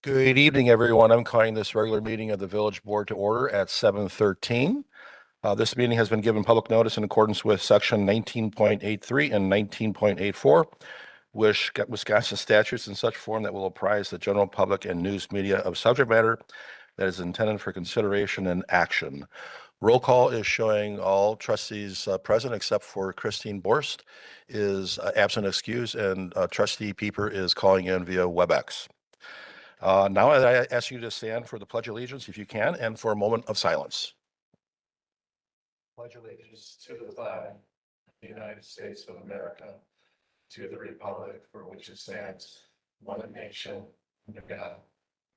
Good evening, everyone. I'm calling this regular meeting of the Village Board to order at 7:13. This meeting has been given public notice in accordance with section 19.83 and 19.84, Wisconsin statutes in such form that will apprise the general public and news media of subject matter that is intended for consideration and action. Roll call is showing all trustees present except for Christine Borst is absent excused, and trustee Pieper is calling in via WebEx. Now I ask you to stand for the Pledge of Allegiance if you can, and for a moment of silence. Pledge allegiance to the flag of the United States of America, to the republic for which it stands, one nation, under God,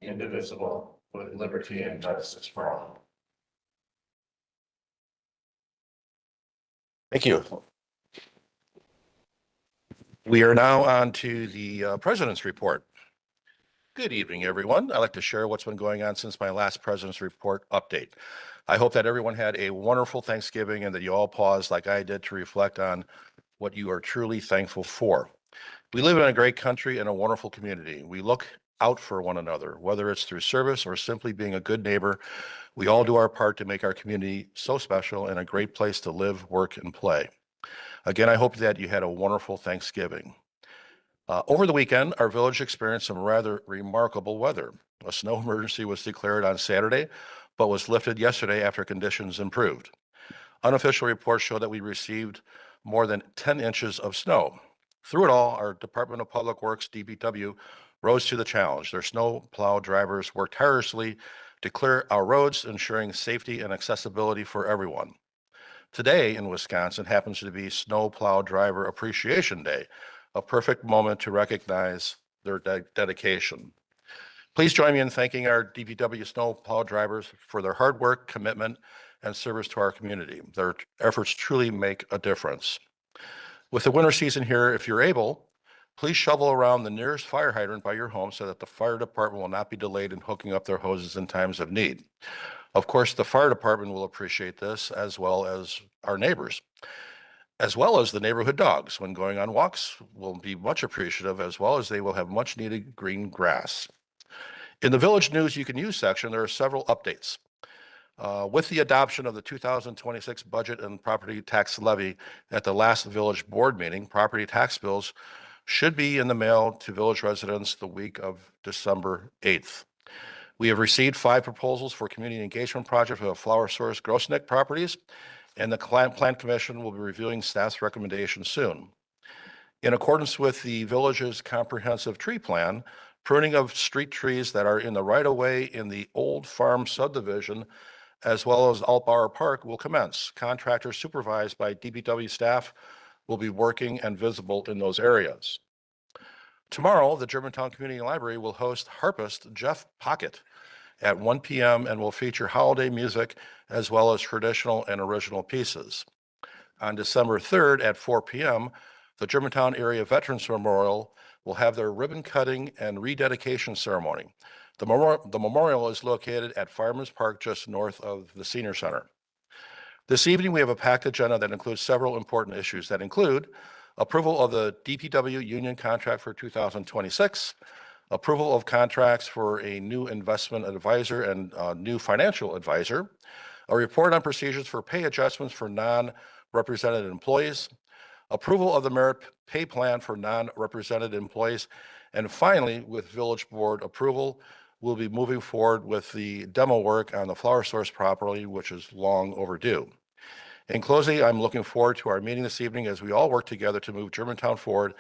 indivisible, with liberty and justice for all. Thank you. We are now on to the President's Report. Good evening, everyone. I'd like to share what's been going on since my last President's Report update. I hope that everyone had a wonderful Thanksgiving and that you all paused like I did to reflect on what you are truly thankful for. We live in a great country and a wonderful community. We look out for one another, whether it's through service or simply being a good neighbor. We all do our part to make our community so special and a great place to live, work, and play. Again, I hope that you had a wonderful Thanksgiving. Over the weekend, our village experienced some rather remarkable weather. A snow emergency was declared on Saturday, but was lifted yesterday after conditions improved. Unofficial reports show that we received more than 10 inches of snow. Through it all, our Department of Public Works, DPW, rose to the challenge. Their snow plow drivers worked tirelessly to clear our roads, ensuring safety and accessibility for everyone. Today in Wisconsin happens to be Snow Plow Driver Appreciation Day, a perfect moment to recognize their dedication. Please join me in thanking our DPW snow plow drivers for their hard work, commitment, and service to our community. Their efforts truly make a difference. With the winter season here, if you're able, please shovel around the nearest fire hydrant by your home so that the fire department will not be delayed in hooking up their hoses in times of need. Of course, the fire department will appreciate this, as well as our neighbors, as well as the neighborhood dogs. When going on walks, will be much appreciative, as well as they will have much needed green grass. In the Village News You Can Use section, there are several updates. With the adoption of the 2026 budget and property tax levy at the last village board meeting, property tax bills should be in the mail to village residents the week of December 8th. We have received 5 proposals for community engagement project for the Flower Source Grossnick properties, and the Plan Commission will be reviewing staff's recommendations soon. In accordance with the village's comprehensive tree plan, pruning of street trees that are in the right-of-way in the Old Farm subdivision, as well as Altbauer Park, will commence. Contractors supervised by DPW staff will be working and visible in those areas. Tomorrow, the Germantown Community Library will host harpist Jeff Pocket at 1 p.m. and will feature holiday music as well as traditional and original pieces. On December 3rd at 4 p.m., the Germantown Area Veterans Memorial will have their ribbon cutting and rededication ceremony. The memorial is located at Fireman's Park, just north of the Senior Center. This evening, we have a packed agenda that includes several important issues that include approval of the DPW union contract for 2026, approval of contracts for a new investment advisor and new financial advisor, a report on procedures for pay adjustments for non-represented employees, approval of the merit pay plan for non-represented employees, and finally, with village board approval, we'll be moving forward with the demo work on the Flower Source property, which is long overdue. In closing, I'm looking forward to our meeting this evening as we all work together to move Germantown forward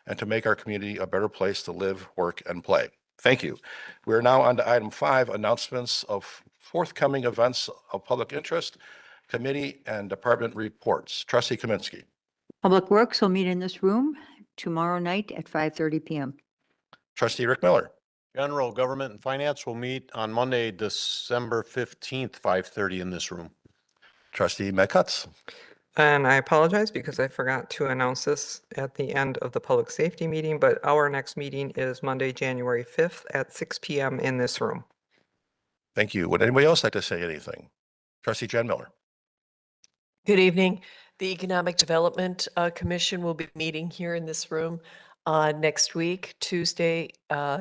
and to make our community a better place to live, work, and play. Thank you. We are now on to item 5, announcements of forthcoming events of public interest, committee and department reports. Trustee Kaminsky. Public Works will meet in this room tomorrow night at 5:30 p.m. Trustee Rick Miller. General Government and Finance will meet on Monday, December 15th, 5:30 in this room. Trustee McCutts. And I apologize because I forgot to announce this at the end of the public safety meeting, but our next meeting is Monday, January 5th at 6 p.m. in this room. Thank you. Would anybody else like to say anything? Trustee Jen Miller. Good evening. The Economic Development Commission will be meeting here in this room next week, Tuesday,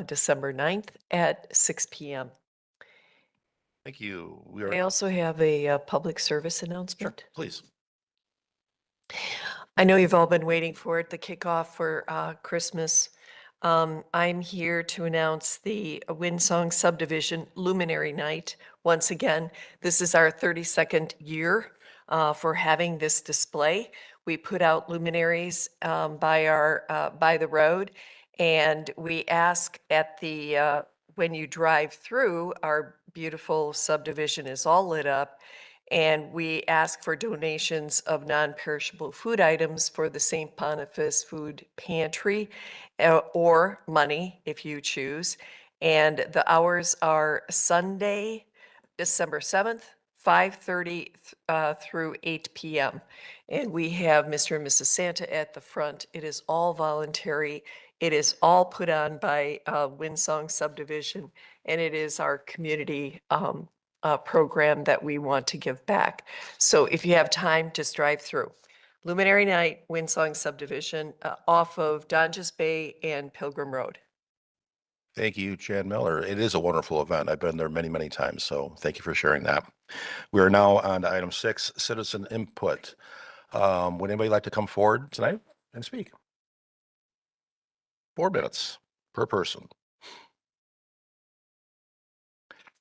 December 9th at 6 PM. Thank you. We I are, also have a public service sure, announcement. please. I know you've all been waiting for it, the kickoff for Christmas. I'm here to announce the Windsong Subdivision Luminary Night. Once again, this is our 32nd year for having this display. We put out luminaries by the road, and we ask at the when you drive through, our beautiful subdivision is all lit up. And we ask for donations of non-perishable food items for the St. Boniface Food Pantry or money if you choose. And the hours are Sunday, December 7th, 5:30 through 8 PM. And we have Mr. and Mrs. Santa at the front. It is all voluntary. It is all put on by Windsong Subdivision, and it is our community program that we want to give back. So if you have time, just drive through. Luminary Night, Windsong Subdivision, off of Donges Bay and Pilgrim Road. Thank you, Jan Miller. It is a wonderful event. I've been there many, many times, so thank you for sharing that. We are now on to item 6, citizen input. Would anybody like to come forward tonight and speak? 4 minutes per person.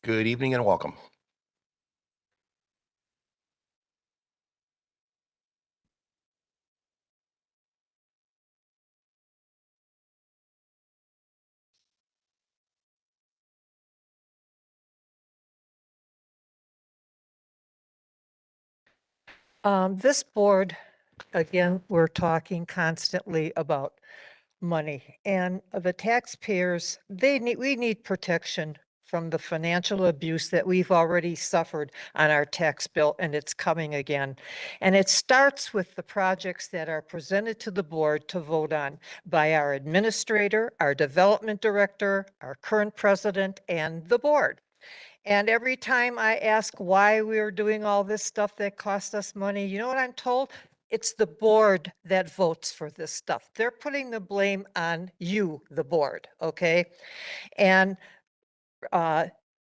Good evening and welcome. This board, again, we're talking constantly about money and the taxpayers, we need protection from the financial abuse that we've already suffered on our tax bill, and it's coming again. And it starts with the projects that are presented to the board to vote on by our administrator, our development director, our current president, and the board. And every time I ask why we're doing all this stuff that costs us money, you know what I'm told? It's the board that votes for this stuff. They're putting the blame on you, the board, okay? And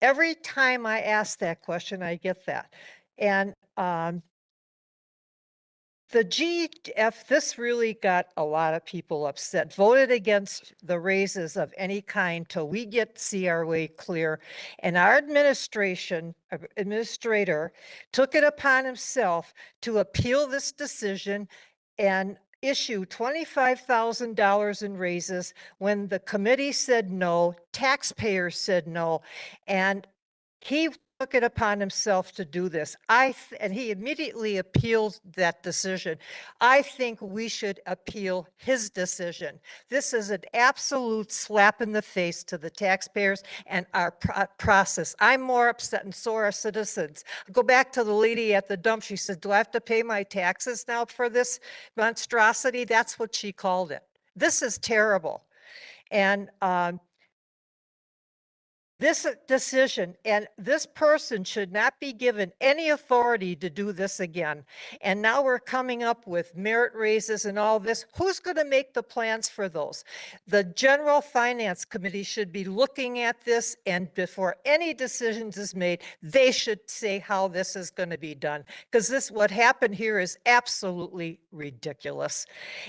every time I ask that question, I get that. And the GF, this really got a lot of people upset, voted against the raises of any kind till we see our way clear. And our administrator took it upon himself to appeal this decision and issue $25,000 in raises when the committee said no, taxpayers said no, and he took it upon himself to do this. And he immediately appealed that decision. I think we should appeal his decision. This is an absolute slap in the face to the taxpayers and our process. I'm more upset, and so are citizens. Go back to the lady at the dump. She said, do I have to pay my taxes now for this monstrosity? That's what she called it. This is terrible. And this decision, and this person should not be given any authority to do this again. And now we're coming up with merit raises and all this. Who's going to make the plans for those? The General Finance Committee should be looking at this, and before any decisions is made, they should say how this is going to be done. Because what happened here is absolutely ridiculous.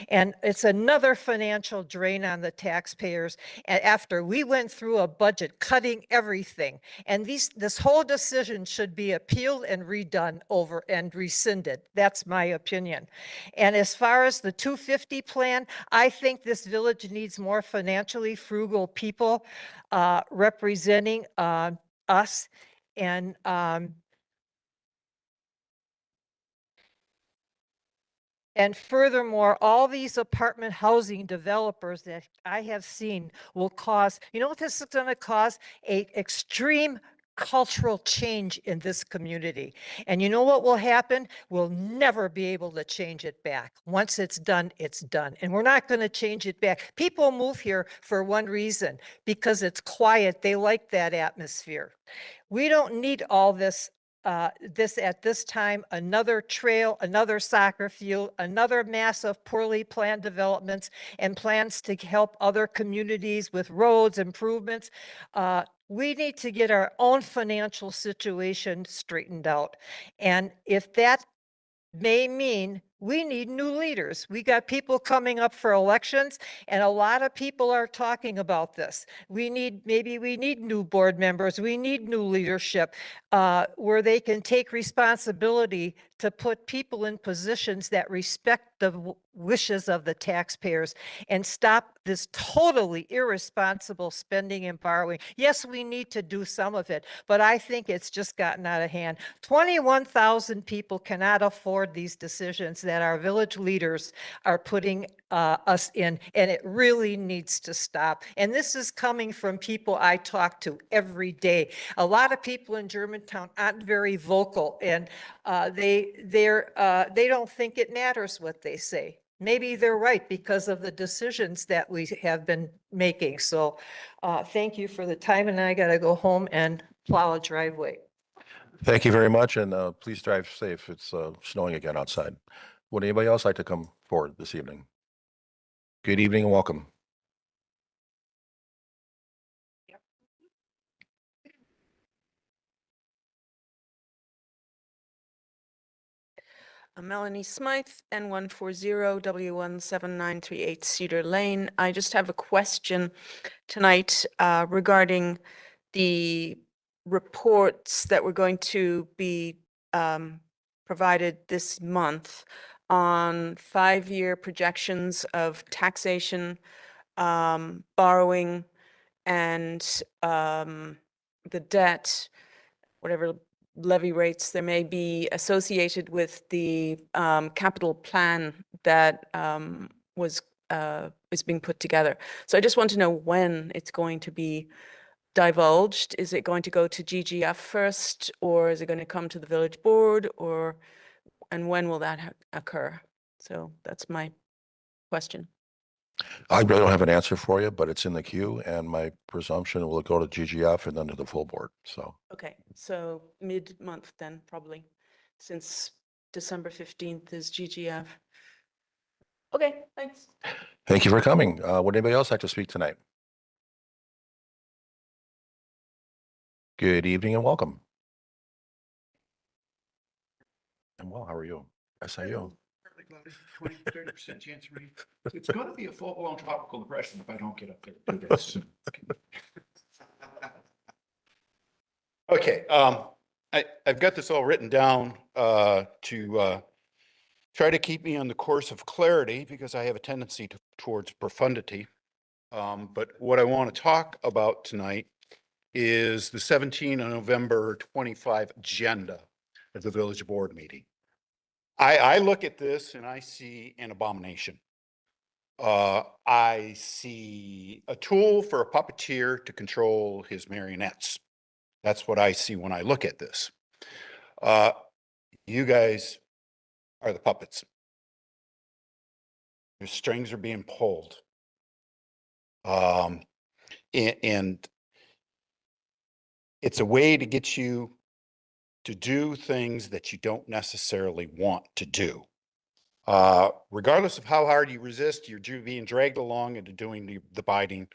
And it's another financial drain on the taxpayers. And after we went through a budget cutting everything, and this whole decision should be appealed and redone over and rescinded. That's my opinion. And as far as the 250 plan, I think this village needs more financially frugal people representing us. And furthermore, all these apartment housing developers that I have seen will cause, you know what this is going to cause? An extreme cultural change in this community. And you know what will happen? We'll never be able to change it back. Once it's done, it's done. And we're not going to change it back. People move here for one reason, because it's quiet. They like that atmosphere. We don't need all this this at this time, another trail, another soccer field, another mass of poorly planned developments and plans to help other communities with roads improvements. We need to get our own financial situation straightened out. And if that may mean we need new leaders. We got people coming up for elections, and a lot of people are talking about this. Maybe we need new board members. We need new leadership where they can take responsibility to put people in positions that respect the wishes of the taxpayers and stop this totally irresponsible spending and borrowing. Yes, we need to do some of it, but I think it's just gotten out of hand. 21,000 people cannot afford these decisions that our village leaders are putting us in, and it really needs to stop. And this is coming from people I talk to every day. A lot of people in Germantown aren't very vocal, and they don't think it matters what they say. Maybe they're right because of the decisions that we have been making. So thank you for the time, and I got to go home and plow a driveway. Thank you very much, and please drive safe. It's snowing again outside. Would anybody else like to come forward this evening? Good evening and welcome. Melanie Smythe, N140W17938 Cedar Lane. I just have a question tonight regarding the reports that were going to be provided this month on 5-year projections of taxation, borrowing, and the debt, whatever levy rates there may be associated with the capital plan that is being put together. So I just want to know when it's going to be divulged. Is it going to go to GGF first, or is it going to come to the village board, and when will that occur? So that's my question. I really don't have an answer for you, but it's in the queue, and my presumption will go to GGF and then to the full board. So Okay, so mid-month then, probably, since December 15th is GGF. Okay, thanks. thank you for coming. Would anybody else like to speak tonight? Good evening and welcome. And well, how are you? SIU. 20-30% chance of rain. It's going to be a full-blown tropical depression if I don't get up there 2 days soon. Okay, I've got this all written down to try to keep me on the course of clarity because I have a tendency towards profundity. But what I want to talk about tonight is the 17 November 25 agenda of the village board meeting. I look at this and I see an abomination. I see a tool for a puppeteer to control his marionettes. That's what I see when I look at this. You guys are the puppets. Your strings are being pulled. And it's a way to get you to do things that you don't necessarily want to do. Regardless of how hard you resist, you're being dragged along into doing the biting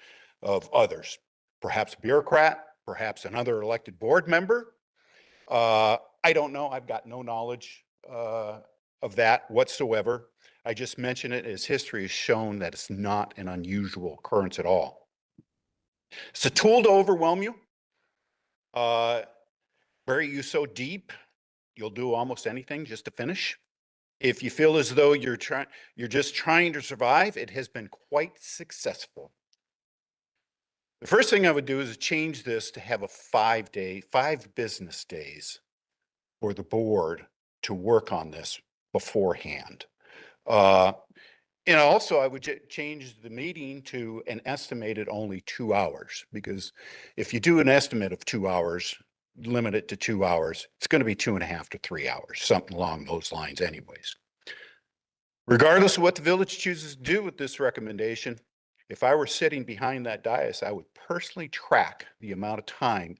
of others. Perhaps a bureaucrat, perhaps another elected board member. I don't know. I've got no knowledge of that whatsoever. I just mention it as history has shown that it's not an unusual occurrence at all. It's a tool to overwhelm you. Bury you so deep, you'll do almost anything just to finish. If you feel as though you're just trying to survive, it has been quite successful. The first thing I would do is change this to have a 5 business days for the board to work on this beforehand. And also I would change the meeting to an estimated only 2 hours, because if you do an estimate of 2 hours, limit it to 2 hours, it's going to be 2.5 to 3 hours, something along those lines anyways. Regardless of what the village chooses to do with this recommendation, if I were sitting behind that dais, I would personally track the amount of time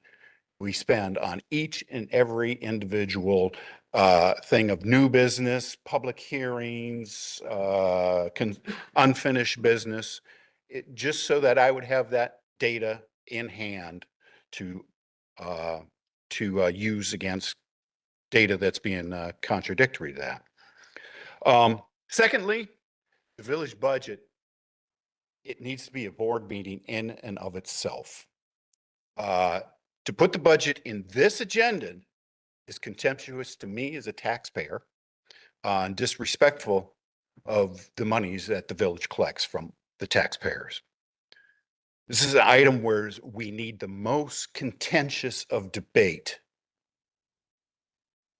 we spend on each and every individual thing of new business, public hearings, unfinished business, just so that I would have that data in hand to use against data that's being contradictory to that. Secondly, the village budget, it needs to be a board meeting in and of itself. To put the budget in this agenda is contemptuous to me as a taxpayer, and disrespectful of the monies that the village collects from the taxpayers. This is an item where we need the most contentious of debate.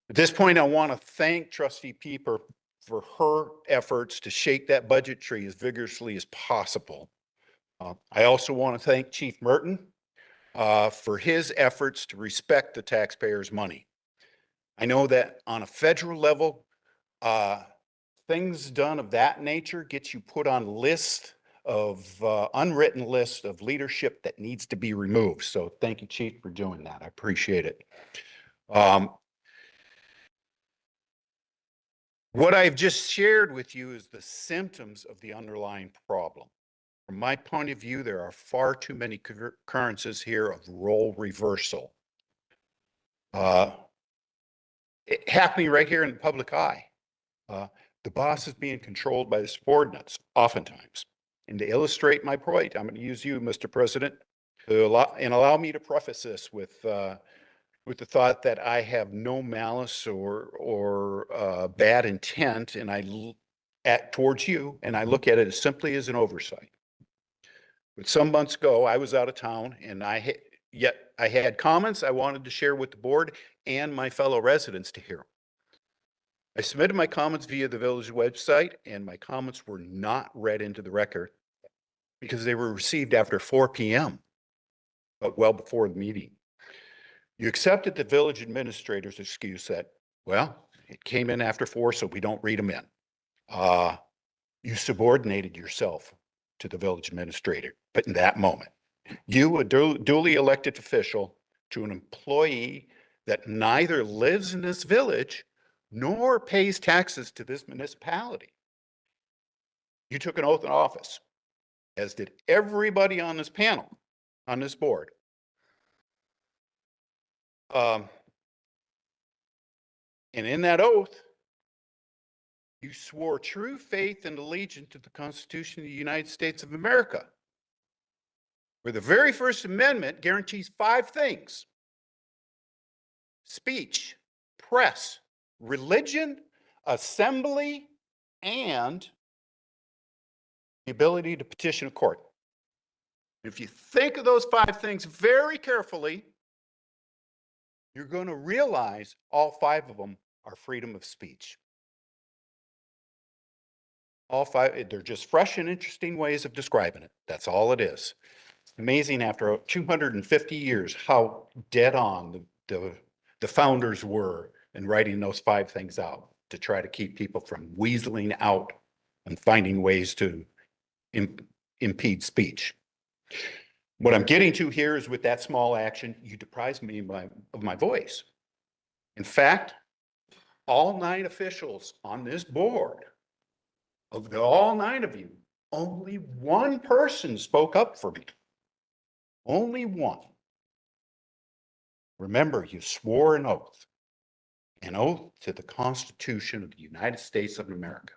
At this point, I want to thank Trustee Pieper for her efforts to shake that budget tree as vigorously as possible. I also want to thank Chief Merton for his efforts to respect the taxpayers' money. I know that on a federal level, things done of that nature gets you put on list of unwritten list of leadership that needs to be removed. So thank you, Chief, for doing that. I appreciate it. What I've just shared with you is the symptoms of the underlying problem. From my point of view, there are far too many occurrences here of role reversal. Happening right here in the public eye. The boss is being controlled by the subordinates, oftentimes. And to illustrate my point, I'm going to use you, Mr. President, allow me to preface this with the thought that I have no malice or bad intent, and towards you, and I look at it as simply as an oversight. But some months ago, I was out of town, and I had comments I wanted to share with the board and my fellow residents to hear. I submitted my comments via the village website, and my comments were not read into the record because they were received after 4 p.m., but well before the meeting. You accepted the village administrator's excuse that, well, it came in after 4, so we don't read them in. You subordinated yourself to the village administrator, but in that moment, you, a duly elected official, to an employee that neither lives in this village nor pays taxes to this municipality. You took an oath of office, as did everybody on this panel, on this board. And in that oath, you swore true faith and allegiance to the Constitution of the United States of America, where the very First Amendment guarantees 5 things: speech, press, religion, assembly, and the ability to petition a court. If you think of those 5 things very carefully, you're going to realize all 5 of them are freedom of speech. All 5, they're just fresh and interesting ways of describing it. That's all it is. Amazing after 250 years how dead on the founders were in writing those 5 things out to try to keep people from weaseling out and finding ways to impede speech. What I'm getting to here is with that small action, you deprived me of my voice. In fact, all 9 officials on this board, of all 9 of you, only 1 person spoke up for me. Only 1. Remember, you swore an oath to the Constitution of the United States of America.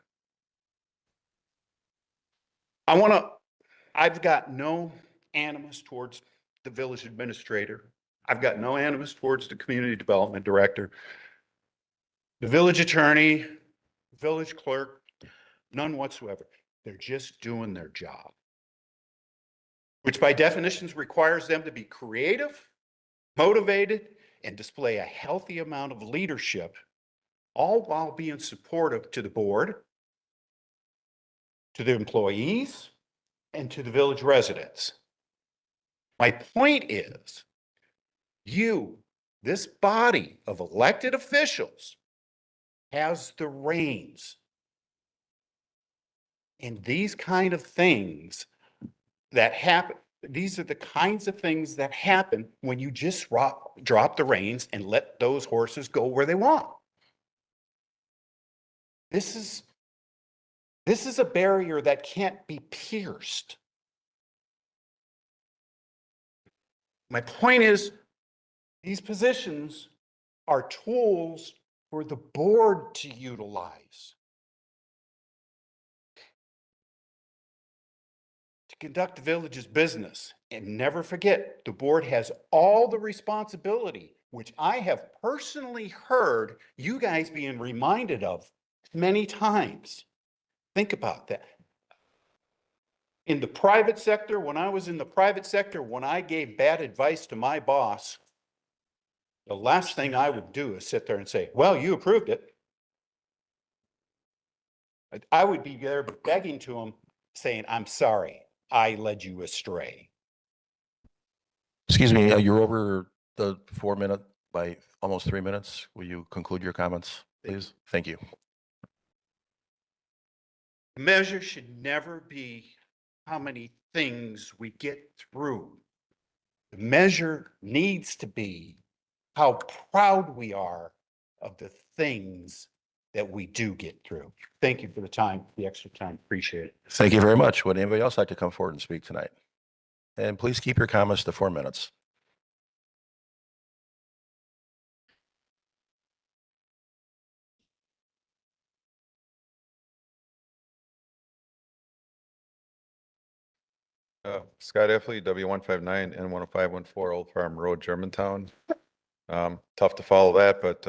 I've got no animus towards the village administrator. I've got no animus towards the community development director, the village attorney, village clerk, none whatsoever. They're just doing their job, which by definitions requires them to be creative, motivated, and display a healthy amount of leadership, all while being supportive to the board, to the employees, and to the village residents. My point is, this body of elected officials, has the reins. And these kind of things that happen, These are the kinds of things that happen when you just drop the reins and let those horses go where they want. This is a barrier that can't be pierced. My point is, these positions are tools for the board to utilize to conduct the village's business. And never forget, the board has all the responsibility, which I have personally heard you guys being reminded of many times. Think about that. In the private sector, when I was in the private sector, when I gave bad advice to my boss, the last thing I would do is sit there and say, well, you approved it. I would be there begging to him, saying, I'm sorry, I led you astray. Excuse me, you're over the 4 minute by almost 3 minutes. Will you conclude your comments, please? Thank you. The measure should never be how many things we get through. The measure needs to be how proud we are of the things that we do get through. Thank you for the time, the extra time. Appreciate it. Thank you very much. Would anybody else like to come forward and speak tonight? And please keep your comments to 4 minutes. Scott Effley, W159 N10514 Old Farm Road, Germantown. Tough to follow that, but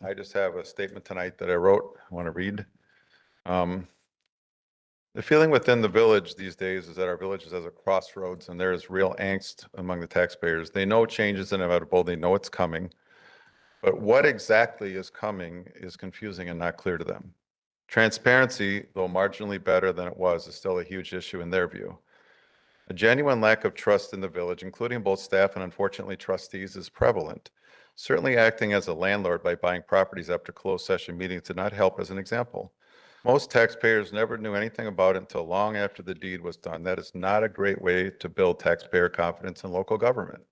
I just have a statement tonight that I wrote. I want to read. The feeling within the village these days is that our village is at a crossroads and there is real angst among the taxpayers. They know change is inevitable. They know it's coming. But what exactly is coming is confusing and not clear to them. Transparency, though marginally better than it was, is still a huge issue in their view. A genuine lack of trust in the village, including both staff and unfortunately trustees, is prevalent. Certainly acting as a landlord by buying properties after closed session meetings did not help as an example. Most taxpayers never knew anything about it until long after the deed was done. That is not a great way to build taxpayer confidence in local government.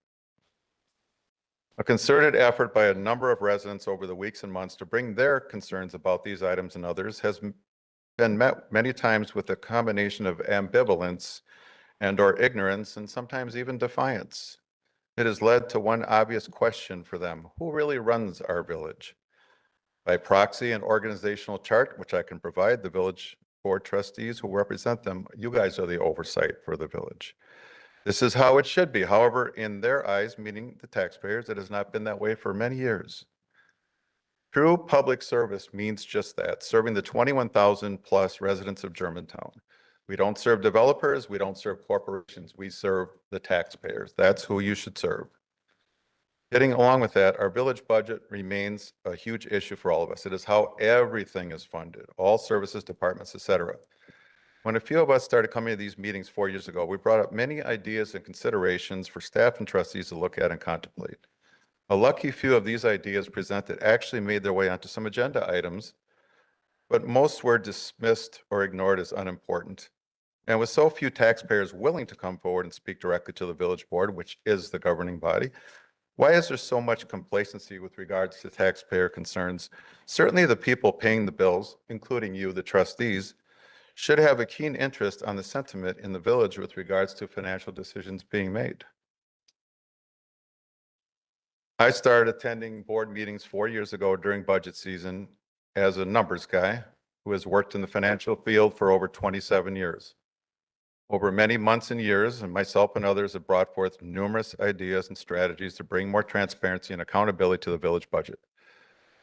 A concerted effort by a number of residents over the weeks and months to bring their concerns about these items and others has been met many times with a combination of ambivalence and/or ignorance, and sometimes even defiance. It has led to one obvious question for them: who really runs our village? By proxy and organizational chart, which I can provide, the village board trustees who represent them, you guys are the oversight for the village. This is how it should be. However, in their eyes, meaning the taxpayers, it has not been that way for many years. True public service means just that, serving the 21,000 plus residents of Germantown. We don't serve developers, we don't serve corporations, we serve the taxpayers. That's who you should serve. Getting along with that, our village budget remains a huge issue for all of us. It is how everything is funded, all services, departments, etc. When a few of us started coming to these meetings 4 years ago, we brought up many ideas and considerations for staff and trustees to look at and contemplate. A lucky few of these ideas presented actually made their way onto some agenda items, but most were dismissed or ignored as unimportant. And with so few taxpayers willing to come forward and speak directly to the village board, which is the governing body, why is there so much complacency with regards to taxpayer concerns? Certainly the people paying the bills, including you, the trustees, should have a keen interest on the sentiment in the village with regards to financial decisions being made. I started attending board meetings 4 years ago during budget season as a numbers guy who has worked in the financial field for over 27 years. Over many months and years, and myself and others have brought forth numerous ideas and strategies to bring more transparency and accountability to the village budget.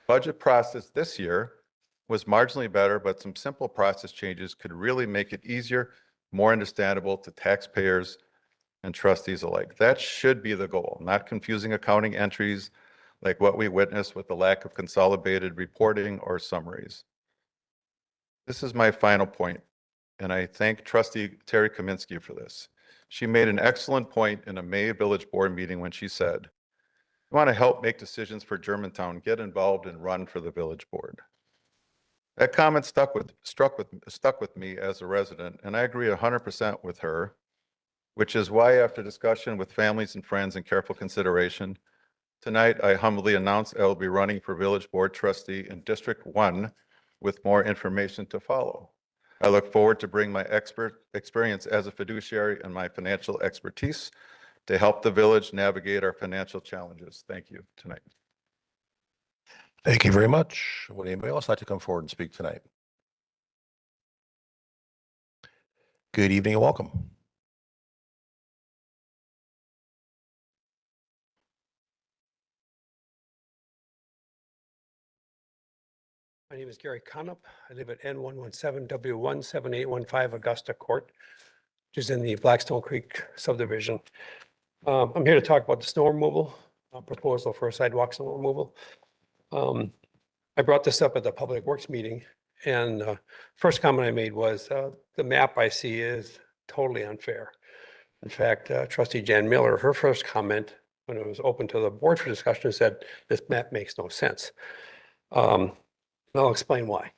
Budget process this year was marginally better, but some simple process changes could really make it easier, more understandable to taxpayers and trustees alike. That should be the goal, not confusing accounting entries like what we witnessed with the lack of consolidated reporting or summaries. This is my final point, and I thank Trustee Terry Kaminsky for this. She made an excellent point in a May Village Board meeting when she said, "You want to help make decisions for Germantown, get involved and run for the Village Board." That comment stuck with me as a resident, and I agree 100% with her. which is why after discussion with families and friends and careful consideration, tonight I humbly announce I will be running for Village Board Trustee in District 1 with more information to follow. I look forward to bring my experience as a fiduciary and my financial expertise to help the village navigate our financial challenges. Thank you tonight. Thank you very much. Would anybody else like to come forward and speak tonight? Good evening and welcome. My name is Gary Conup. I live at N117W17815 Augusta Court, which is in the Blackstone Creek subdivision. I'm here to talk about the snow removal, proposal for a sidewalk snow removal. I brought this up at the Public Works meeting, and first comment I made was the map I see is totally unfair. In fact, Trustee Jan Miller, her first comment when it was open to the board for discussion said, this map makes no sense. I'll explain why.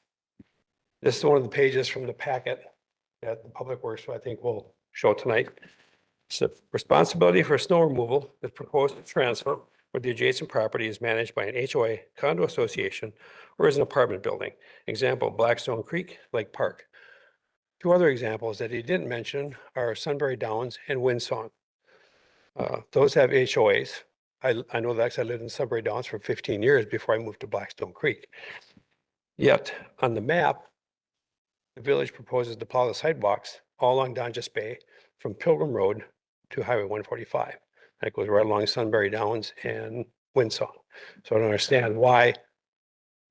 This is one of the pages from the packet that the Public Works, I think, will show tonight. So responsibility for snow removal is proposed to transfer where the adjacent property is managed by an HOA, condo association, or is an apartment building. Example, Blackstone Creek, Lake Park. Two other examples that he didn't mention are Sunbury Downs and Windsong. Those have HOAs. I know that because I lived in Sunbury Downs for 15 years before I moved to Blackstone Creek. Yet on the map, the village proposes to plow the sidewalks all along Donjas Bay from Pilgrim Road to Highway 145. That goes right along Sunbury Downs and Windsong. So I don't understand why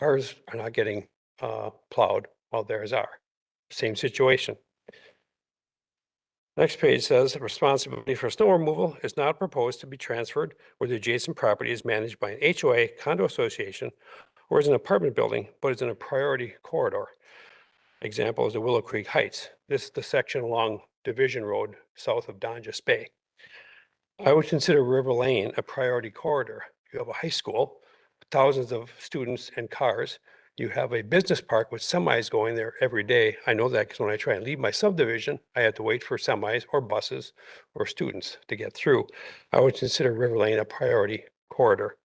ours are not getting plowed while theirs are. Same situation. Next page says responsibility for snow removal is not proposed to be transferred where the adjacent property is managed by an HOA, condo association, or is an apartment building, but is in a priority corridor. Example is the Willow Creek Heights. This is the section along Division Road south of Donjas Bay. I would consider River Lane a priority corridor. You have a high school, thousands of students and cars. You have a business park with semis going there every day. I know that because when I try and leave my subdivision, I have to wait for semis or buses or students to get through. I would consider River Lane a priority corridor.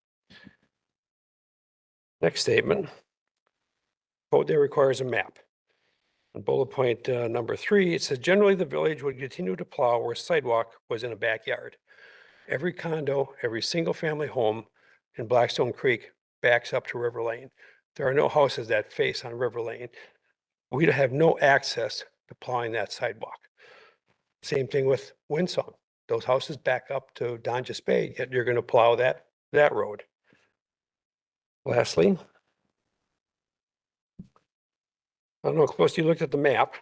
Next statement. Code there requires a map. On bullet point number 3, it says generally the village would continue to plow where sidewalk was in a backyard. Every condo, every single family home in Blackstone Creek backs up to River Lane. There are no houses that face on River Lane. We'd have no access to plowing that sidewalk. Same thing with Windsong. Those houses back up to Donjas Bay, yet you're going to plow that road. Lastly, I don't know, suppose you looked at the map.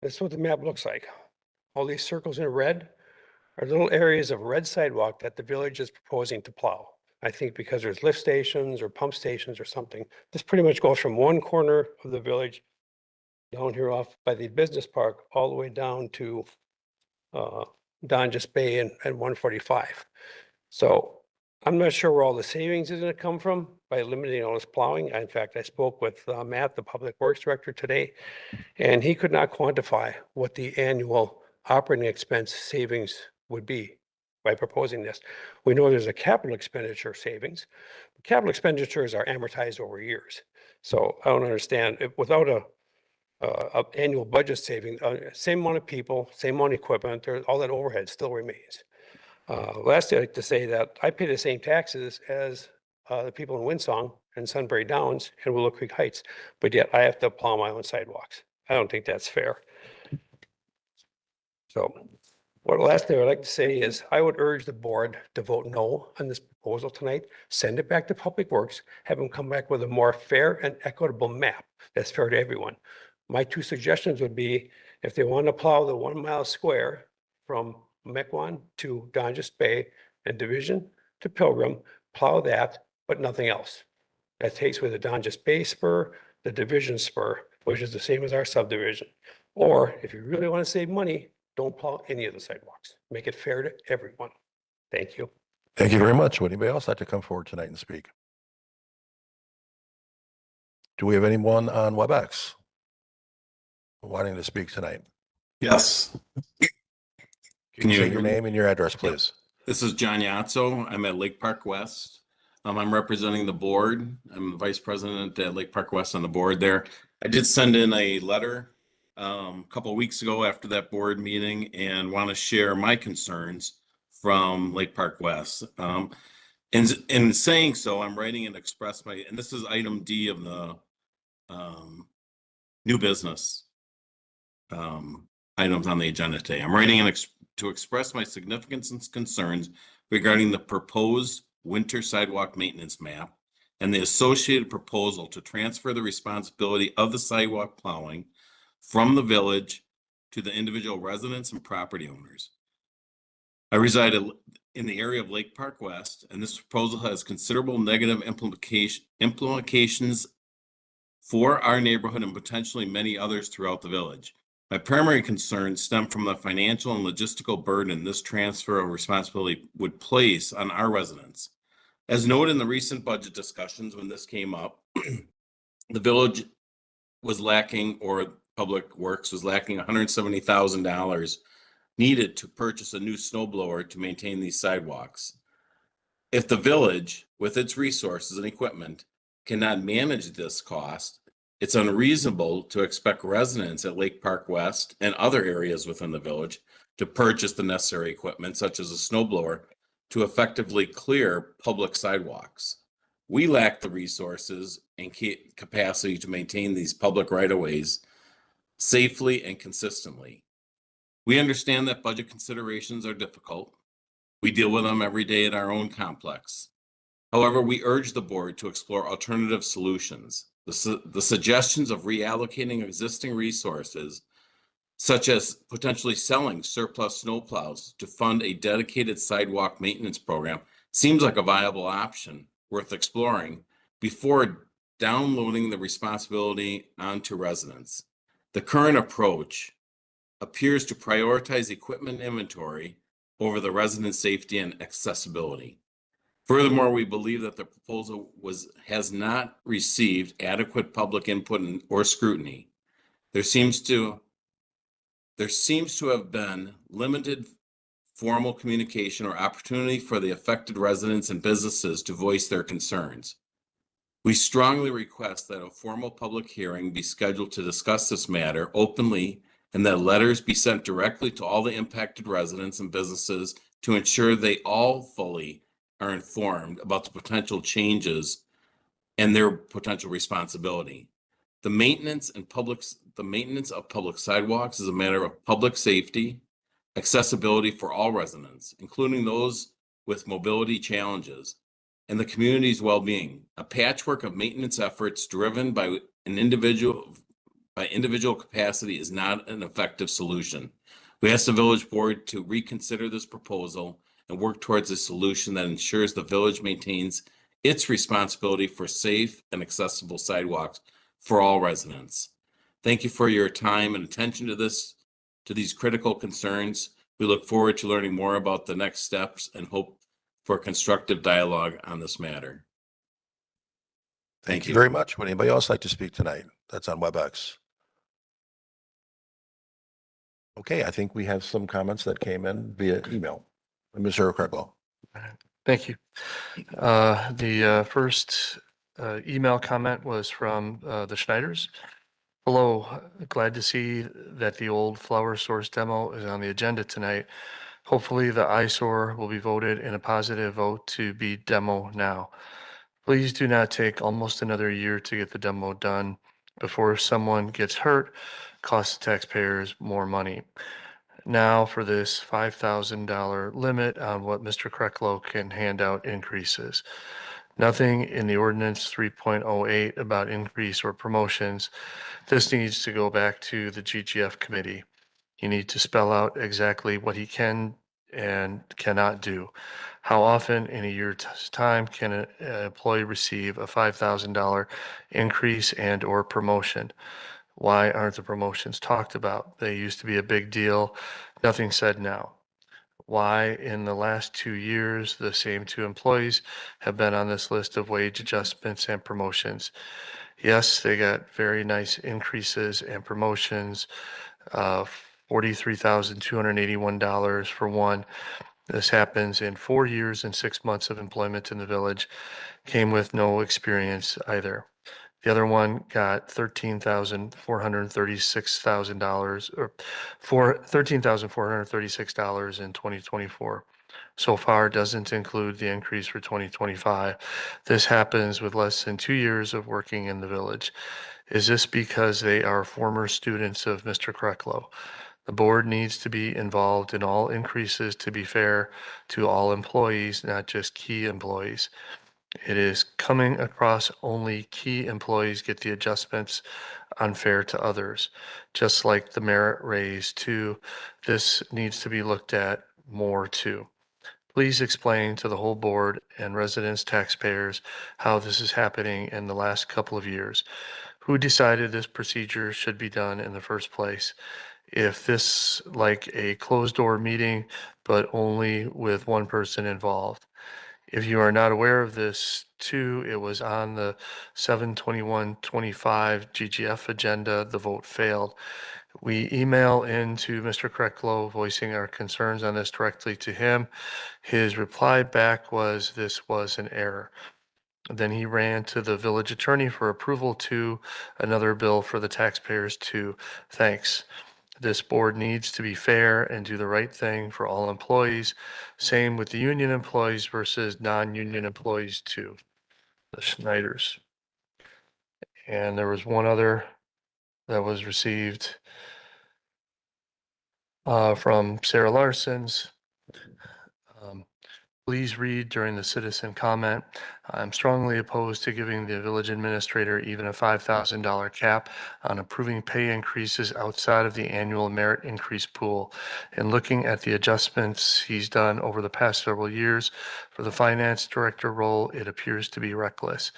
This is what the map looks like. All these circles in red are little areas of red sidewalk that the village is proposing to plow. I think because there's lift stations or pump stations or something. This pretty much goes from one corner of the village down here off by the business park all the way down to Donjas Bay and 145. So I'm not sure where all the savings is going to come from by eliminating all this plowing. In fact, I spoke with Matt, the Public Works Director today, and he could not quantify what the annual operating expense savings would be by proposing this. We know there's a capital expenditure savings. Capital expenditures are amortized over years. So I don't understand without a annual budget saving, same amount of people, same amount of equipment, all that overhead still remains. Lastly, I'd like to say that I pay the same taxes as the people in Windsong and Sunbury Downs and Willow Creek Heights, but yet I have to plow my own sidewalks. I don't think that's fair. So what last thing I'd like to say is I would urge the board to vote no on this proposal tonight, send it back to Public Works, have them come back with a more fair and equitable map that's fair to everyone. My two suggestions would be if they want to plow the 1 mile square from Mequon to Donjas Bay and Division to Pilgrim, plow that, but nothing else. That takes with the Donjas Bay spur, the Division spur, which is the same as our subdivision. Or if you really want to save money, don't plow any of the sidewalks. Make it fair to everyone. Thank you. Thank you very much. Would anybody else like to come forward tonight and speak? Do we have anyone on WebEx wanting to speak tonight? Yes. Can you you say your hear me? name and your address, please? This is John Yatso. I'm at Lake Park West. I'm representing the board. I'm the vice president at Lake Park West on the board there. I did send in a letter a couple of weeks ago after that board meeting and want to share my concerns from Lake Park West. In saying so, I'm writing and express my, and this is item D of the new business items on the agenda today. I'm writing to express my significance and concerns regarding the proposed winter sidewalk maintenance map and the associated proposal to transfer the responsibility of the sidewalk plowing from the village to the individual residents and property owners. I reside in the area of Lake Park West, and this proposal has considerable negative implications for our neighborhood and potentially many others throughout the village. My primary concerns stem from the financial and logistical burden this transfer of responsibility would place on our residents. As noted in the recent budget discussions when this came up, the village was lacking, or Public Works was lacking $170,000 needed to purchase a new snow blower to maintain these sidewalks. If the village, with its resources and equipment, cannot manage this cost, it's unreasonable to expect residents at Lake Park West and other areas within the village to purchase the necessary equipment, such as a snow blower, to effectively clear public sidewalks. We lack the resources and capacity to maintain these public right-of-ways safely and consistently. We understand that budget considerations are difficult. We deal with them every day at our own complex. However, we urge the board to explore alternative solutions. The suggestions of reallocating existing resources, such as potentially selling surplus snowplows to fund a dedicated sidewalk maintenance program, seems like a viable option worth exploring before downloading the responsibility onto residents. The current approach appears to prioritize equipment inventory over the resident safety and accessibility. Furthermore, we believe that the proposal has not received adequate public input or scrutiny. There seems to have been limited formal communication or opportunity for the affected residents and businesses to voice their concerns. We strongly request that a formal public hearing be scheduled to discuss this matter openly, and that letters be sent directly to all the impacted residents and businesses to ensure they all fully are informed about the potential changes and their potential responsibility. The maintenance of public sidewalks is a matter of public safety, accessibility for all residents, including those with mobility challenges, and the community's well-being. A patchwork of maintenance efforts driven by individual capacity is not an effective solution. We ask the village board to reconsider this proposal and work towards a solution that ensures the village maintains its responsibility for safe and accessible sidewalks for all residents. Thank you for your time and attention to these critical concerns. We look forward to learning more about the next steps and hope for constructive dialogue on this matter. Thank you very much. Would anybody else like to speak tonight? That's on WebEx. Okay, I think we have some comments that came in via email. Mr. Creglow. Thank you. The first email comment was from the Schneiders. Hello, glad to see that the old flower source demo is on the agenda tonight. Hopefully the eyesore will be voted in a positive vote to be demo now. Please do not take almost another year to get the demo done before someone gets hurt, costs the taxpayers more money. Now for this $5,000 limit on what Mr. Creglow can hand out increases. Nothing in the ordinance 3.08 about increase or promotions. This needs to go back to the GGF committee. You need to spell out exactly what he can and cannot do. How often in a year's time can an employee receive a $5,000 increase and or promotion? Why aren't the promotions talked about? They used to be a big deal. Nothing said now. Why in the last 2 years, the same 2 employees have been on this list of wage adjustments and promotions? Yes, they got very nice increases and promotions $43,281 for one. This happens in 4 years and 6 months of employment in the village. Came with no experience either. The other one got $13,436,000 or $13,436 in 2024. So far doesn't include the increase for 2025. This happens with less than 2 years of working in the village. Is this because they are former students of Mr. Krecklow? The board needs to be involved in all increases to be fair to all employees, not just key employees. It is coming across only key employees get the adjustments unfair to others, just like the merit raise too. This needs to be looked at more too. Please explain to the whole board and residents, taxpayers, how this is happening in the last couple of years. Who decided this procedure should be done in the first place? If this like a closed door meeting, but only with one person involved. If you are not aware of this too, it was on the 7/21/25 GGF agenda. The vote failed. We email into Mr. Krecklow voicing our concerns on this directly to him. His reply back was this was an error. Then he ran to the village attorney for approval to another bill for the taxpayers to thanks. This board needs to be fair and do the right thing for all employees. Same with the union employees versus non-union employees too, the Schneiders. And there was one other that was received from Sarah Larson's. Please read during the citizen comment. I'm strongly opposed to giving the village administrator even a $5,000 cap on approving pay increases outside of the annual merit increase pool. And looking at the adjustments he's done over the past several years for the finance director role, it appears to be reckless.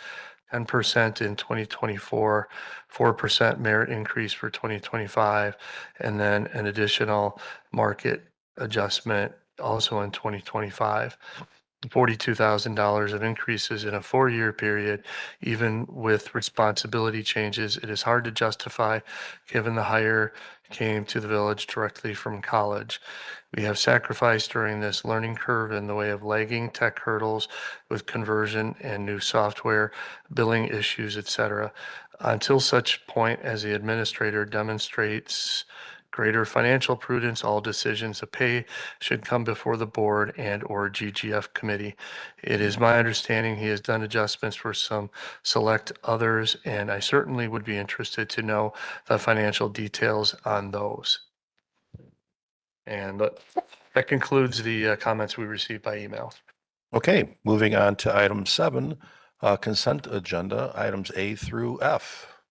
10% in 2024, 4% merit increase for 2025, and then an additional market adjustment also in 2025. $42,000 of increases in a 4-year period, even with responsibility changes. It is hard to justify given the hire came to the village directly from college. We have sacrificed during this learning curve in the way of lagging tech hurdles with conversion and new software, billing issues, etc. Until such point as the administrator demonstrates greater financial prudence, all decisions of pay should come before the board and or GGF committee. It is my understanding he has done adjustments for some select others, and I certainly would be interested to know the financial details on those. And that concludes the comments we received by email. Okay, moving on to item 7, consent agenda, items A through F.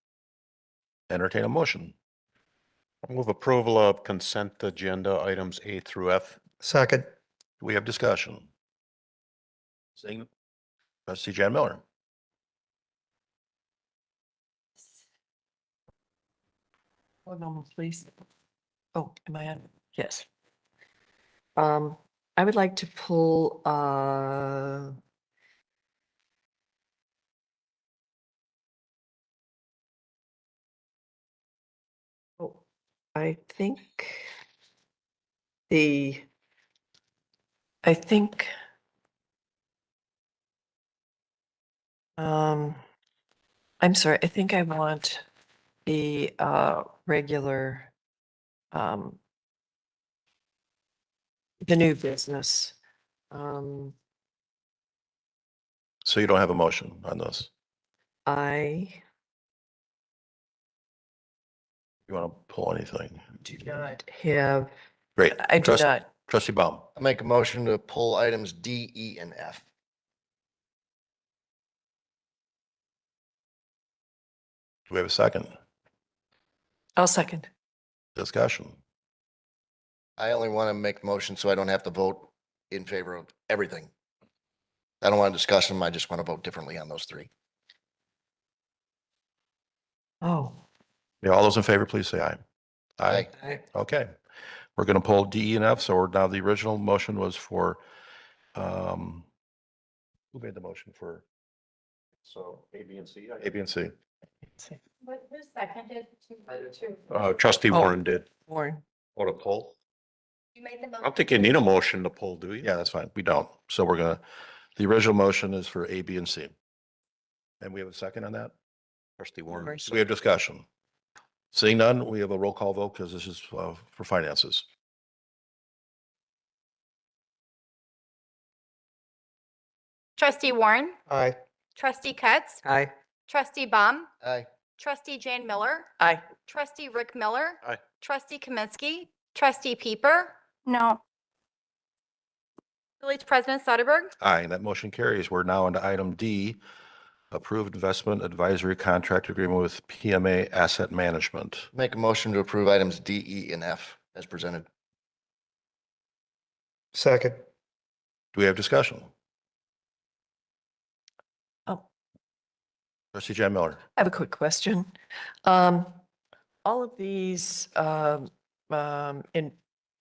Entertain a motion. Move approval of consent agenda items A through F. Second. We have discussion. Seeing trustee Jan Miller. One moment, please. Oh, am I on? Yes. I would like to pull, I think I'm sorry, I think I want the, regular, the new business. So you don't have a motion on this? I You want to pull anything? do not have, Great. I do not. Trustee Baum. I make a motion to pull items D, E, and F. Do we have a second? I'll second. Discussion. I only want to make the motion so I don't have to vote in favor of everything. I don't want to discuss them. I just want to vote differently on those 3. Oh, Yeah, all those in favor, please say aye. Aye. Okay. We're going to pull D, E, and F. So now the original motion was for, who made the motion for? So A, B, and C? A, B, and C. Trustee Oh. Warren did. Warren. Or a poll? You made the I don't think you need a motion to poll, do you? Yeah, that's fine. We don't. So we're gonna, the original motion is for A, B, and C. And we have a second on that? Trustee Warren. We have discussion. Seeing none, we have a roll call vote because this is for finances. Trustee Warren, Aye. trustee Cutts, Aye. trustee Baum, Aye. trustee Jane Miller, Aye. trustee Rick Miller. Aye. Trustee Kaminsky, trustee Peeper. No. Village President Sutterberg. Aye, and that motion carries. We're now into item D, approved investment advisory contract agreement with PMA Asset Management. Make a motion to approve items D, E, and F as presented. Second. Do we have discussion? Oh, Trustee Jan Miller. I have a quick question. All of these in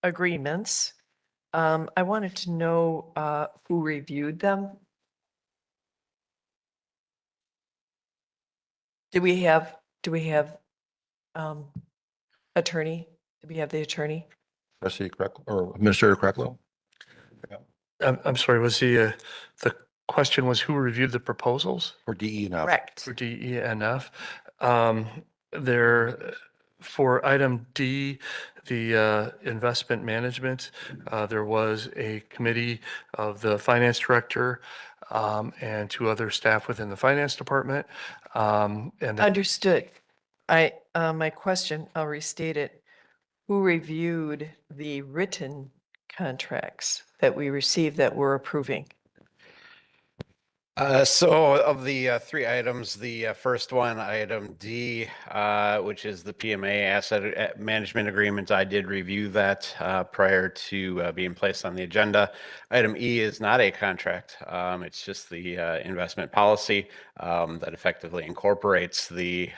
agreements, I wanted to know who reviewed them. Do we have attorney? Do we have the attorney? Trustee Kreckler, or Administrator Kreckler? I'm sorry, was the question was who reviewed the proposals For D, E, and F? Correct. for D, E, and F? There, for item D, the investment management, there was a committee of the finance director and two other staff within the finance department. And then Understood. My question, I'll restate it. Who reviewed the written contracts that we received that we're approving? So of the three items, the first one, item D, which is the PMA Asset Management Agreement, I did review that prior to being placed on the agenda. Item E is not a contract. It's just the investment policy that effectively incorporates the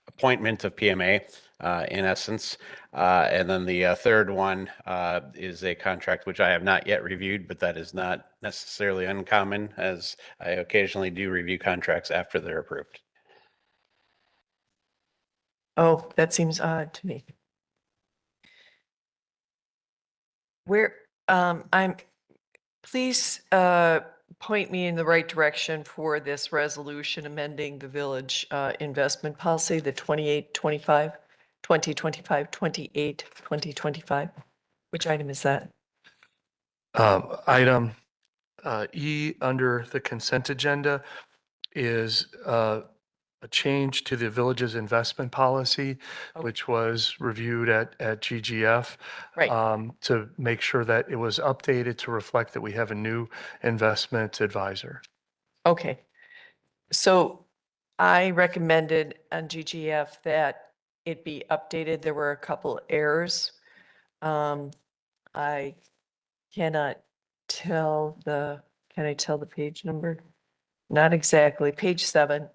appointment of PMA in essence. And then the third one is a contract which I have not yet reviewed, but that is not necessarily uncommon, as I occasionally do review contracts after they're approved. Oh, that seems odd to me. Where, please point me in the right direction for this resolution amending the village investment policy, the 2025. Which item is that? item E under the consent agenda is a change to the village's investment policy, Oh. which was reviewed at GGF. Right. To make sure that it was updated to reflect that we have a new investment advisor. Okay. So I recommended on GGF that it be updated. There were a couple errors. I cannot tell can I tell the page number? Not exactly. Page 7.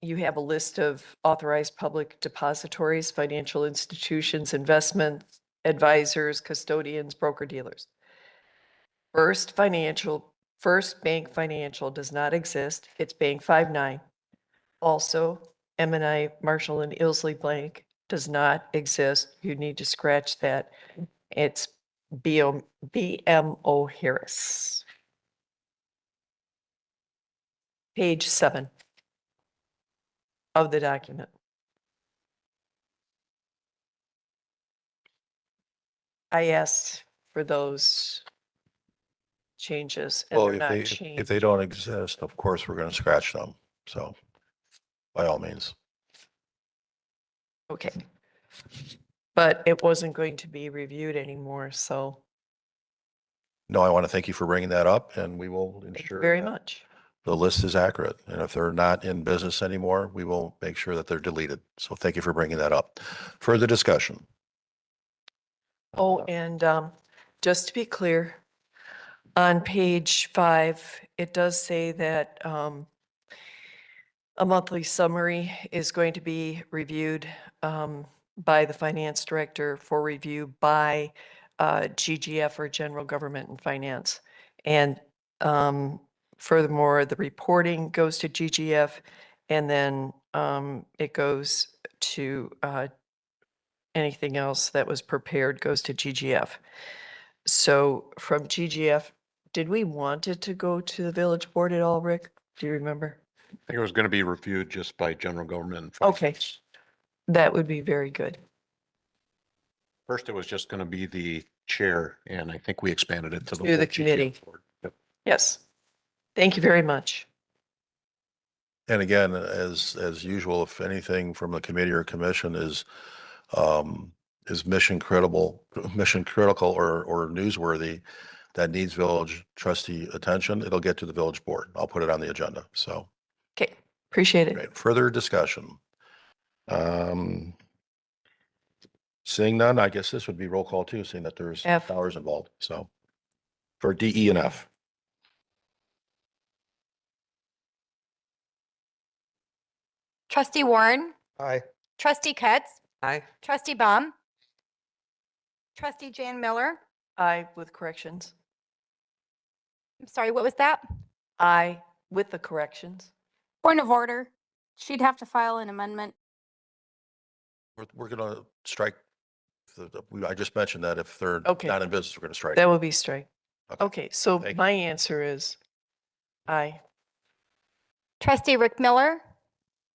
You have a list of authorized public depositories, financial institutions, investment advisors, custodians, broker-dealers. First Bank Financial does not exist. It's Bank 59. Also, M&I Marshall and Ilsley Bank does not exist. You need to scratch that. It's BMO Harris. Page 7 of the document. I asked for those changes and Well, they're if not they, changed. if they don't exist, of course, we're going to scratch them. So by all means. Okay. But it wasn't going to be reviewed anymore, so No, I want to thank you for bringing that up and we will thank you ensure very that much. the list is accurate. And if they're not in business anymore, we will make sure that they're deleted. So thank you for bringing that up. Further discussion. Oh, and just to be clear, on page 5, it does say that a monthly summary is going to be reviewed by the finance director for review by GGF or General Government and Finance. And furthermore, the reporting goes to GGF and then it goes to anything else that was prepared goes to GGF. So from GGF, did we want it to go to the village board at all, Rick? Do you remember? I think it was going to be reviewed just by general government. and Okay. finance. That would be very good. First, it was just going to be the chair, and I think we expanded it to the. To the whole GGF committee. board. Yep. Yes. Thank you very much. And again, as usual, if anything from the committee or commission is mission critical or newsworthy that needs village trustee attention, it'll get to the village board. I'll put it on the agenda. So, Okay, appreciate it. great. Further discussion. Seeing none, I guess this would be roll call too, seeing that there's F. dollars involved. So for D, E, and F. Trustee Warren, Aye. trustee Ketz, Aye. trustee Baum, trustee Jan Miller. Aye with corrections. I'm sorry, what was that? Aye with the corrections. Point of order. She'd have to file an amendment. We're gonna strike. I just mentioned that if they're Okay. not in business, we're gonna strike. That will be straight. Okay. Okay, so Thank you. my answer is aye. Trustee Rick Miller,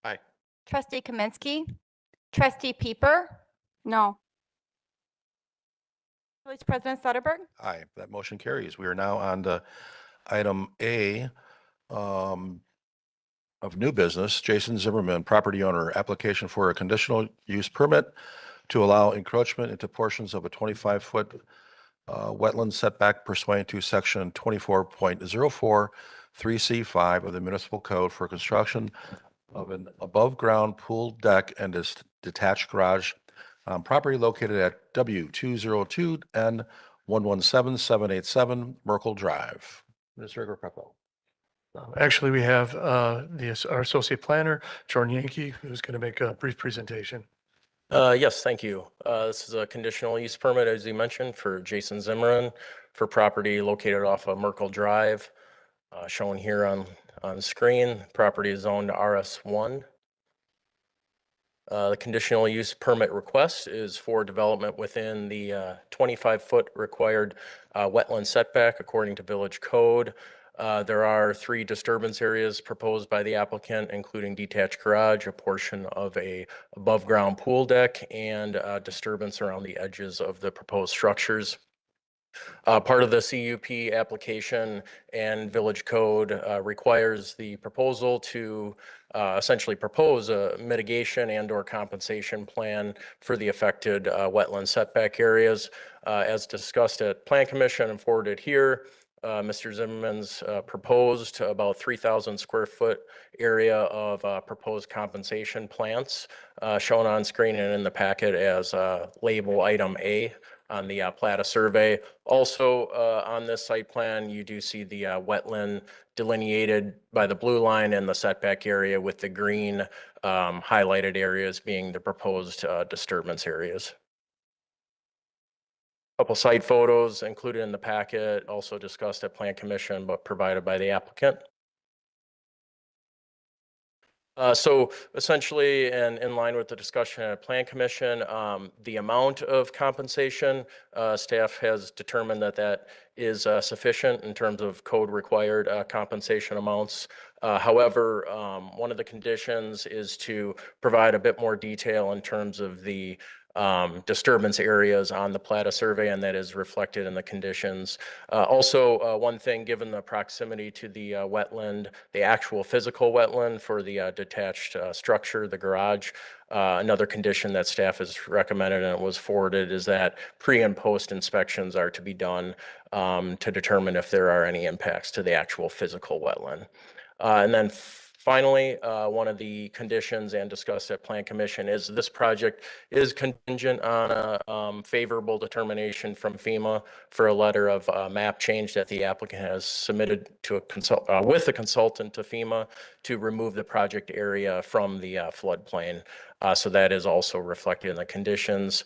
Aye. trustee Kaminsky, trustee Pieper. No. Village President Sutterberg. Aye, that motion carries. We are now on to item A of new business. Jason Zimmerman, property owner, application for a conditional use permit to allow encroachment into portions of a 25-foot wetland setback pursuant to section 24.04 3C5 of the municipal code for construction of an above-ground pool deck and a detached garage on property located at W202 and 117787 Merkle Drive. Mr. Greco. Actually, we have our associate planner, Jordan Yankee, who's going to make a brief presentation. Yes, thank you. This is a conditional use permit, as you mentioned, for Jason Zimmerman for property located off of Merkle Drive, shown here on the screen. Property is zoned RS1. The conditional use permit request is for development within the 25-foot required wetland setback according to village code. There are 3 disturbance areas proposed by the applicant, including detached garage, a portion of a above-ground pool deck, and disturbance around the edges of the proposed structures. Part of the CUP application and village code requires the proposal to essentially propose a mitigation and/or compensation plan for the affected wetland setback areas. As discussed at Plan Commission and forwarded here, Mr. Zimmerman's proposed about 3,000 square foot area of proposed compensation plants shown on screen and in the packet as label item A on the Plata survey. Also on this site plan, you do see the wetland delineated by the blue line and the setback area with the green highlighted areas being the proposed disturbance areas. Couple site photos included in the packet, also discussed at Plan Commission, but provided by the applicant. So essentially, and in line with the discussion at Plan Commission, the amount of compensation, staff has determined that that is sufficient in terms of code required compensation amounts. However, one of the conditions is to provide a bit more detail in terms of the disturbance areas on the Plata survey, and that is reflected in the conditions. Also, one thing, given the proximity to the wetland, the actual physical wetland for the detached structure, the garage, another condition that staff has recommended and it was forwarded is that pre and post inspections are to be done to determine if there are any impacts to the actual physical wetland. And then finally, one of the conditions and discussed at Plan Commission is this project is contingent on a favorable determination from FEMA for a letter of map change that the applicant has submitted to a with a consultant to FEMA to remove the project area from the floodplain. So that is also reflected in the conditions.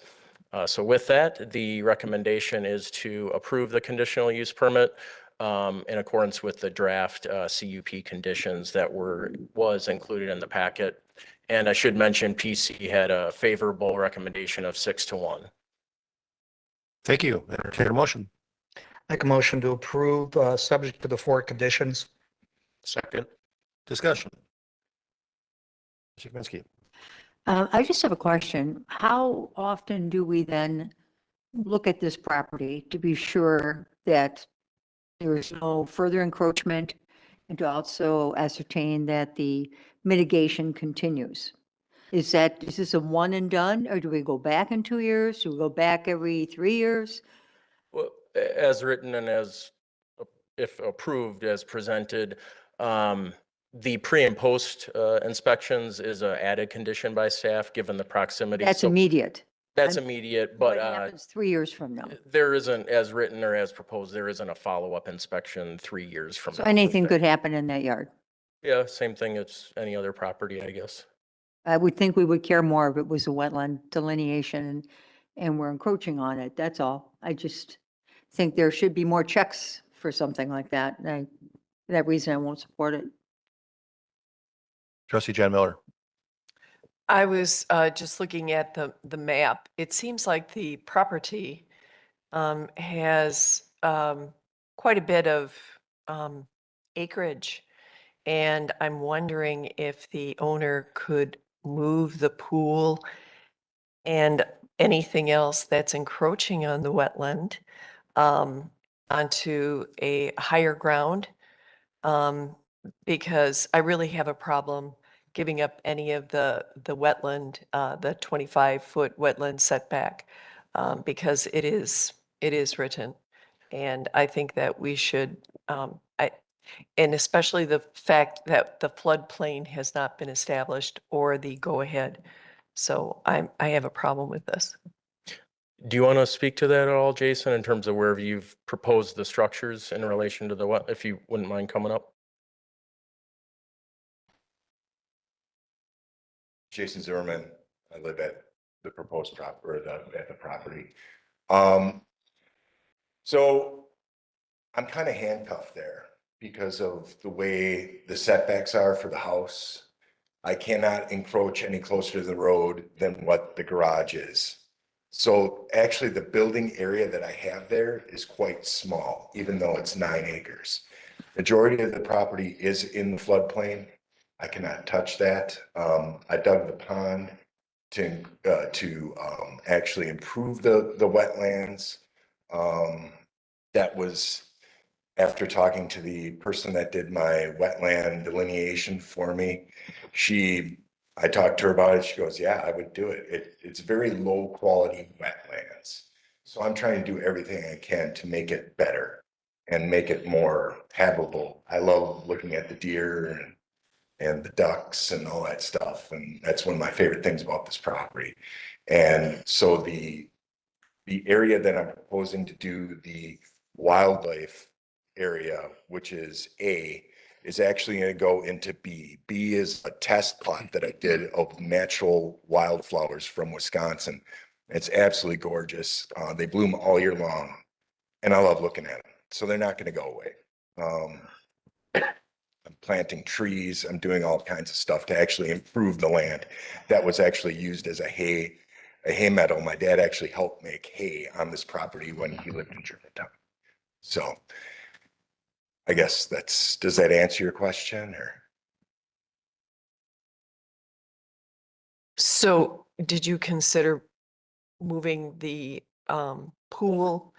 So with that, the recommendation is to approve the conditional use permit in accordance with the draft CUP conditions that was included in the packet. And I should mention PC had a favorable recommendation of 6-1. Thank you. Entertain a motion. Make a motion to approve, subject to the 4 conditions. Second. Discussion. Mr. Kaminsky. I just have a question. How often do we then look at this property to be sure that there is no further encroachment and to also ascertain that the mitigation continues? Is this a one and done, or do we go back in 2 years? Do we go back every 3 years? Well, as written and as, if approved as presented, the pre and post inspections is an added condition by staff, given the proximity. That's So immediate. That's I'm- immediate, What but happens 3 years from now? there isn't, as written or as proposed, there isn't a follow-up inspection 3 years from So now. anything could happen in that yard. Yeah, same thing as any other property, I guess. I would think we would care more if it was a wetland delineation and we're encroaching on it. That's all. I just think there should be more checks for something like that. And for that reason, I won't support it. Trustee Jan Miller. I was just looking at the map. It seems like the property has quite a bit of acreage. And I'm wondering if the owner could move the pool and anything else that's encroaching on the wetland onto a higher ground. Because I really have a problem giving up any of the wetland, the 25-foot wetland setback, because it is written. And I think that we should, and especially the fact that the floodplain has not been established or the go-ahead. So I have a problem with this. Do you want to speak to that at all, Jason, in terms of where you've proposed the structures in relation to the what, if you wouldn't mind coming up? Jason Zimmerman. I live at the proposed at the property. So I'm kind of handcuffed there because of the way the setbacks are for the house. I cannot encroach any closer to the road than what the garage is. So actually the building area that I have there is quite small, even though it's 9 acres. Majority of the property is in the floodplain. I cannot touch that. I dug the pond to actually improve the wetlands. That was after talking to the person that did my wetland delineation for me. I talked to her about it. She goes, yeah, I would do it. It's very low quality wetlands. So I'm trying to do everything I can to make it better and make it more habitable. I love looking at the deer and the ducks and all that stuff. And that's one of my favorite things about this property. And so the area that I'm proposing to do the wildlife area, which is A, is actually going to go into B. B is a test plot that I did of natural wildflowers from Wisconsin. It's absolutely gorgeous. They bloom all year long and I love looking at them. So they're not going to go away. I'm planting trees. I'm doing all kinds of stuff to actually improve the land that was actually used as a hay meadow. My dad actually helped make hay on this property when he lived in Germantown. So I guess does that answer your question or? So did you consider moving the pool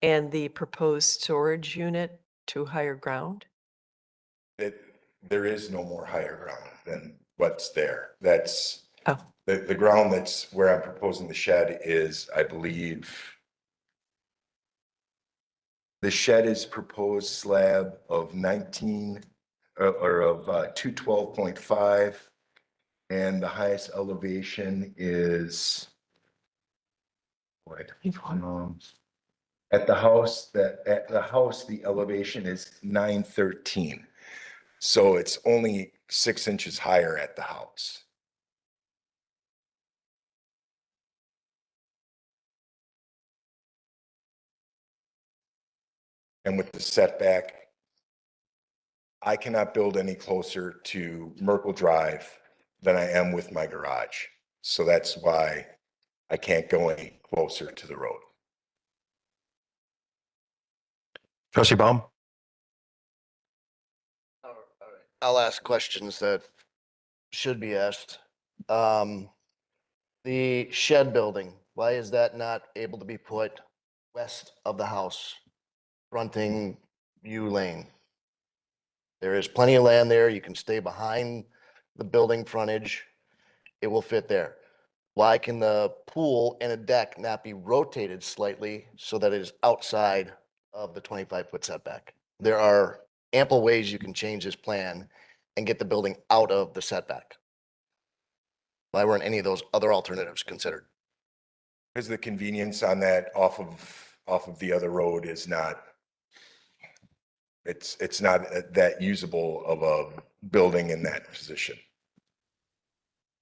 and the proposed storage unit to higher ground? There is no more higher ground than what's there. That's the ground that's where I'm proposing the shed is, I believe, the shed is proposed slab of 19 or of 212.5, and the highest elevation is at the house the elevation is 913. So it's only 6 inches higher at the house. And with the setback, I cannot build any closer to Merkle Drive than I am with my garage. So that's why I can't go any closer to the road. Trustee Baum? I'll ask questions that should be asked. The shed building, why is that not able to be put west of the house, fronting U Lane? There is plenty of land there. You can stay behind the building frontage. It will fit there. Why can the pool and a deck not be rotated slightly so that it is outside of the 25-foot setback? There are ample ways you can change this plan and get the building out of the setback. Why weren't any of those other alternatives considered? Because the convenience on that off of the other road is not, it's not that usable of a building in that position.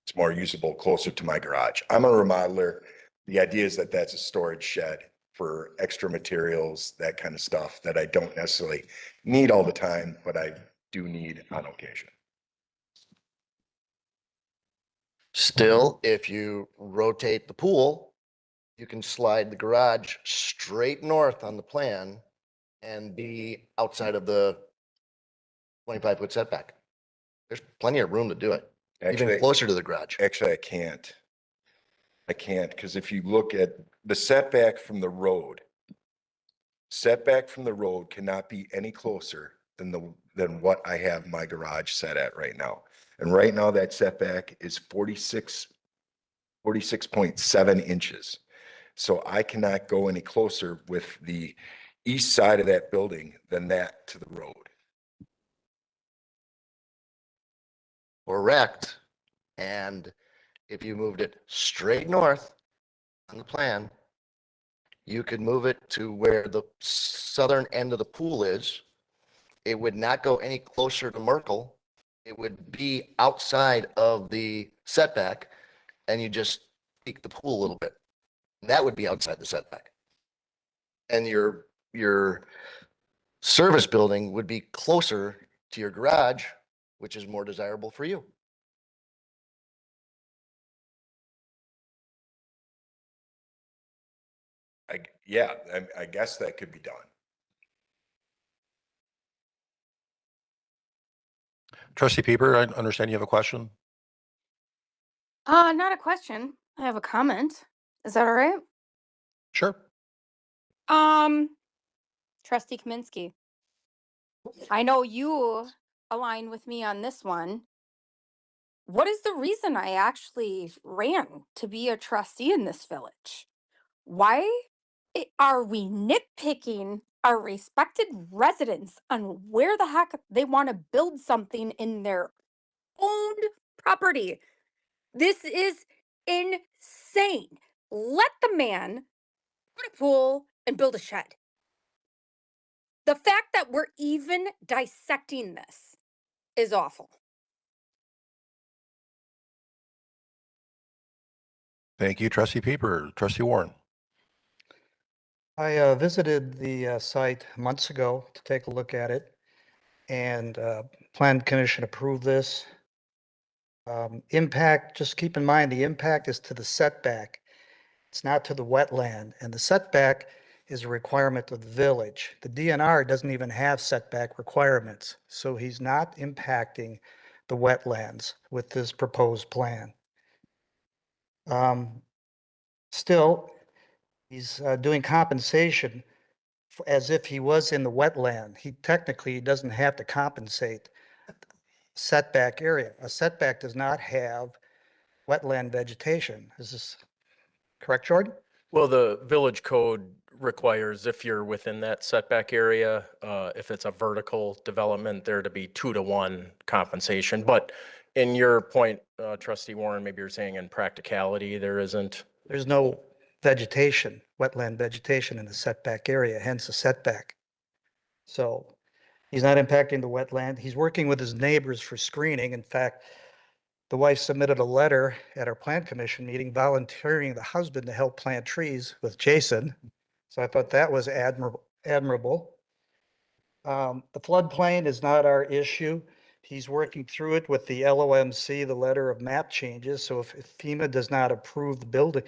It's more usable closer to my garage. I'm a remodeler. The idea is that that's a storage shed for extra materials, that kind of stuff that I don't necessarily need all the time, but I do need on occasion. Still, if you rotate the pool, you can slide the garage straight north on the plan and be outside of the 25-foot setback. There's plenty of room to do it, even closer to the garage. Actually, I can't. I can't, because if you look at the setback from the road cannot be any closer than what I have my garage set at right now. And right now that setback is 46.7 inches. So I cannot go any closer with the east side of that building than that to the road. Correct. And if you moved it straight north on the plan, you could move it to where the southern end of the pool is. It would not go any closer to Merkel. It would be outside of the setback, and you just peek the pool a little bit. That would be outside the setback. And your service building would be closer to your garage, which is more desirable for you. Yeah, I guess that could be done. Trustee Pieper, I understand you have a question? Not a question. I have a comment. Is that all right? Sure. Trustee Kaminsky. I know you align with me on this one. What is the reason I actually ran to be a trustee in this village? Why are we nitpicking our respected residents on where the heck they want to build something in their owned property? This is insane. Let the man put a pool and build a shed. The fact that we're even dissecting this is awful. Thank you, Trustee Pieper. Trustee Warren? I visited the site months ago to take a look at it, and Plan Commission approved this. Impact, just keep in mind, the impact is to the setback. It's not to the wetland, and the setback is a requirement of the village. The DNR doesn't even have setback requirements, so he's not impacting the wetlands with this proposed plan. Still, he's doing compensation as if he was in the wetland. He technically doesn't have to compensate setback area. A setback does not have wetland vegetation. Is this correct, Jordan? Well, the village code requires if you're within that setback area, if it's a vertical development, there to be 2-to-1 compensation. But in your point, Trustee Warren, maybe you're saying in practicality, there isn't. There's no vegetation, wetland vegetation in the setback area, hence a setback. So he's not impacting the wetland. He's working with his neighbors for screening. In fact, the wife submitted a letter at our Plan Commission meeting volunteering the husband to help plant trees with Jason. So I thought that was admirable. The floodplain is not our issue. He's working through it with the LOMC, the letter of map changes. So if FEMA does not approve the building,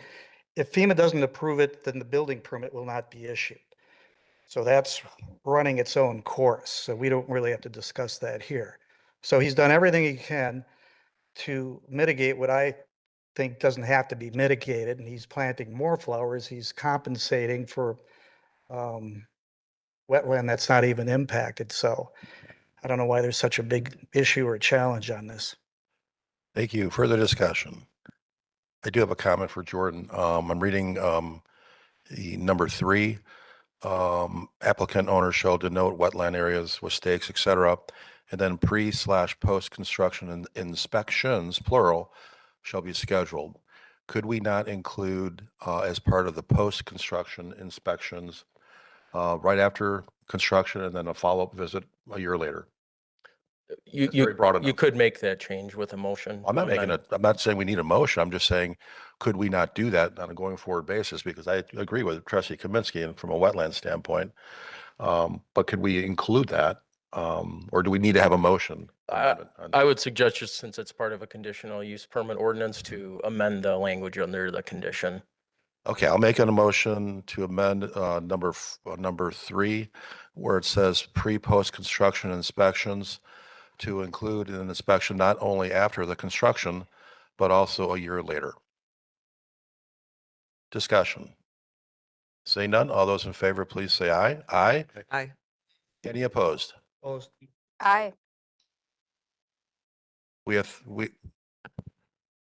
if FEMA doesn't approve it, then the building permit will not be issued. So that's running its own course. So we don't really have to discuss that here. So he's done everything he can to mitigate what I think doesn't have to be mitigated, and he's planting more flowers. He's compensating for wetland that's not even impacted. So I don't know why there's such a big issue or challenge on this. Thank you. Further discussion? I do have a comment for Jordan. I'm reading the number 3. Applicant owner shall denote wetland areas with stakes, et cetera. And then pre/post construction inspections, plural, shall be scheduled. Could we not include as part of the post construction inspections right after construction and then a follow-up visit a year later? That's very broad You enough. could make that change with a motion. I'm not to making amend. I'm not saying we need a motion. I'm just saying, could we not do that on a going forward basis? Because I agree with Trustee Kaminsky and from a wetland standpoint. But could we include that? Or do we need to have a motion? I would suggest, just since it's part of a conditional use permit ordinance, to amend the language under the condition. Okay, I'll make a motion to amend number 3, where it says pre-post construction inspections to include an inspection not only after the construction, but also a year later. Discussion. Say none. All those in favor, please say aye. Aye. Aye. Any opposed? Opposed? Aye. We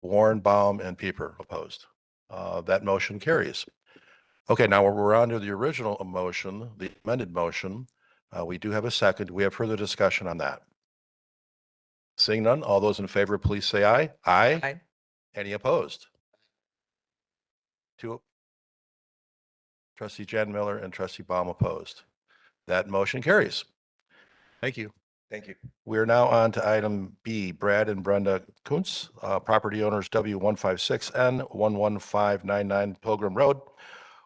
Warren, Baum, and Pieper opposed. That motion carries. Okay, now we're on to the original motion, the amended motion. We do have a second. We have further discussion on that. Seeing none, all those in favor, please say aye. Aye. Aye. Any opposed? Two. Trustee Jan Miller and Trustee Baum opposed. That motion carries. Thank you. Thank you. We are now on to item B, Brad and Brenda Kuntz, property owners W156N 11599 Pilgrim Road.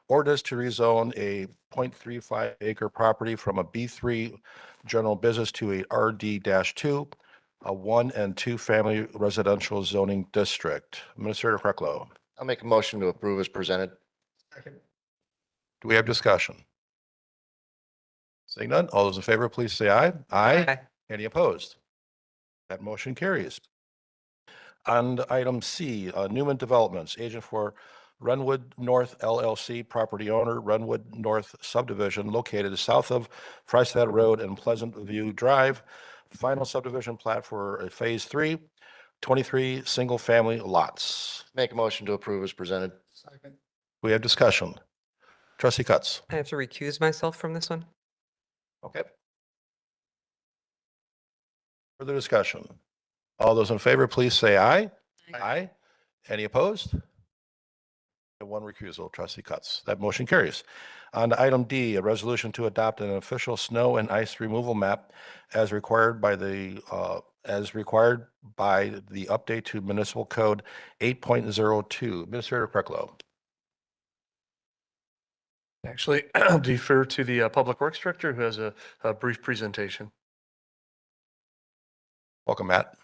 Ordinance to rezone a 0.35 acre property from a B3 general business to a RD-2, a 1 and 2 family residential zoning district. Administrator Krecklow. I'll make a motion to approve as presented. Do we have discussion? Seeing none, all those in favor, please say aye. Aye. Any opposed? That motion carries. On to item C, Newman Developments, agent for Renwood North LLC, property owner, Renwood North subdivision located south of Freistad Road and Pleasant View Drive. Final subdivision plat for a phase 3, 23 single-family lots. Make a motion to approve as presented. We have discussion. Trustee Cutts. I have to recuse myself from this one. Okay. Further discussion. All those in favor, please say aye. Aye. Any opposed? And one recusal, Trustee Cutts. That motion carries. On to item D, a resolution to adopt an official snow and ice removal map as required by the update to Municipal Code 8.02. Administrator Krecklow. Actually, I'll defer to the Public Works Director, who has a brief presentation. Welcome, Matt.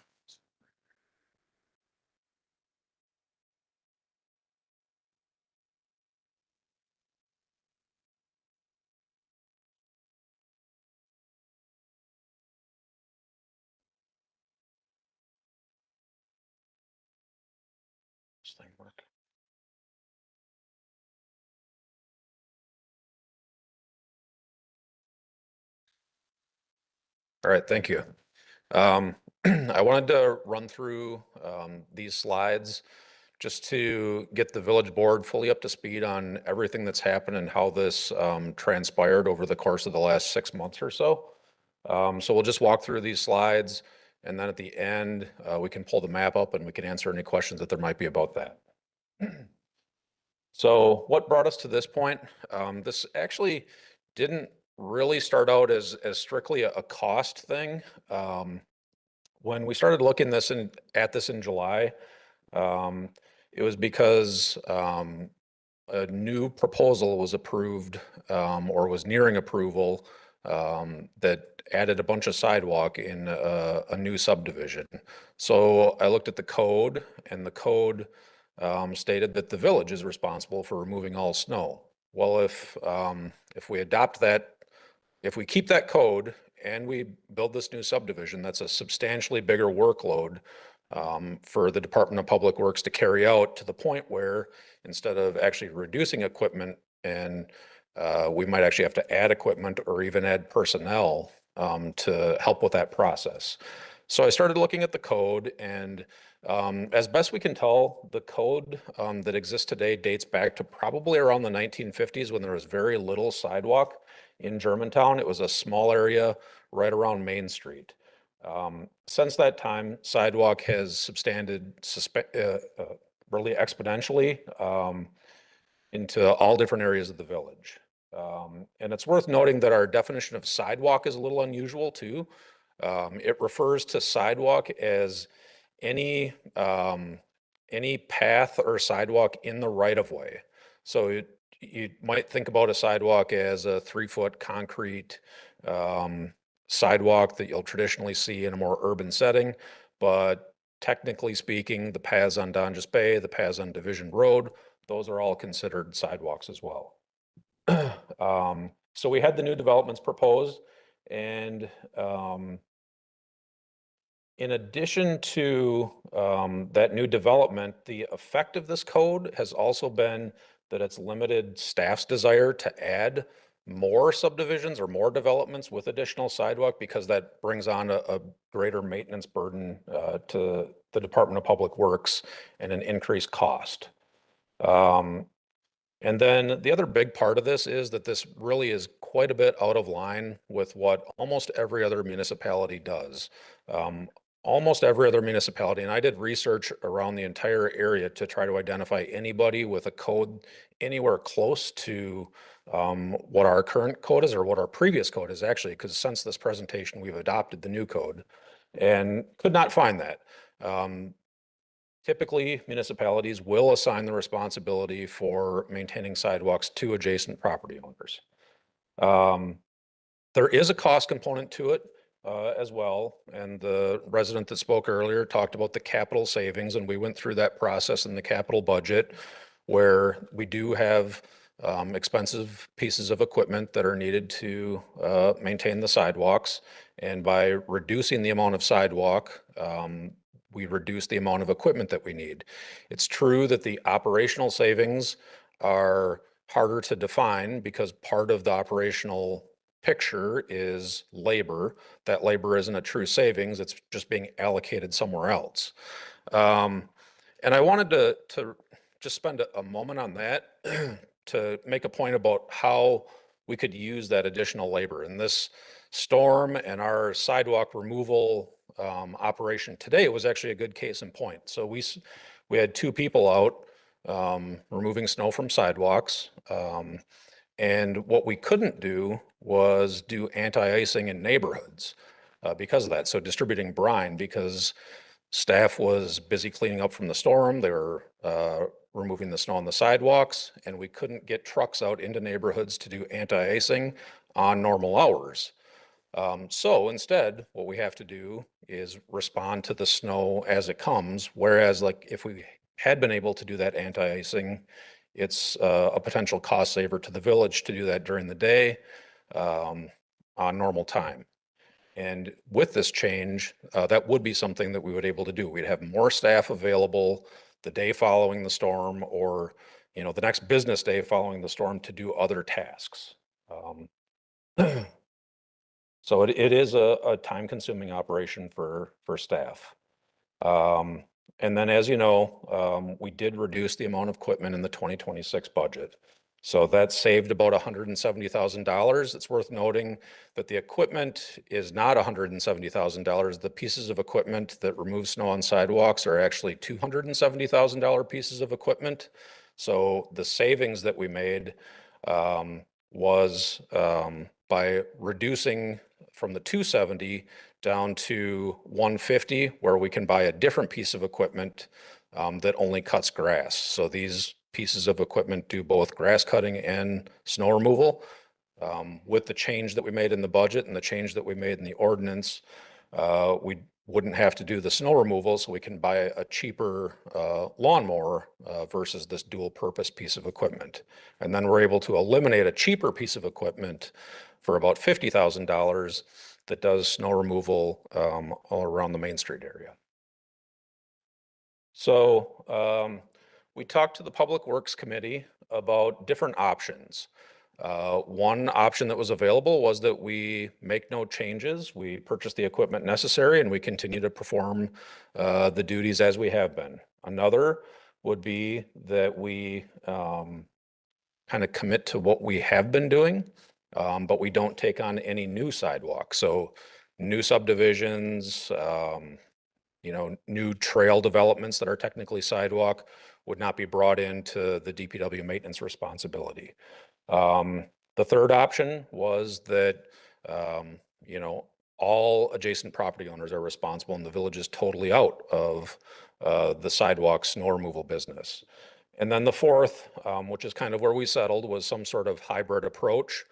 This thing work? All right, thank you. I wanted to run through these slides just to get the village board fully up to speed on everything that's happened and how this transpired over the course of the last 6 months or so. So we'll just walk through these slides, and then at the end, we can pull the map up and we can answer any questions that there might be about that. So what brought us to this point? This actually didn't really start out as strictly a cost thing. When we started looking at this in July, it was because a new proposal was approved or was nearing approval that added a bunch of sidewalk in a new subdivision. So I looked at the code, and the code stated that the village is responsible for removing all snow. Well, if we adopt that, if we keep that code and we build this new subdivision, that's a substantially bigger workload for the Department of Public Works to carry out, to the point where instead of actually reducing equipment, and we might actually have to add equipment or even add personnel to help with that process. So I started looking at the code, and as best we can tell, the code that exists today dates back to probably around the 1950s, when there was very little sidewalk in Germantown. It was a small area right around Main Street. Since that time, sidewalk has substandard really exponentially into all different areas of the village. And it's worth noting that our definition of sidewalk is a little unusual too. It refers to sidewalk as any path or sidewalk in the right of way. So you might think about a sidewalk as a 3-foot concrete sidewalk that you'll traditionally see in a more urban setting, but technically speaking, the paths on Donjas Bay, the paths on Division Road, those are all considered sidewalks as well. So we had the new developments proposed, and in addition to that new development, the effect of this code has also been that it's limited staff's desire to add more subdivisions or more developments with additional sidewalk, because that brings on a greater maintenance burden to the Department of Public Works and an increased cost. And then the other big part of this is that this really is quite a bit out of line with what almost every other municipality does. Almost every other municipality, and I did research around the entire area to try to identify anybody with a code anywhere close to what our current code is, or what our previous code is actually, because since this presentation, we've adopted the new code and could not find that. Typically, municipalities will assign the responsibility for maintaining sidewalks to adjacent property owners. There is a cost component to it as well, and the resident that spoke earlier talked about the capital savings, and we went through that process in the capital budget, where we do have expensive pieces of equipment that are needed to maintain the sidewalks, and by reducing the amount of sidewalk, we reduce the amount of equipment that we need. It's true that the operational savings are harder to define, because part of the operational picture is labor. That labor isn't a true savings, it's just being allocated somewhere else. And I wanted to just spend a moment on that to make a point about how we could use that additional labor. In this storm and our sidewalk removal operation today, it was actually a good case in point. So we had 2 people out removing snow from sidewalks. And what we couldn't do was do anti-icing in neighborhoods because of that. So distributing brine, because staff was busy cleaning up from the storm. They were removing the snow on the sidewalks, and we couldn't get trucks out into neighborhoods to do anti-icing on normal hours. So instead, what we have to do is respond to the snow as it comes. Whereas, like, if we had been able to do that anti-icing, it's a potential cost saver to the village to do that during the day on normal time. And with this change, that would be something that we would able to do. We'd have more staff available the day following the storm, or, you know, the next business day following the storm, to do other tasks. So it is a time-consuming operation for staff. And then, as you know, we did reduce the amount of equipment in the 2026 budget. So that saved about $170,000. It's worth noting that the equipment is not $170,000. The pieces of equipment that remove snow on sidewalks are actually $270,000 pieces of equipment. So the savings that we made was by reducing from the 270 down to 150, where we can buy a different piece of equipment that only cuts grass. So these pieces of equipment do both grass cutting and snow removal. With the change that we made in the budget and the change that we made in the ordinance, we wouldn't have to do the snow removal, so we can buy a cheaper lawnmower versus this dual purpose piece of equipment. And then we're able to eliminate a cheaper piece of equipment for about $50,000 that does snow removal all around the Main Street area. So we talked to the Public Works Committee about different options. One option that was available was that we make no changes. We purchase the equipment necessary and we continue to perform the duties as we have been. Another would be that we kind of commit to what we have been doing, but we don't take on any new sidewalks. So new subdivisions, new trail developments that are technically sidewalk would not be brought into the DPW maintenance responsibility. The third option was that, all adjacent property owners are responsible and the village is totally out of the sidewalk snow removal business. And then the fourth, which is kind of where we settled, was some sort of hybrid approach.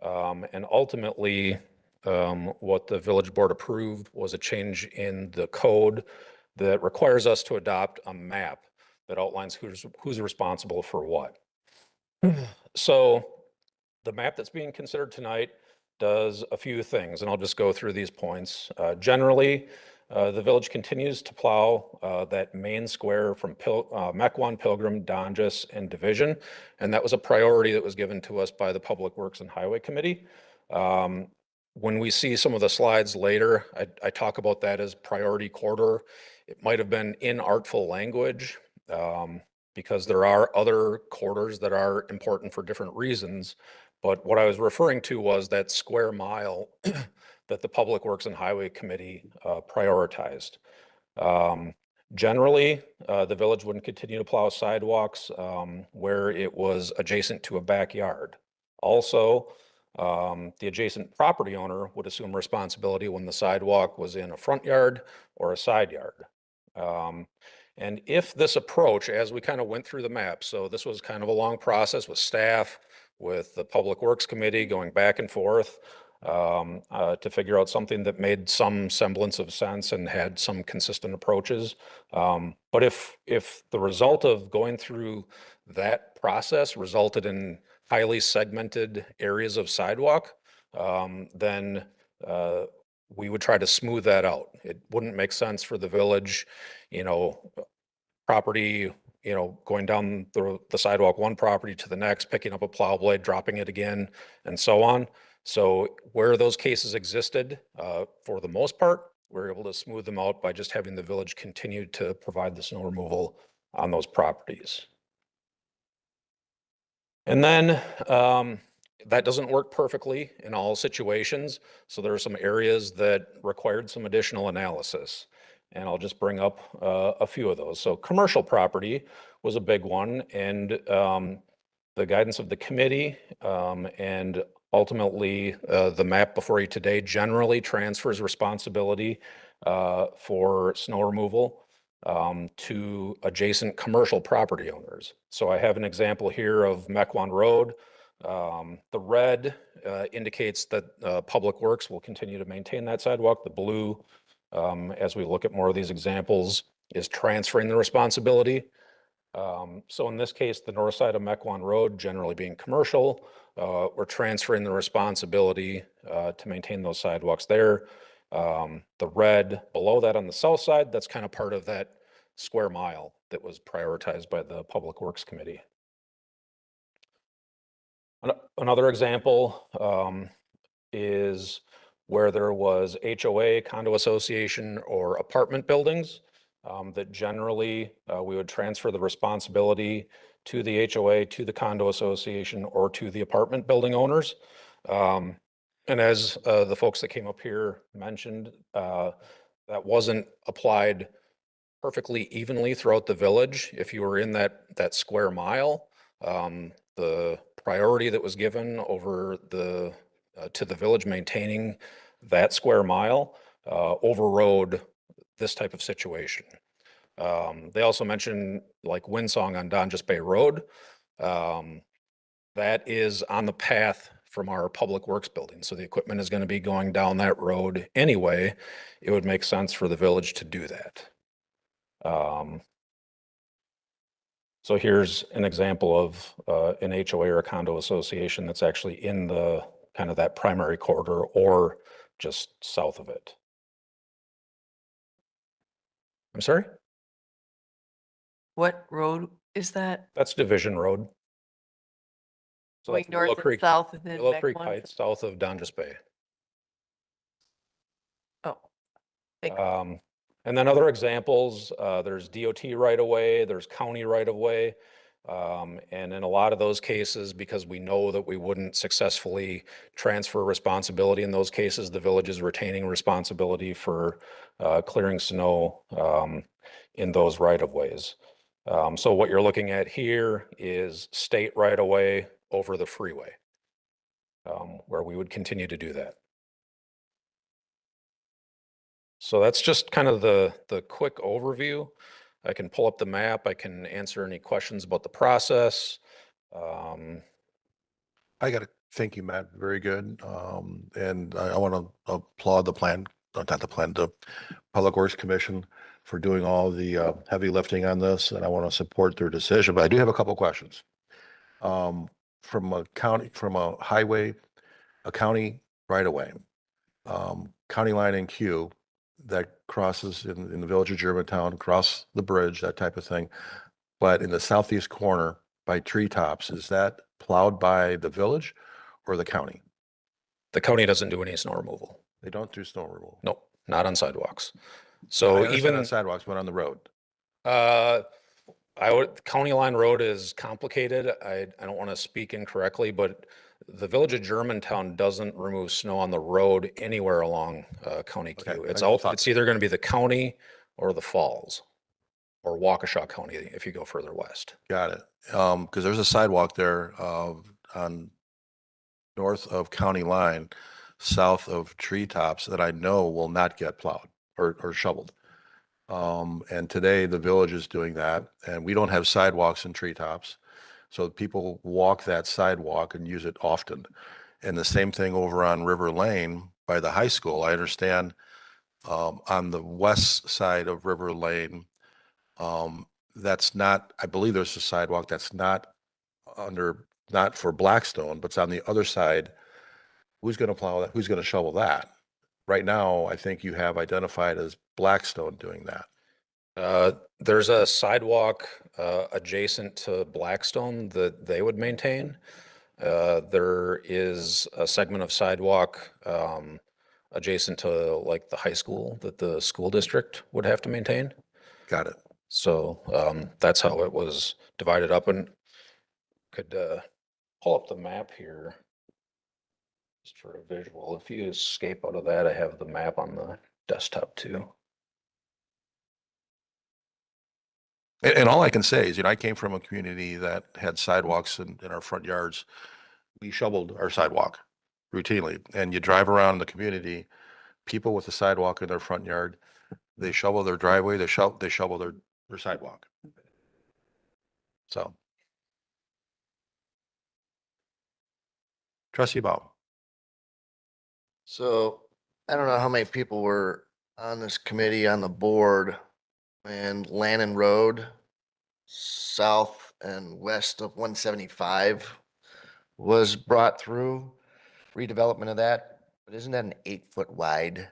And ultimately, what the village board approved was a change in the code that requires us to adopt a map that outlines who's responsible for what. So the map that's being considered tonight does a few things, and I'll just go through these points. Generally, the village continues to plow that main square from Mequon, Pilgrim, Donjas, and Division, and that was a priority that was given to us by the Public Works and Highway Committee. When we see some of the slides later, I talk about that as priority corridor. It might have been inartful language because there are other corridors that are important for different reasons. But what I was referring to was that square mile that the Public Works and Highway Committee prioritized. Generally, the village wouldn't continue to plow sidewalks where it was adjacent to a backyard. Also, the adjacent property owner would assume responsibility when the sidewalk was in a front yard or a side yard. And if this approach, as we kind of went through the map, so this was kind of a long process with staff, with the Public Works Committee going back and forth to figure out something that made some semblance of sense and had some consistent approaches. But if the result of going through that process resulted in highly segmented areas of sidewalk, then we would try to smooth that out. It wouldn't make sense for the village, property, going down the sidewalk, one property to the next, picking up a plow blade, dropping it again, and so on. So where those cases existed, for the most part, we're able to smooth them out by just having the village continue to provide the snow removal on those properties. And then that doesn't work perfectly in all situations. So there are some areas that required some additional analysis. And I'll just bring up a few of those. So commercial property was a big one, and the guidance of the committee and ultimately the map before you today generally transfers responsibility for snow removal to adjacent commercial property owners. So I have an example here of Mequon Road. The red indicates that Public Works will continue to maintain that sidewalk. The blue, as we look at more of these examples, is transferring the responsibility. So in this case, the north side of Mequon Road, generally being commercial, we're transferring the responsibility to maintain those sidewalks there. The red below that on the south side, that's kind of part of that square mile that was prioritized by the Public Works Committee. Another example is where there was HOA, condo association, or apartment buildings that generally we would transfer the responsibility to the HOA, to the condo association, or to the apartment building owners. And as the folks that came up here mentioned, that wasn't applied perfectly evenly throughout the village. If you were in that square mile, the priority that was given over to the village maintaining that square mile overrode this type of situation. They also mentioned like Windsong on Donjas Bay Road. That is on the path from our Public Works building. So the equipment is going to be going down that road anyway. It would make sense for the village to do that. So here's an example of an HOA or a condo association that's actually in the kind of that primary corridor or just south of it. I'm sorry? What road is that? That's Division Road. So Going that's Willow north and Creek, south and then Willow back Creek one? Heights, south of Dungeness Bay. Oh. Thank And then other examples, there's DOT right of way, there's county right of way. And in a lot of those cases, because we know that we wouldn't successfully transfer responsibility in those cases, the village is retaining responsibility for clearing snow in those right of ways. So what you're looking at here is state right of way over the freeway, where we would continue to do that. So that's just kind of the quick overview. I can pull up the map. I can answer any questions about the process. I got to thank you, Matt. Very good. And I want to applaud the the Public Works Commission for doing all the heavy lifting on this, and I want to support their decision. But I do have a couple of questions. From a highway, a county right away, county line and queue that crosses in the village of Germantown, across the bridge, that type of thing. But in the southeast corner by treetops, is that plowed by the village or the county? The county doesn't do any snow removal. They don't do snow removal. Nope, not on sidewalks. I So understand even on sidewalks, but on the road. County line road is complicated. I don't want to speak incorrectly, but the village of Germantown doesn't remove snow on the road anywhere along County Okay, Q. I It's thought it's either going to be the county or the falls or Waukesha County if you go further west. Got it. Because there's a sidewalk there on north of county line, south of treetops that I know will not get plowed or shoveled. And today the village is doing that, and we don't have sidewalks in treetops. So people walk that sidewalk and use it often. And the same thing over on River Lane by the high school. I understand on the west side of River Lane, that's not, I believe there's a sidewalk that's not for Blackstone, but it's on the other side. Who's going to plow that? Who's going to shovel that? Right now, I think you have identified as Blackstone doing that. There's a sidewalk adjacent to Blackstone that they would maintain. There is a segment of sidewalk adjacent to like the high school that the school district would have to maintain. Got it. So that's how it was divided up, and could pull up the map here just for a visual. If you escape out of that, I have the map on the desktop too. And all I can say is, I came from a community that had sidewalks in our front yards. We shoveled our sidewalk routinely, and you drive around the community, people with a sidewalk in their front yard, they shovel their driveway, they shovel their sidewalk. So. Trustee Baum. So I don't know how many people were on this committee on the board and Lannon Road, south and west of 175 was brought through redevelopment of that. But isn't that an 8-foot wide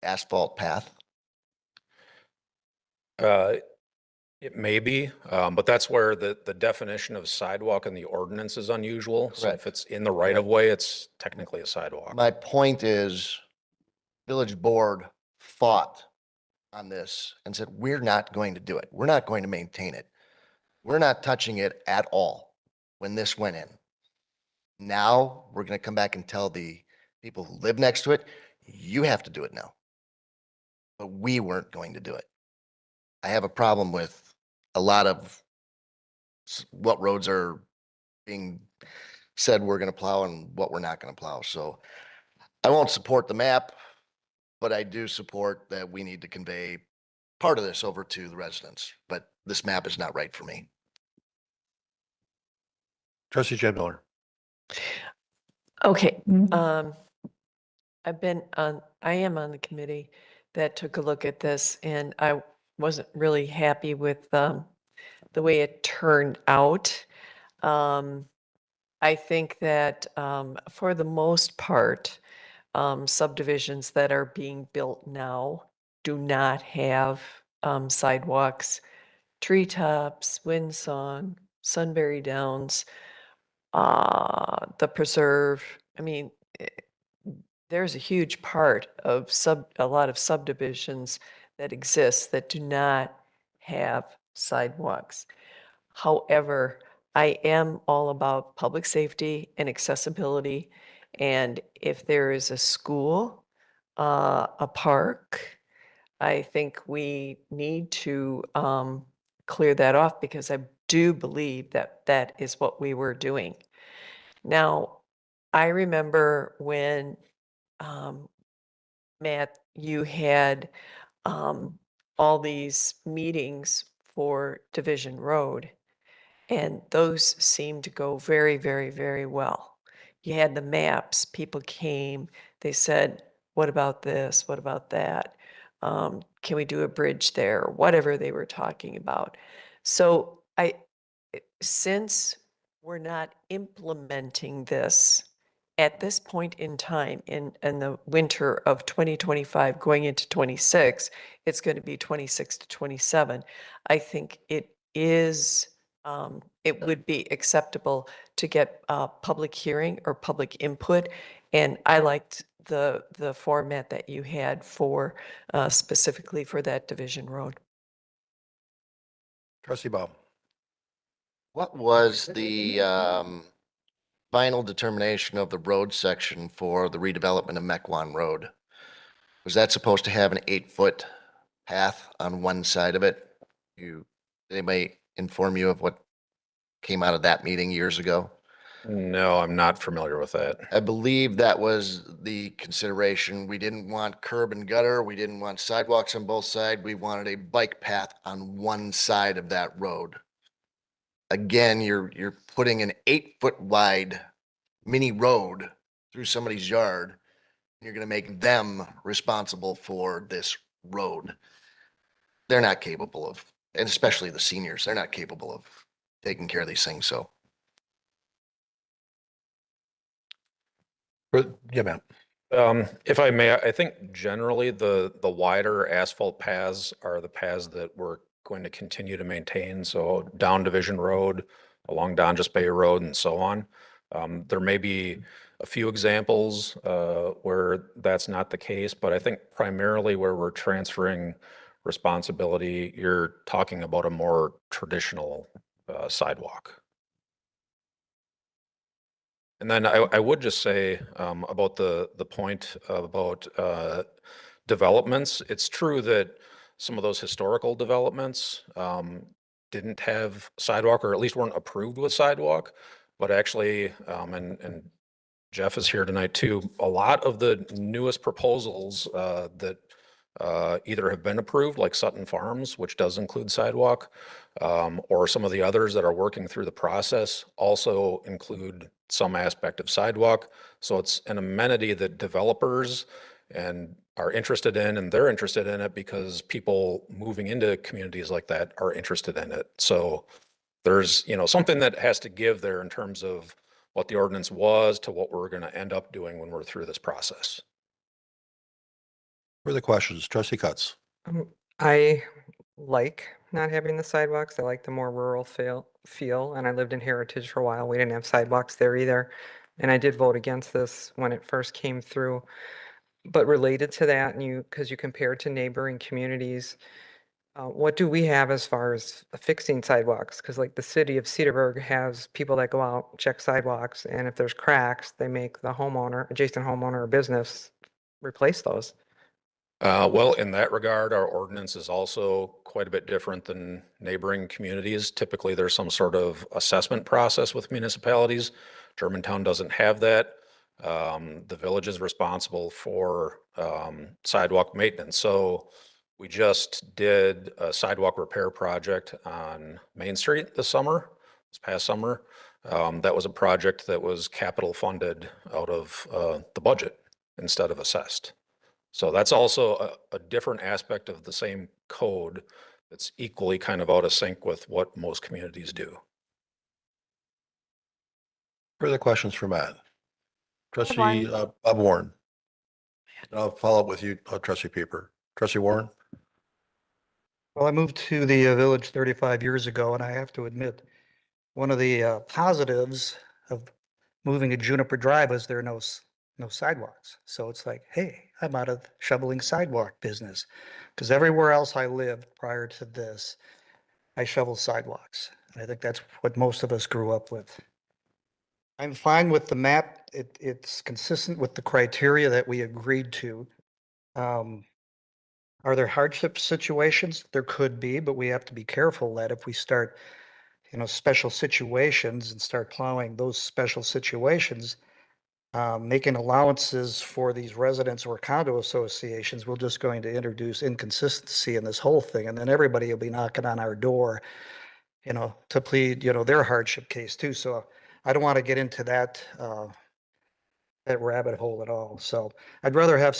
asphalt path? It may be, but that's where the definition of sidewalk in the ordinance is unusual. So if it's in the right of way, it's technically a sidewalk. My point is, village board fought on this and said, we're not going to do it. We're not going to maintain it. We're not touching it at all when this went in. Now we're going to come back and tell the people who live next to it, you have to do it now. But we weren't going to do it. I have a problem with a lot of what roads are being said we're going to plow and what we're not going to plow. So I won't support the map, but I do support that we need to convey part of this over to the residents. But this map is not right for me. Trustee Jed Miller. Okay, I am on the committee that took a look at this, and I wasn't really happy with the way it turned out. I think that for the most part, subdivisions that are being built now do not have sidewalks. Treetops, Windsong, Sunbury Downs, the Preserve. I mean, there's a huge part of a lot of subdivisions that exist that do not have sidewalks. However, I am all about public safety and accessibility. And if there is a school, a park, I think we need to clear that off because I do believe that that is what we were doing. Now, I remember when, Matt, you had all these meetings for Division Road, and those seemed to go very, very, very well. You had the maps, people came, they said, what about this? What about that? Can we do a bridge there? Or whatever they were talking about. So since we're not implementing this at this point in time in the winter of 2025 going into 26, it's going to be 26 to 27. I think it is it would be acceptable to get a public hearing or public input. And I liked the format that you had for specifically for that Division Road. Trustee Baum. What was the final determination of the road section for the redevelopment of Mequon Road? Was that supposed to have an 8-foot path on one side of it? Did anybody inform you of what came out of that meeting years ago? No, I'm not familiar with that. I believe that was the consideration. We didn't want curb and gutter. We didn't want sidewalks on both sides. We wanted a bike path on one side of that road. Again, you're putting an 8-foot wide mini road through somebody's yard. You're gonna make them responsible for this road. They're not capable of, and especially the seniors, they're not capable of taking care of these things, so. Yeah, man. If I may, I think generally the wider asphalt paths are the paths that we're going to continue to maintain. So down Division Road, along Donjas Bay Road and so on. There may be a few examples where that's not the case, but I think primarily where we're transferring responsibility, you're talking about a more traditional sidewalk. And then I would just say about the point about developments, it's true that some of those historical developments didn't have sidewalk, or at least weren't approved with sidewalk, but actually, and Jeff is here tonight too, a lot of the newest proposals that either have been approved, like Sutton Farms, which does include sidewalk, or some of the others that are working through the process also include some aspect of sidewalk. So it's an amenity that developers and are interested in, and they're interested in it because people moving into communities like that are interested in it. So there's, something that has to give there in terms of what the ordinance was to what we're going to end up doing when we're through this process. Further questions? Trustee Cutts. I like not having the sidewalks. I like the more rural feel, and I lived in Heritage for a while. We didn't have sidewalks there either. And I did vote against this when it first came through. But related to that, and because you compare it to neighboring communities, what do we have as far as fixing sidewalks? Because like the city of Cedarburg has people that go out, check sidewalks, and if there's cracks, they make the adjacent homeowner or business replace those. Well, in that regard, our ordinance is also quite a bit different than neighboring communities. Typically, there's some sort of assessment process with municipalities. Germantown doesn't have that. The village is responsible for sidewalk maintenance. So we just did a sidewalk repair project on Main Street this past summer. That was a project that was capital funded out of the budget instead of assessed. So that's also a different aspect of the same code that's equally kind of out of sync with what most communities do. Further questions for Matt? Trustee Warren. Bob Warren. I'll follow up with you, Trustee Pieper. Trustee Warren? Well, I moved to the village 35 years ago, and I have to admit, one of the positives of moving to Juniper Drive was there are no sidewalks. So it's like, hey, I'm out of shoveling sidewalk business. Because everywhere else I lived prior to this, I shoveled sidewalks. And I think that's what most of us grew up with. I'm fine with the map. It's consistent with the criteria that we agreed to. Are there hardship situations? There could be, but we have to be careful that if we start, special situations and start plowing those special situations, making allowances for these residents or condo associations, we're just going to introduce inconsistency in this whole thing. And then everybody will be knocking on our door, to plead, their hardship case too. So I don't want to get into that rabbit hole at all. So I'd rather have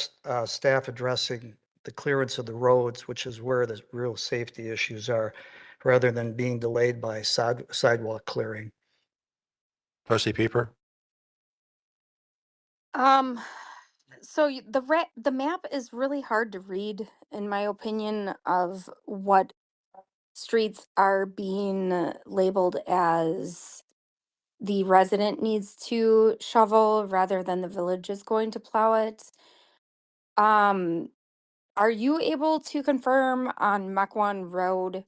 staff addressing the clearance of the roads, which is where the real safety issues are, rather than being delayed by sidewalk clearing. Trustee Pieper? So the map is really hard to read, in my opinion, of what streets are being labeled as the resident needs to shovel rather than the village is going to plow it. Um, are you able to confirm on Mequon Road,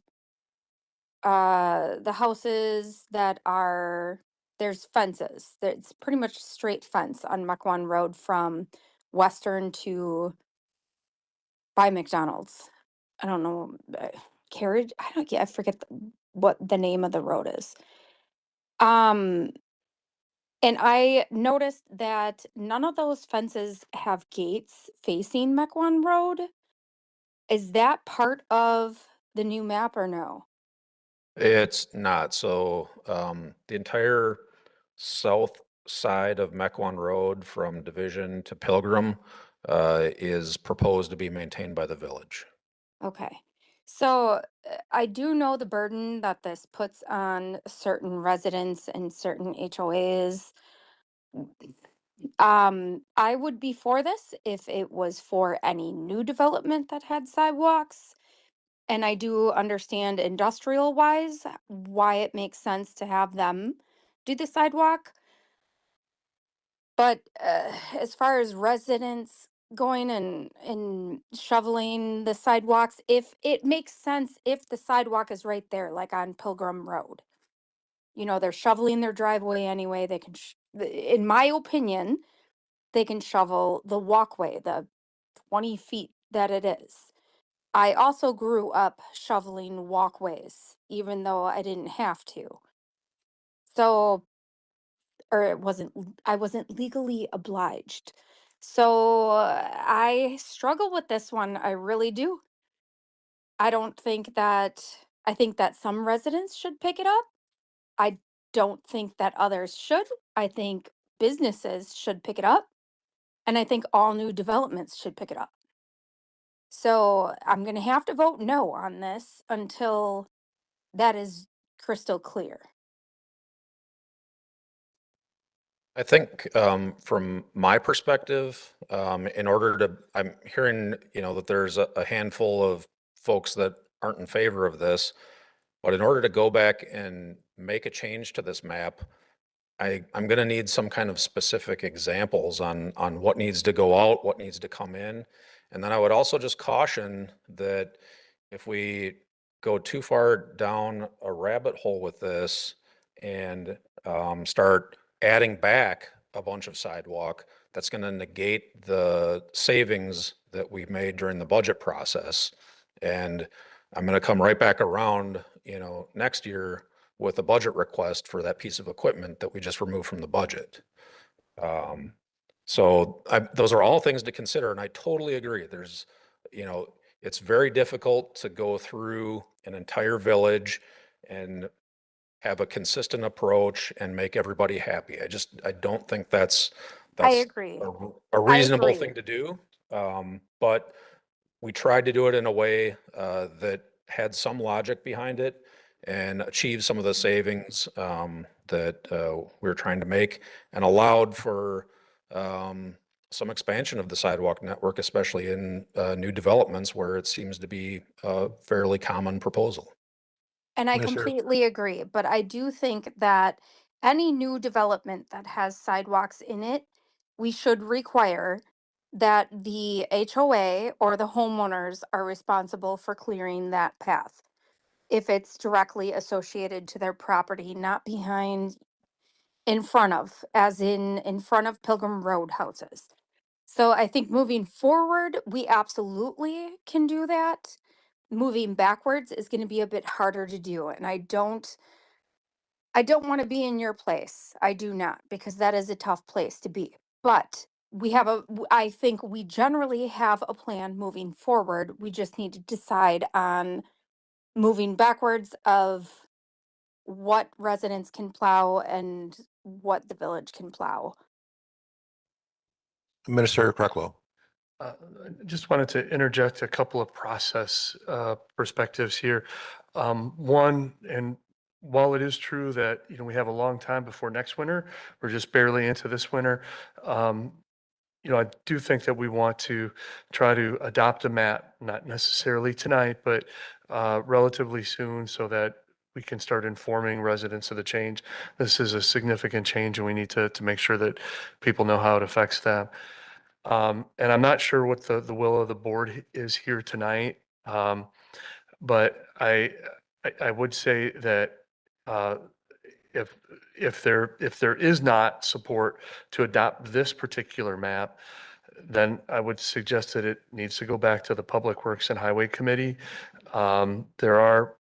the houses that there's fences. It's pretty much straight fence on Mequon Road from Western to by McDonald's. I don't know, carriage. I forget what the name of the road is. Um, and I noticed that none of those fences have gates facing Mequon Road. Is that part of the new map or no? It's not. So the entire south side of Mequon Road from Division to Pilgrim is proposed to be maintained by the village. Okay. So I do know the burden that this puts on certain residents and certain HOAs. I would be for this if it was for any new development that had sidewalks. And I do understand industrial wise why it makes sense to have them do the sidewalk. But as far as residents going and shoveling the sidewalks, if it makes sense if the sidewalk is right there, like on Pilgrim Road. They're shoveling their driveway anyway. They can, in my opinion, they can shovel the walkway, the 20 feet that it is. I also grew up shoveling walkways, even though I didn't have to. So, or I wasn't legally obliged. So I struggle with this one. I really do. I don't think that, I think that some residents should pick it up. I don't think that others should. I think businesses should pick it up. And I think all new developments should pick it up. So I'm going to have to vote no on this until that is crystal clear. I think from my perspective, in order to, I'm hearing, that there's a handful of folks that aren't in favor of this, but in order to go back and make a change to this map, I'm going to need some kind of specific examples on what needs to go out, what needs to come in. And then I would also just caution that if we go too far down a rabbit hole with this and start adding back a bunch of sidewalk, that's going to negate the savings that we made during the budget process. And I'm going to come right back around, next year with a budget request for that piece of equipment that we just removed from the budget. So those are all things to consider, and I totally agree. There's, it's very difficult to go through an entire village and have a consistent approach and make everybody happy. I don't think that's I agree. a I reasonable agree. thing to do. But we tried to do it in a way that had some logic behind it and achieve some of the savings that we were trying to make, and allowed for some expansion of the sidewalk network, especially in new developments where it seems to be a fairly common proposal. And I Commissioner, completely agree, but I do think that any new development that has sidewalks in it, we should require that the HOA or the homeowners are responsible for clearing that path. If it's directly associated to their property, not behind, in front of, as in front of Pilgrim Road houses. So I think moving forward, we absolutely can do that. Moving backwards is going to be a bit harder to do, and I don't want to be in your place. I do not, because that is a tough place to be. But I think we generally have a plan moving forward. We just need to decide on moving backwards of what residents can plow and what the village can plow. Minister Krecklow. I just wanted to interject a couple of process perspectives here. One, and while it is true that, we have a long time before next winter, we're just barely into this winter. I do think that we want to try to adopt a map, not necessarily tonight, but relatively soon, so that we can start informing residents of the change. This is a significant change, and we need to make sure that people know how it affects them. And I'm not sure what the will of the board is here tonight. But I would say that uh, if there is not support to adopt this particular map, then I would suggest that it needs to go back to the Public Works and Highway Committee. There are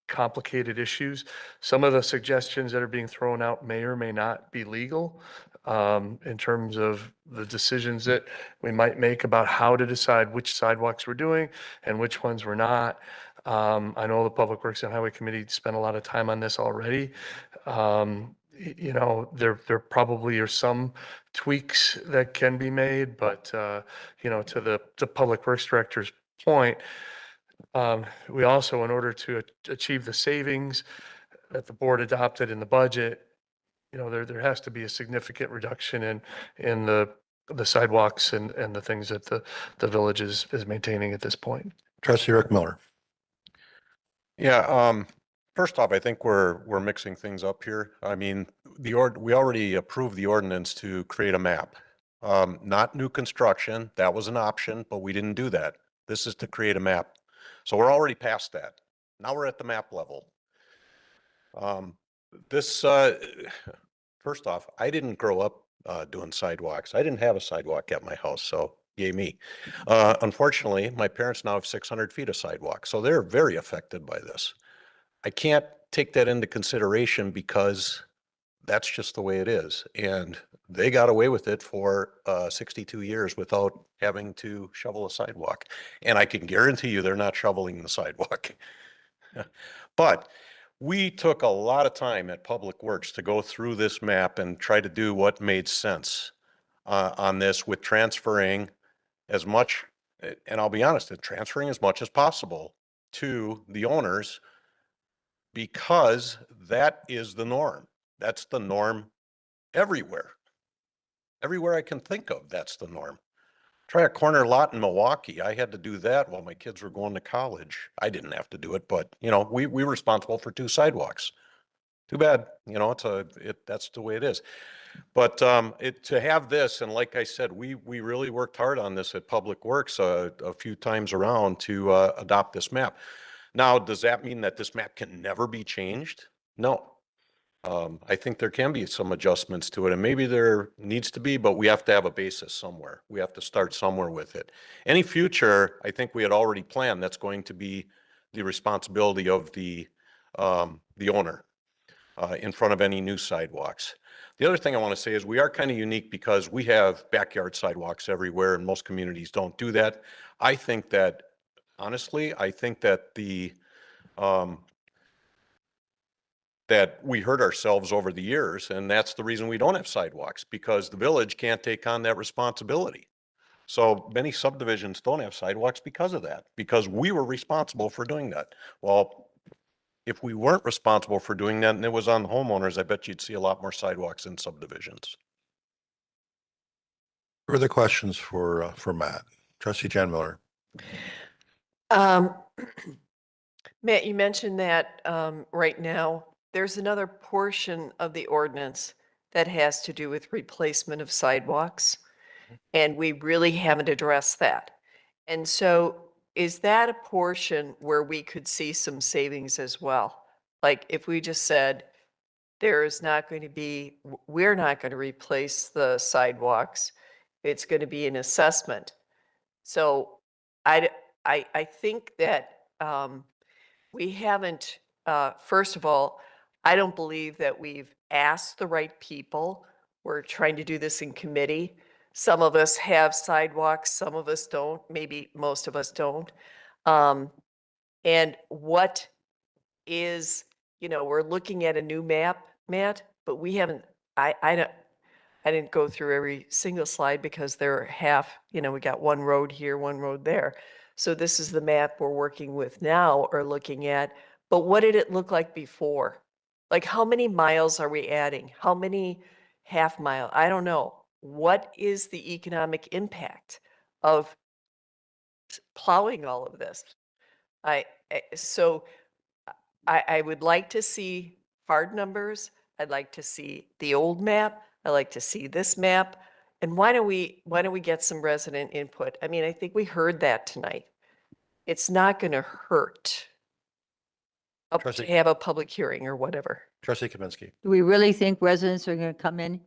complicated issues. Some of the suggestions that are being thrown out may or may not be legal in terms of the decisions that we might make about how to decide which sidewalks we're doing and which ones we're not. I know the Public Works and Highway Committee spent a lot of time on this already. There probably are some tweaks that can be made, but to the Public Works Director's point, we also, in order to achieve the savings that the board adopted in the budget, there has to be a significant reduction in the sidewalks and the things that the village is maintaining at this point. Trustee Rick Miller. Yeah, first off, I think we're mixing things up here. I mean, we already approved the ordinance to create a map. Not new construction, that was an option, but we didn't do that. This is to create a map. So we're already past that. Now we're at the map level. First off, I didn't grow up doing sidewalks. I didn't have a sidewalk at my house, so yay me. Unfortunately, my parents now have 600 feet of sidewalk, so they're very affected by this. I can't take that into consideration because that's just the way it is. And they got away with it for 62 years without having to shovel a sidewalk. And I can guarantee you they're not shoveling the sidewalk. But we took a lot of time at Public Works to go through this map and try to do what made sense on this, with transferring as much, and I'll be honest, transferring as much as possible to the owners, because that is the norm. That's the norm everywhere. Everywhere I can think of, that's the norm. Try a corner lot in Milwaukee. I had to do that while my kids were going to college. I didn't have to do it, but we were responsible for 2 sidewalks. Too bad, that's the way it is. But to have this, and like I said, we really worked hard on this at Public Works a few times around to adopt this map. Now, does that mean that this map can never be changed? No. I think there can be some adjustments to it, and maybe there needs to be, but we have to have a basis somewhere. We have to start somewhere with it. Any future, I think we had already planned, that's going to be the responsibility of the owner in front of any new sidewalks. The other thing I want to say is we are kind of unique because we have backyard sidewalks everywhere, and most communities don't do that. I think that, honestly, the that we hurt ourselves over the years, and that's the reason we don't have sidewalks, because the village can't take on that responsibility. So many subdivisions don't have sidewalks because of that, because we were responsible for doing that. Well, if we weren't responsible for doing that and it was on the homeowners, I bet you'd see a lot more sidewalks in subdivisions. Further questions for Matt? Trustee Jan Miller. Matt, you mentioned that right now, there's another portion of the ordinance that has to do with replacement of sidewalks, and we really haven't addressed that. And so is that a portion where we could see some savings as well? Like if we just said, we're not going to replace the sidewalks, it's going to be an assessment. So I think that we haven't, first of all, I don't believe that we've asked the right people. We're trying to do this in committee. Some of us have sidewalks, some of us don't, maybe most of us don't. And what is, we're looking at a new map, Matt, but we haven't, I didn't go through every single slide because they're half, we got one road here, one road there. So this is the map we're working with now or looking at. But what did it look like before? Like how many miles are we adding? How many half mile? I don't know. What is the economic impact of plowing all of this? So I would like to see hard numbers. I'd like to see the old map. I like to see this map. And why don't we get some resident input? I mean, I think we heard that tonight. It's not going to hurt to have a public hearing or whatever. Trustee Kaminsky. Do we really think residents are going to come in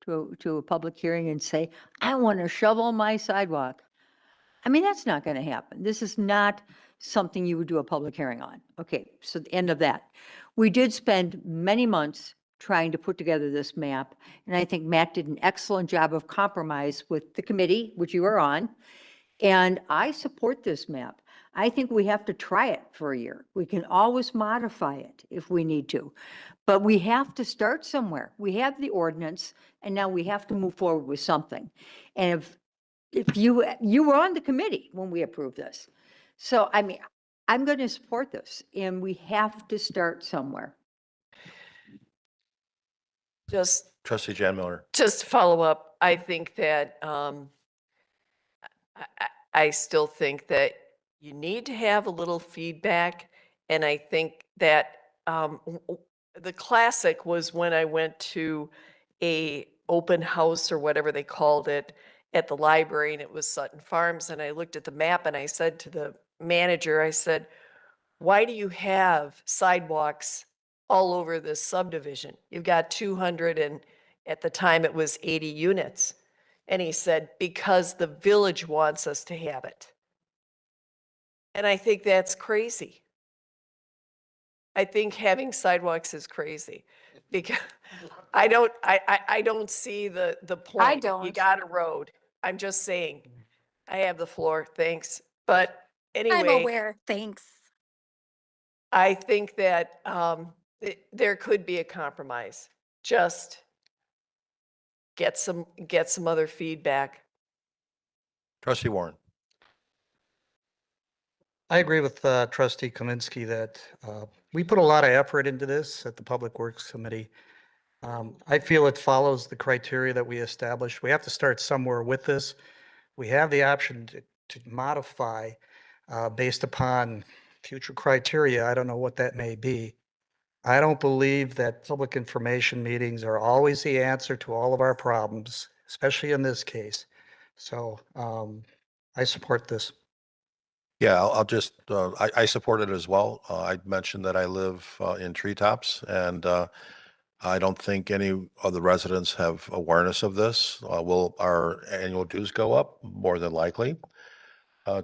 to a public hearing and say, I want to shovel my sidewalk? I mean, that's not going to happen. This is not something you would do a public hearing on. Okay, so the end of that. We did spend many months trying to put together this map, and I think Matt did an excellent job of compromise with the committee, which you are on, and I support this map. I think we have to try it for a year. We can always modify it if we need to, but we have to start somewhere. We have the ordinance, and now we have to move forward with something. And if you were on the committee when we approved this. So, I mean, I'm going to support this, and we have to start somewhere. Trustee Jan Miller. Just to follow up, I think that I still think that you need to have a little feedback. And I think that the classic was when I went to a open house or whatever they called it at the library, and it was Sutton Farms. And I looked at the map and I said to the manager, I said, why do you have sidewalks all over this subdivision? You've got 200 and at the time it was 80 units. And he said, because the village wants us to have it. And I think that's crazy. I think having sidewalks is crazy because I don't see the point. I don't. You got a road. I'm just saying. I have the floor. Thanks. But anyway. I'm aware. Thanks. I think that there could be a compromise. Just get some other feedback. Trustee Warren. I agree with Trustee Kaminsky that we put a lot of effort into this at the Public Works Committee. I feel it follows the criteria that we established. We have to start somewhere with this. We have the option to modify based upon future criteria. I don't know what that may be. I don't believe that public information meetings are always the answer to all of our problems, especially in this case. So I support this. Yeah, I'll just, I support it as well. I mentioned that I live in Treetops, and I don't think any of the residents have awareness of this. Will our annual dues go up? More than likely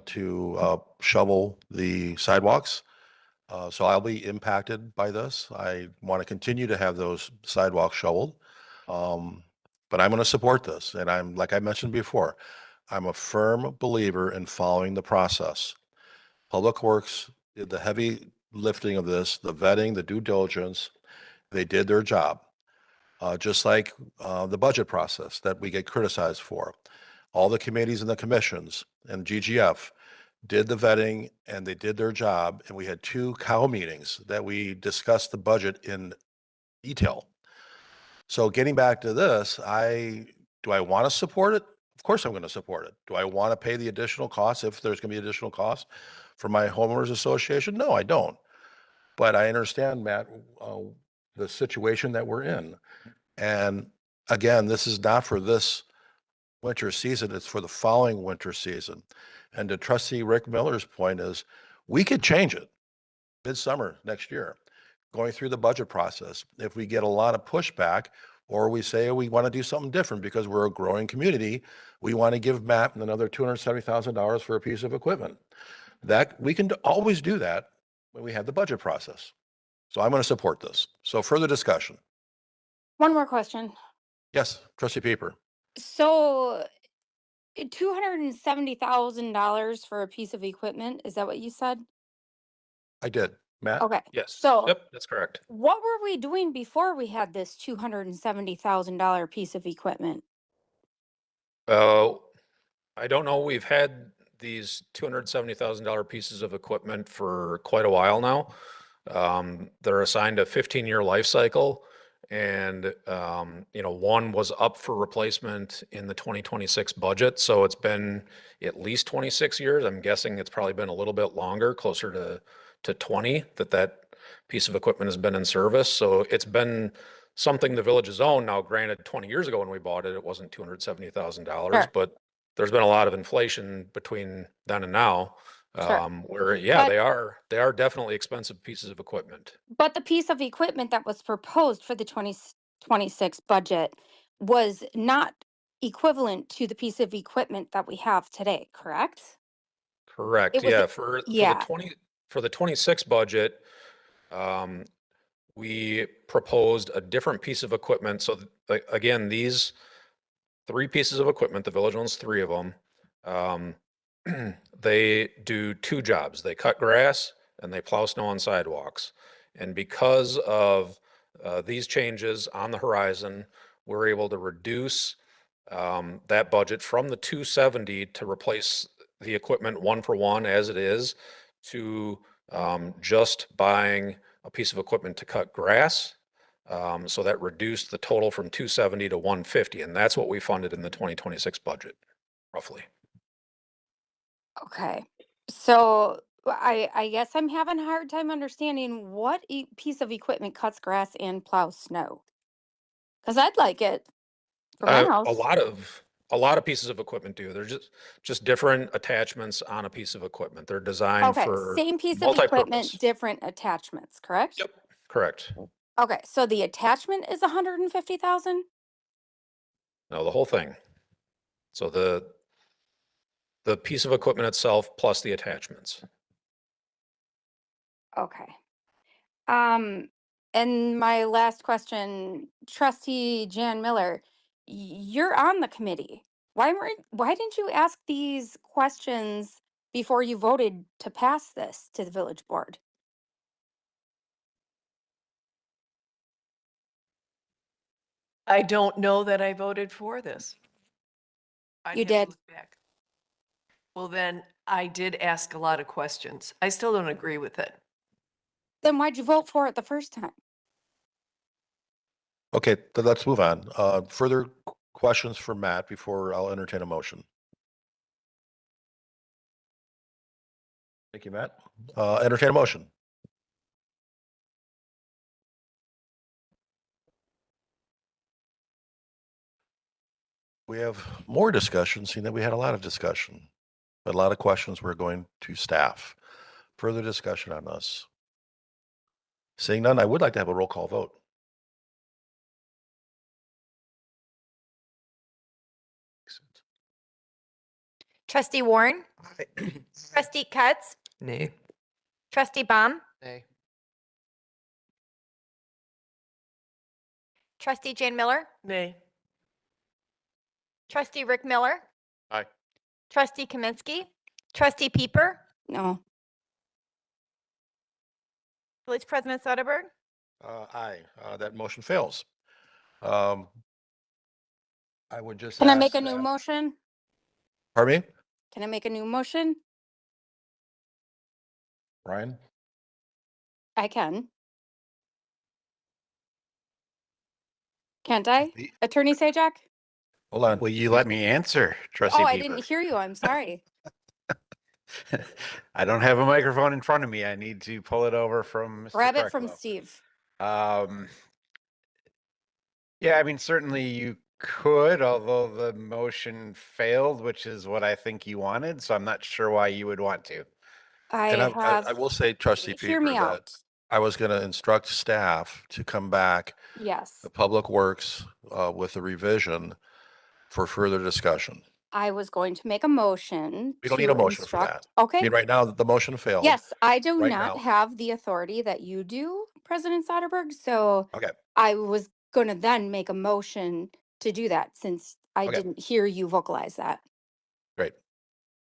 to shovel the sidewalks. So I'll be impacted by this. I want to continue to have those sidewalks shoveled. But I'm going to support this. And I'm, like I mentioned before, I'm a firm believer in following the process. Public Works did the heavy lifting of this, the vetting, the due diligence, They did their job. Just like the budget process that we get criticized for. All the committees and the commissions and GGF did the vetting and they did their job. And we had 2 cow meetings that we discussed the budget in detail. So getting back to this, do I want to support it? Of course I'm going to support it. Do I want to pay the additional costs if there's going to be additional costs for my homeowners association? No, I don't. But I understand, Matt, the situation that we're in. And again, this is not for this winter season, it's for the following winter season. And to trustee Rick Miller's point is, we could change it midsummer next year, going through the budget process. If we get a lot of pushback, or we say we want to do something different because we're a growing community, we want to give Matt another $270,000 for a piece of equipment. That we can always do that when we have the budget process. So I'm going to support this. So further discussion. One more question. Yes, trustee Pieper. So $270,000 for a piece of equipment, is that what you said? I did. Matt? Okay. Yes. So Yep, that's correct. what were we doing before we had this $270,000 piece of equipment? I don't know. We've had these $270,000 pieces of equipment for quite a while now. They're assigned a 15-year life cycle. And, one was up for replacement in the 2026 budget. So it's been at least 26 years. I'm guessing it's probably been a little bit longer, closer to 20, that piece of equipment has been in service. So it's been something the village has owned. Now, granted, 20 years ago when we bought it, it wasn't $270,000, Sure. but there's been a lot of inflation between then and now. Sure. Where, But- they are definitely expensive pieces of equipment. But the piece of equipment that was proposed for the 2026 budget was not equivalent to the piece of equipment that we have today, correct? Correct. It was Yeah. a- For yeah. the 26 budget, we proposed a different piece of equipment. So again, these 3 pieces of equipment, the village owns 3 of them. They do 2 jobs. They cut grass and they plow snow on sidewalks. And because of these changes on the horizon, we're able to reduce that budget from the 270 to replace the equipment 1 for 1 as it is, to just buying a piece of equipment to cut grass. So that reduced the total from 270 to 150. And that's what we funded in the 2026 budget, roughly. Okay. So I guess I'm having a hard time understanding what piece of equipment cuts grass and plows snow. Because I'd like it for my house. A lot of pieces of equipment do. They're just different attachments on a piece of equipment. They're designed Okay, for same piece of equipment, multi-purpose. different attachments, correct? Yep, correct. Okay, so the attachment is 150,000? No, the whole thing. So the piece of equipment itself plus the attachments. Okay. And my last question, trustee Jan Miller, you're on the committee. Why didn't you ask these questions before you voted to pass this to the village board? I don't know that I voted for this. I'd You have to did. look back. Well, then I did ask a lot of questions. I still don't agree with it. Then why'd you vote for it the first time? Okay, then let's move on. Further questions for Matt before I'll entertain a motion. Thank you, Matt. Entertain a motion. We have more discussion, seeing that we had a lot of discussion, but a lot of questions were going to staff. Further discussion on this. Seeing none, I would like to have a roll call vote. Trustee Warren, trustee Cutts, Nay. trustee Baum, Nay. trustee Jane Miller, Nay. trustee Rick Miller, Aye. trustee Kaminsky, trustee Pieper, No. village president Soderberg, Aye. That motion fails. I would just Can I make ask a new that- motion? Pardon me, Can I make a new motion? Ryan? I can. Can't I? Attorney Sajak? Hold on. Will you let me answer, trustee Oh, I Peeper? didn't hear you. I'm sorry. I don't have a microphone in front of me. I need to pull it over from Mr. Grab it from Krecklow. Steve. Yeah, I mean, certainly you could, although the motion failed, which is what I think you wanted. So I'm not sure why you would want to. And I have, will say, trustee hear Peeper, me that out. I was going to instruct staff to come back, Yes, the Public Works, with a revision for further discussion. I was going to make a motion We don't to need a motion for that. instruct. I Okay. mean, right now, the motion failed. Yes, I do right not now. have the authority that you do, President Soderberg. So Okay, I was going to then make a motion to do that since I Okay. didn't hear you vocalize that. great.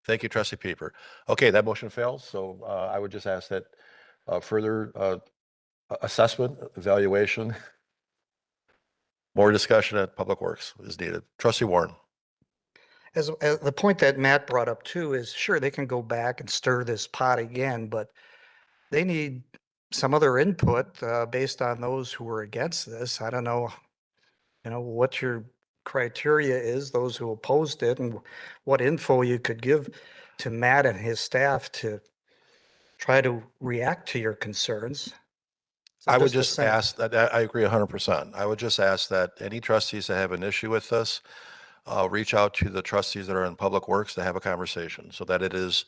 Thank you, trustee Peeper. Okay, that motion fails. So I would just ask that further assessment, evaluation, more discussion at Public Works is needed. Trustee Warren. As the point that Matt brought up too is, sure, they can go back and stir this pot again, but they need some other input based on those who are against this. I don't know, what your criteria is, those who opposed it, and what info you could give to Matt and his staff to try to react to your concerns. So I would a just sense. ask that, I agree 100%. I would just ask that any trustees that have an issue with this, reach out to the trustees that are in Public Works to have a conversation so that it is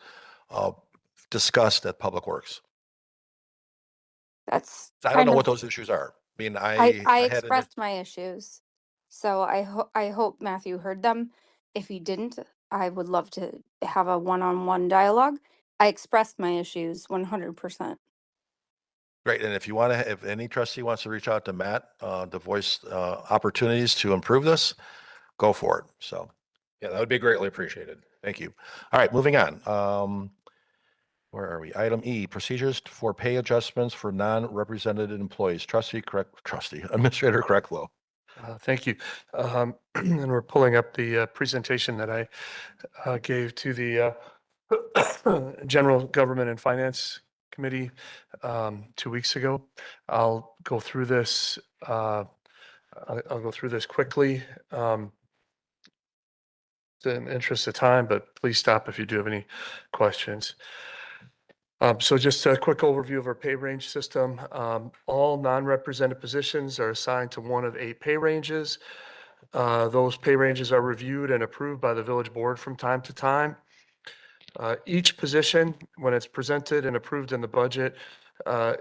discussed at Public Works. That's I don't kind know of- what those issues are. I mean, I had an- expressed my issues. So I hope Matthew heard them. If he didn't, I would love to have a one-on-one dialogue. I expressed my issues 100%. Great. And if you want to, if any trustee wants to reach out to Matt to voice opportunities to improve this, go for it. So, Yeah, that would be greatly appreciated. thank you. All right, moving on. Where are we? Item E, procedures for pay adjustments for non-represented employees. Administrator Krecklow. Thank you. And we're pulling up the presentation that I gave to the General Government and Finance Committee 2 weeks ago. I'll go through this. I'll go through this quickly. In the interest of time, but please stop if you do have any questions. So just a quick overview of our pay range system. All non-represented positions are assigned to one of 8 pay ranges. Those pay ranges are reviewed and approved by the village board from time to time. Each position, when it's presented and approved in the budget,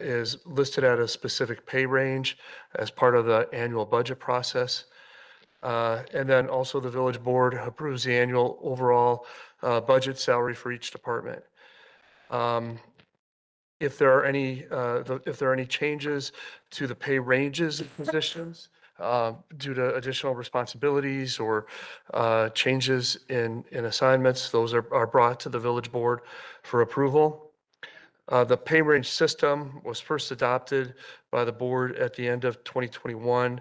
is listed at a specific pay range as part of the annual budget process. And then also the village board approves the annual overall budget salary for each department. If there are any changes to the pay ranges of positions due to additional responsibilities or changes in assignments, those are brought to the village board for approval. The pay range system was first adopted by the board at the end of 2021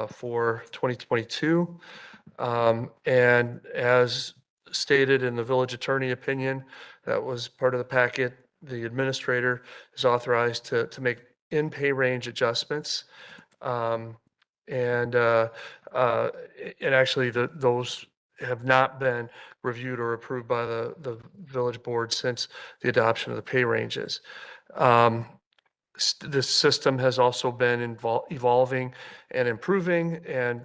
for 2022. And as stated in the village attorney opinion that was part of the packet, the administrator is authorized to make in-pay range adjustments. And actually those have not been reviewed or approved by the village board since the adoption of the pay ranges. This system has also been evolving and improving, and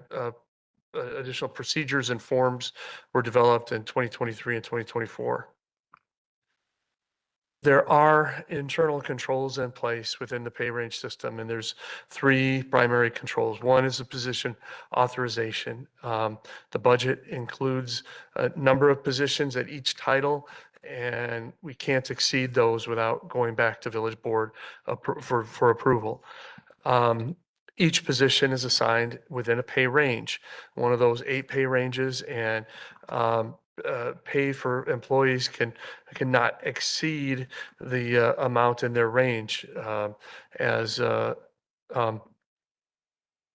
additional procedures and forms were developed in 2023 and 2024. There are internal controls in place within the pay range system, and there's 3 primary controls. One is the position authorization. The budget includes a number of positions at each title, and we can't exceed those without going back to village board for approval. Each position is assigned within a pay range, one of those 8 pay ranges, and pay for employees cannot exceed the amount in their range as um,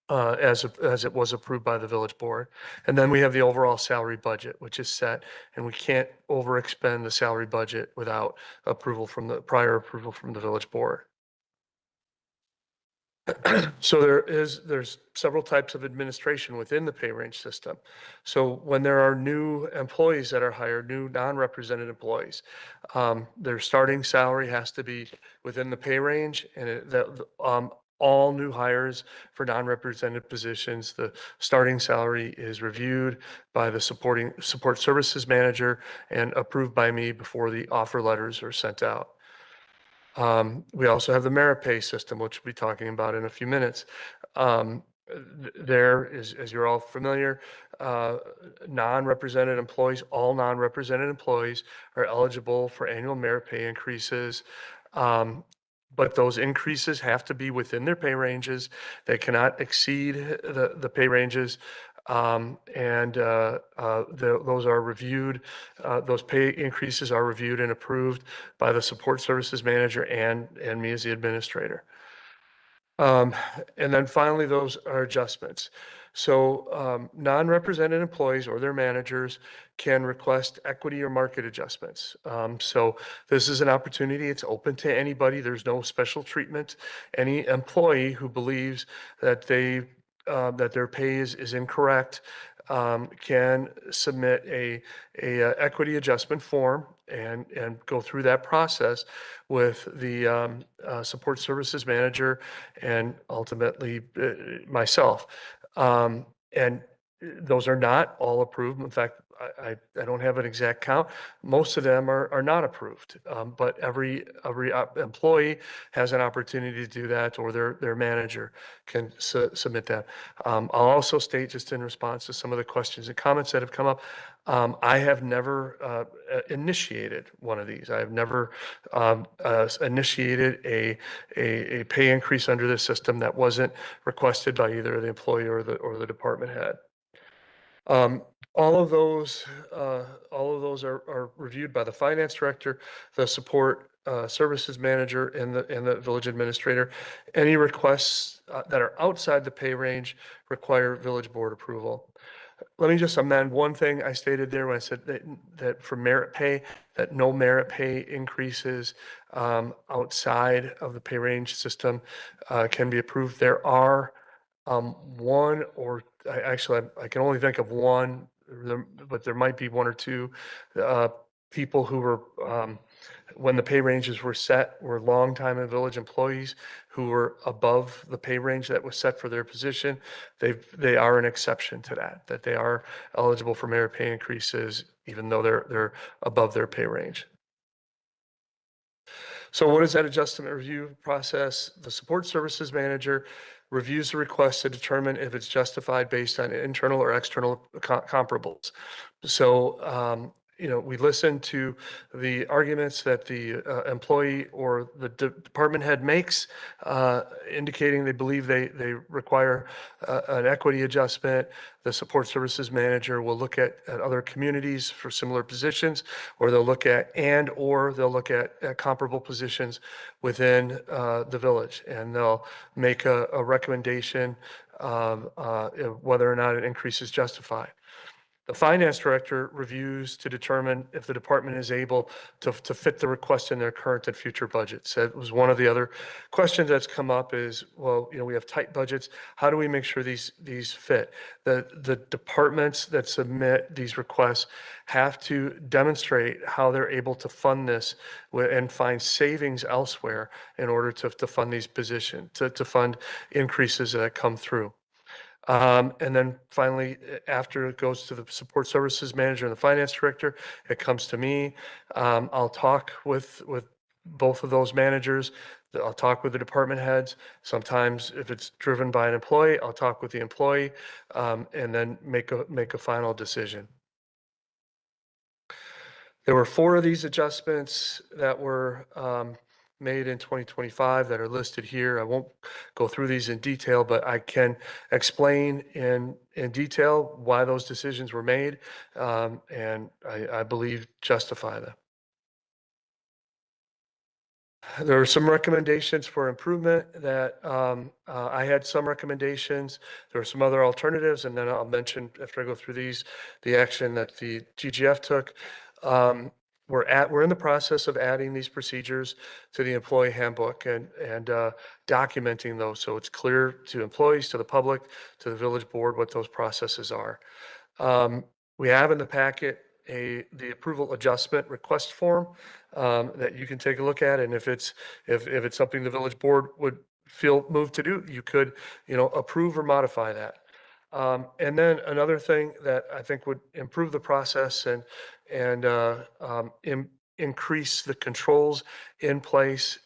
as it was approved by the village board. And then we have the overall salary budget, which is set, and we can't overexpend the salary budget without prior approval from the village board. So there's several types of administration within the pay range system. So when there are new employees that are hired, new non-represented employees, their starting salary has to be within the pay range, and all new hires for non-represented positions, the starting salary is reviewed by the support services manager and approved by me before the offer letters are sent out. We also have the merit pay system, which we'll be talking about in a few minutes. There is, as you're all familiar, non-represented employees, all non-represented employees are eligible for annual merit pay increases. But those increases have to be within their pay ranges. They cannot exceed the pay ranges. Those are reviewed, those pay increases are reviewed and approved by the support services manager and me as the administrator. And then finally, those are adjustments. So non-represented employees or their managers can request equity or market adjustments. So this is an opportunity. It's open to anybody. There's no special treatment. Any employee who believes that that their pay is incorrect can submit a equity adjustment form and go through that process with the support services manager and ultimately myself. And those are not all approved. In fact, I don't have an exact count. Most of them are not approved. But every employee has an opportunity to do that, or their manager can submit that. I'll also state, just in response to some of the questions and comments that have come up, I have never initiated one of these. I have never initiated a pay increase under this system that wasn't requested by either the employee or the department head. All of those are reviewed by the finance director, the support services manager, and the village administrator. Any requests that are outside the pay range require village board approval. Let me just amend one thing I stated there when I said that for merit pay, that no merit pay increases outside of the pay range system can be approved. There are one or actually I can only think of one, but there might be one or two people who were when the pay ranges were set were longtime village employees who were above the pay range that was set for their position. They are an exception to that they are eligible for merit pay increases even though they're above their pay range. So what is that adjustment review process? The support services manager reviews the request to determine if it's justified based on internal or external comparables. So, we listen to the arguments that the employee or the department head makes, indicating they believe they require an equity adjustment. The support services manager will look at other communities for similar positions, or they'll look at comparable positions within the village, and they'll make a recommendation whether or not an increase is justified. The finance director reviews to determine if the department is able to fit the request in their current and future budgets. That was one of the other questions that's come up is, well, we have tight budgets. How do we make sure these fit? The departments that submit these requests have to demonstrate how they're able to fund this and find savings elsewhere in order to fund these positions, to fund increases that come through. And then finally, after it goes to the support services manager and the finance director, it comes to me. I'll talk with both of those managers. I'll talk with the department heads. Sometimes if it's driven by an employee, I'll talk with the employee, and then make a final decision. There were 4 of these adjustments that were made in 2025 that are listed here. I won't go through these in detail, but I can explain in detail why those decisions were made, and I believe justify them. There are some recommendations for improvement that I had some recommendations. There are some other alternatives, and then I'll mention after I go through these, the action that the GGF took. We're in the process of adding these procedures to the employee handbook and documenting those so it's clear to employees, to the public, to the village board what those processes are. We have in the packet the approval adjustment request form that you can take a look at, and if it's something the village board would feel moved to do, you could, approve or modify that. And then another thing that I think would improve the process and increase the controls in place,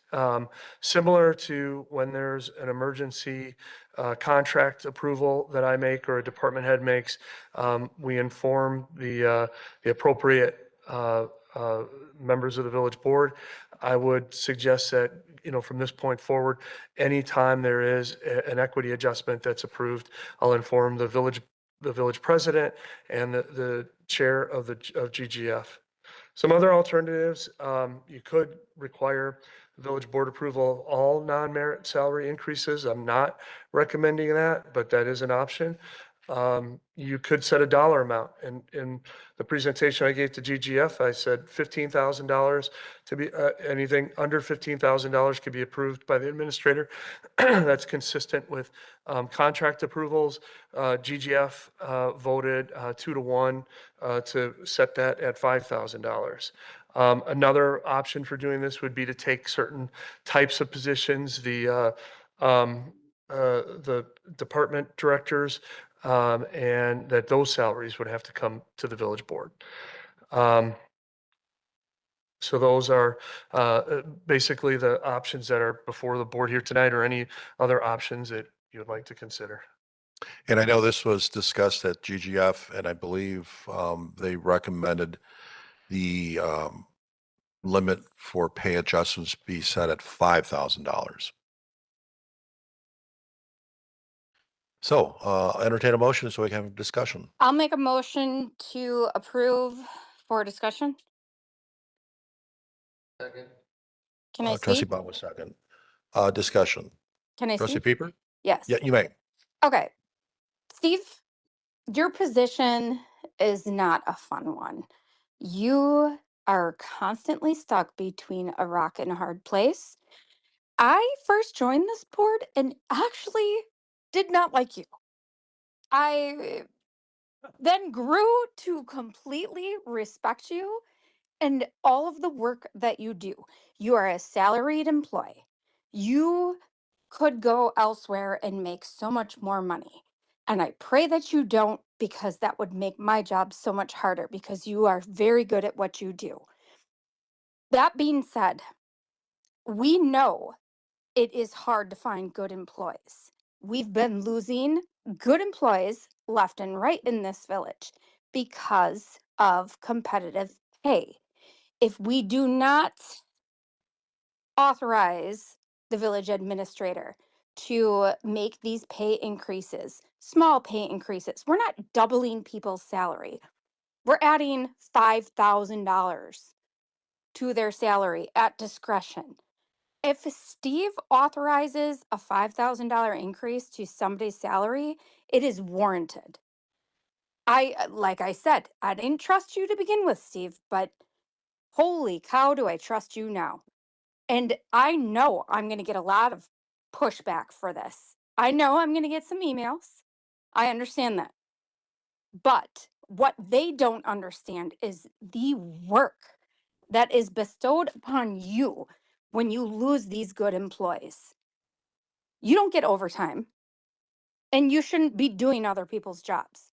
similar to when there's an emergency contract approval that I make or a department head makes, we inform the appropriate members of the village board. I would suggest that, from this point forward, anytime there is an equity adjustment that's approved, I'll inform the village president and the chair of GGF. Some other alternatives, you could require village board approval of all non-merit salary increases. I'm not recommending that, but that is an option. You could set a dollar amount. In the presentation I gave to GGF, I said $15,000 to be, anything under $15,000 could be approved by the administrator. That's consistent with contract approvals. GGF voted 2-1 to set that at $5,000. Another option for doing this would be to take certain types of positions, the department directors, and that those salaries would have to come to the village board. So those are basically the options that are before the board here tonight, or any other options that you would like to consider. And I know this was discussed at GGF, and I believe they recommended the limit for pay adjustments be set at $5,000. So entertain a motion so we can have a discussion. I'll make a motion to approve for discussion. Can I Trustee see? Baum was second. Discussion. Can I Trustee see? Pieper? Yes. Yeah, you may. Okay. Steve, your position is not a fun one. You are constantly stuck between a rock and a hard place. I first joined this board and actually did not like you. I then grew to completely respect you and all of the work that you do. You are a salaried employee. You could go elsewhere and make so much more money. And I pray that you don't, because that would make my job so much harder, because you are very good at what you do. That being said, we know it is hard to find good employees. We've been losing good employees left and right in this village because of competitive pay. If we do not authorize the village administrator to make these pay increases, small pay increases, we're not doubling people's salary. We're adding $5,000 to their salary at discretion. If Steve authorizes a $5,000 increase to somebody's salary, it is warranted. Like I said, I didn't trust you to begin with, Steve, but holy cow, do I trust you now. And I know I'm going to get a lot of pushback for this. I know I'm going to get some emails. I understand that. But what they don't understand is the work that is bestowed upon you when you lose these good employees. You don't get overtime, and you shouldn't be doing other people's jobs.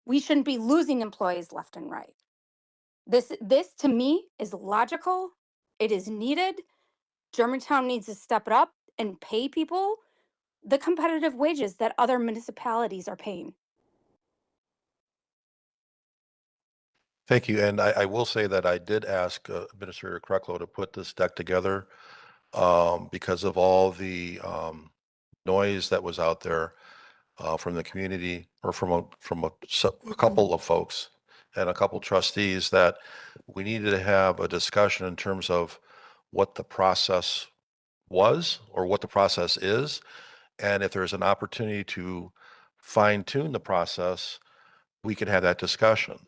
We shouldn't be losing employees left and right. This to me is logical. It is needed. Germantown needs to step it up and pay people the competitive wages that other municipalities are paying. Thank you. And I will say that I did ask Administrator Krecklow to put this deck together because of all the noise that was out there from the community, or from a couple of folks and a couple trustees, that we needed to have a discussion in terms of what the process was or what the process is. And if there's an opportunity to fine tune the process, we can have that discussion.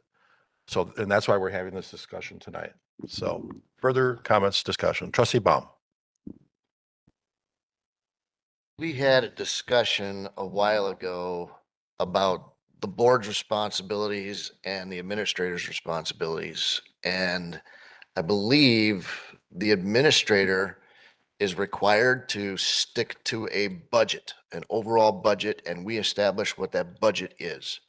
So, and that's why we're having this discussion tonight. So further comments, discussion. Trustee Baum. We had a discussion a while ago about the board's responsibilities and the administrator's responsibilities. And I believe the administrator is required to stick to a budget, an overall budget, and we establish what that budget is.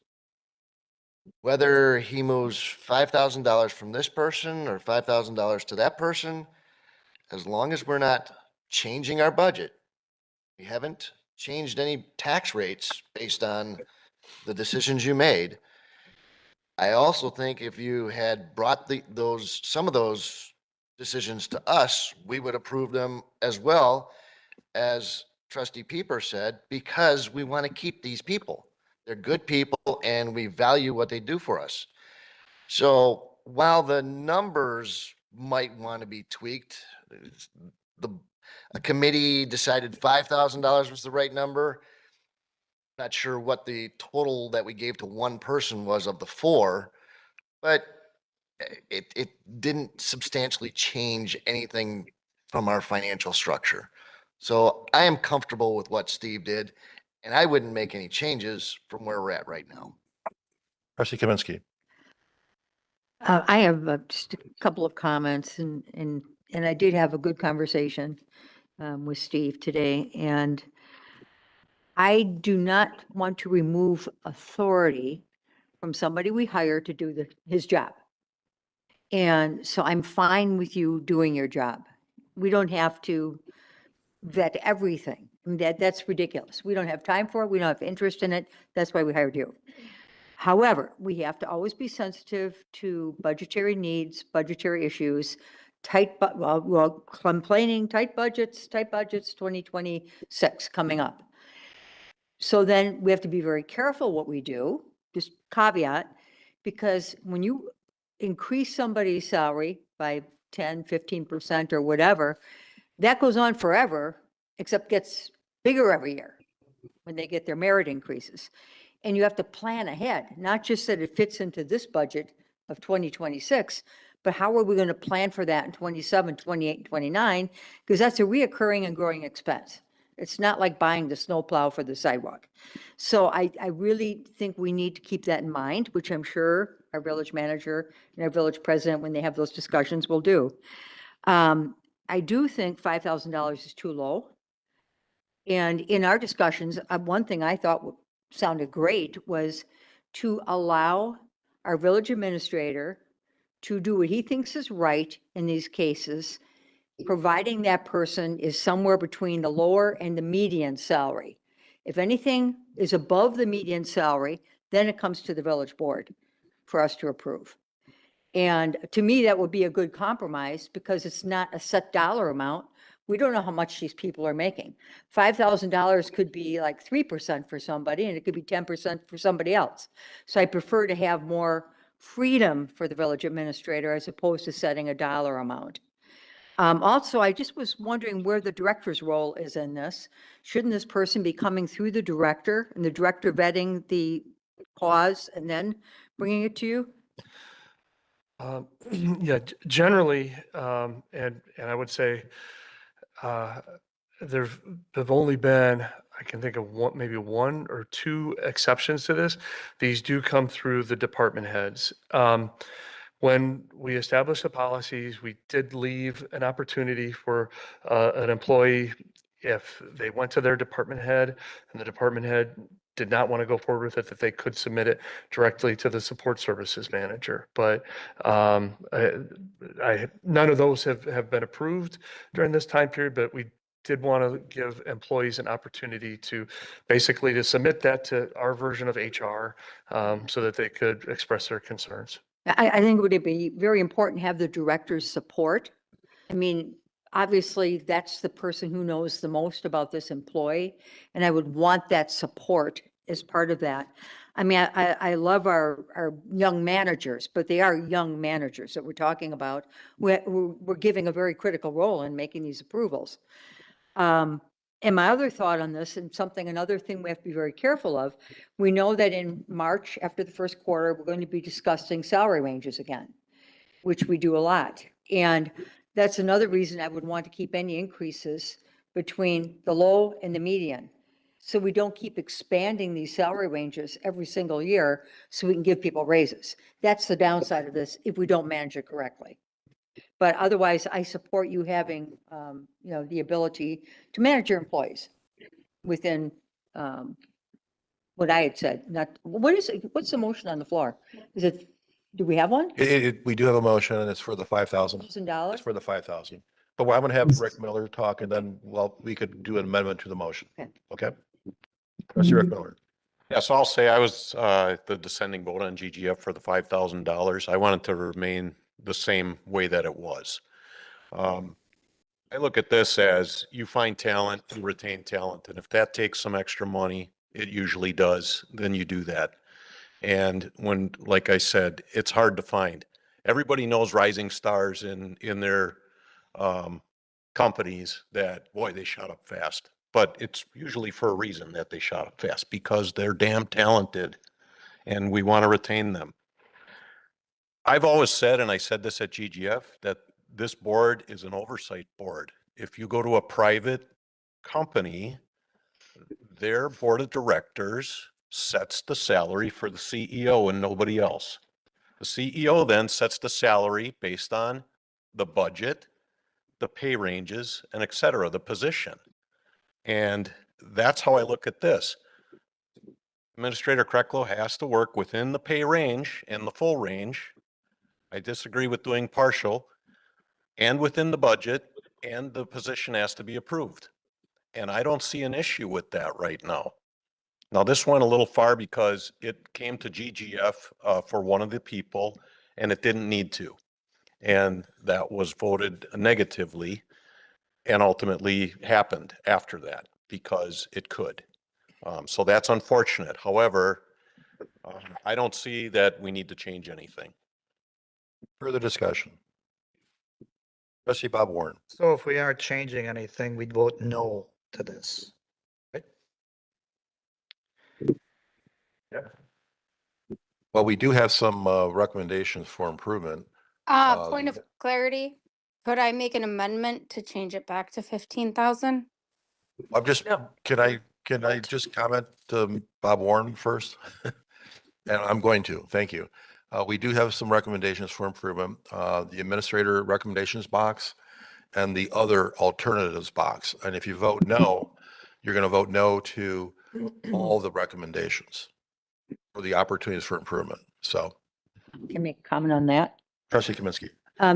Whether he moves $5,000 from this person or $5,000 to that person, as long as we're not changing our budget, we haven't changed any tax rates based on the decisions you made. I also think if you had brought some of those decisions to us, we would approve them as well, as Trustee Pieper said, because we want to keep these people. They're good people and we value what they do for us. So while the numbers might want to be tweaked, a committee decided $5,000 was the right number. Not sure what the total that we gave to one person was of the four, but it didn't substantially change anything from our financial structure. So I am comfortable with what Steve did, and I wouldn't make any changes from where we're at right now. Trustee Kaminsky. I have just a couple of comments, and I did have a good conversation with Steve today, and I do not want to remove authority from somebody we hire to do his job. And so I'm fine with you doing your job. We don't have to vet everything. I mean, that's ridiculous. We don't have time for it. We don't have interest in it. That's why we hired you. However, we have to always be sensitive to budgetary needs, budgetary issues, complaining, tight budgets, 2026 coming up. So then we have to be very careful what we do, just caveat, because when you increase somebody's salary by 10, 15% or whatever, that goes on forever, except gets bigger every year when they get their merit increases. And you have to plan ahead, not just that it fits into this budget of 2026, but how are we going to plan for that in 27, 28, and 29? Because that's a reoccurring and growing expense. It's not like buying the snowplow for the sidewalk. So I really think we need to keep that in mind, which I'm sure our village manager and our village president, when they have those discussions, will do. I do think $5,000 is too low. And in our discussions, one thing I thought sounded great was to allow our village administrator to do what he thinks is right in these cases, providing that person is somewhere between the lower and the median salary. If anything is above the median salary, then it comes to the village board for us to approve. And to me, that would be a good compromise because it's not a set dollar amount. We don't know how much these people are making. $5,000 could be like 3% for somebody, and it could be 10% for somebody else. So I prefer to have more freedom for the village administrator as opposed to setting a dollar amount. Also, I just was wondering where the director's role is in this. Shouldn't this person be coming through the director and the director vetting the cause and then bringing it to you? Yeah, generally, and I would say there've only been, I can think of maybe one or two exceptions to this. These do come through the department heads. When we established the policies, we did leave an opportunity for an employee, if they went to their department head and the department head did not want to go forward with it, that they could submit it directly to the support services manager. But none of those have been approved during this time period, but we did want to give employees an opportunity to basically to submit that to our version of HR so that they could express their concerns. I think it would be very important to have the director's support. I mean, obviously, that's the person who knows the most about this employee, and I would want that support as part of that. I mean, I love our young managers, but they are young managers that we're talking about. We're giving a very critical role in making these approvals. And my other thought on this, and another thing we have to be very careful of, we know that in March, after the first quarter, we're going to be discussing salary ranges again, which we do a lot. And that's another reason I would want to keep any increases between the low and the median. So we don't keep expanding these salary ranges every single year so we can give people raises. That's the downside of this if we don't manage it correctly. But otherwise, I support you having, the ability to manage your employees within what I had said. What's the motion on the floor? Do we have one? We do have a motion and it's for the 5,000. $1,000? It's for the 5,000. But I'm going to have Rick Miller talk and then, we could do an amendment to the motion. Okay? Trustee Rick Miller. Yes, I'll say I was the dissenting vote on GGF for the $5,000. I wanted to remain the same way that it was. I look at this as you find talent, you retain talent. And if that takes some extra money, it usually does, then you do that. And when, like I said, it's hard to find. Everybody knows rising stars in their companies that, boy, they shot up fast. But it's usually for a reason that they shot up fast, because they're damn talented and we want to retain them. I've always said, and I said this at GGF, that this board is an oversight board. If you go to a private company, their board of directors sets the salary for the CEO and nobody else. The CEO then sets the salary based on the budget, the pay ranges, and et cetera, the position. And that's how I look at this. Administrator Krecklo has to work within the pay range and the full range. I disagree with doing partial, and within the budget, and the position has to be approved. And I don't see an issue with that right now. Now, this went a little far because it came to GGF for one of the people, and it didn't need to. And that was voted negatively and ultimately happened after that because it could. So that's unfortunate. However, I don't see that we need to change anything. Further discussion. Trustee Bob Warren. So if we aren't changing anything, we'd vote no to this. Well, we do have some recommendations for improvement. Point of clarity, could I make an amendment to change it back to 15,000? I'm just, can I just comment to Bob Warren first? And I'm going to, thank you. We do have some recommendations for improvement, the administrator recommendations box and the other alternatives box. And if you vote no, you're going to vote no to all the recommendations for the opportunities for improvement. So. Can I make a comment on that? Trustee Kaminsky.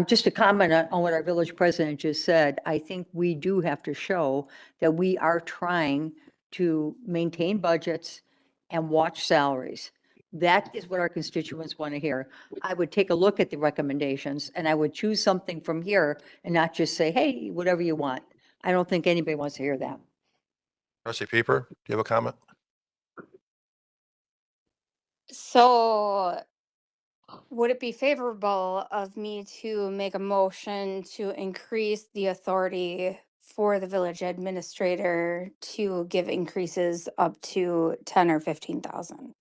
Just to comment on what our village president just said, I think we do have to show that we are trying to maintain budgets and watch salaries. That is what our constituents want to hear. I would take a look at the recommendations and I would choose something from here and not just say, hey, whatever you want. I don't think anybody wants to hear that. Trustee Pieper, do you have a comment? So would it be favorable of me to make a motion to increase the authority for the village administrator to give increases up to 10 or 15,000?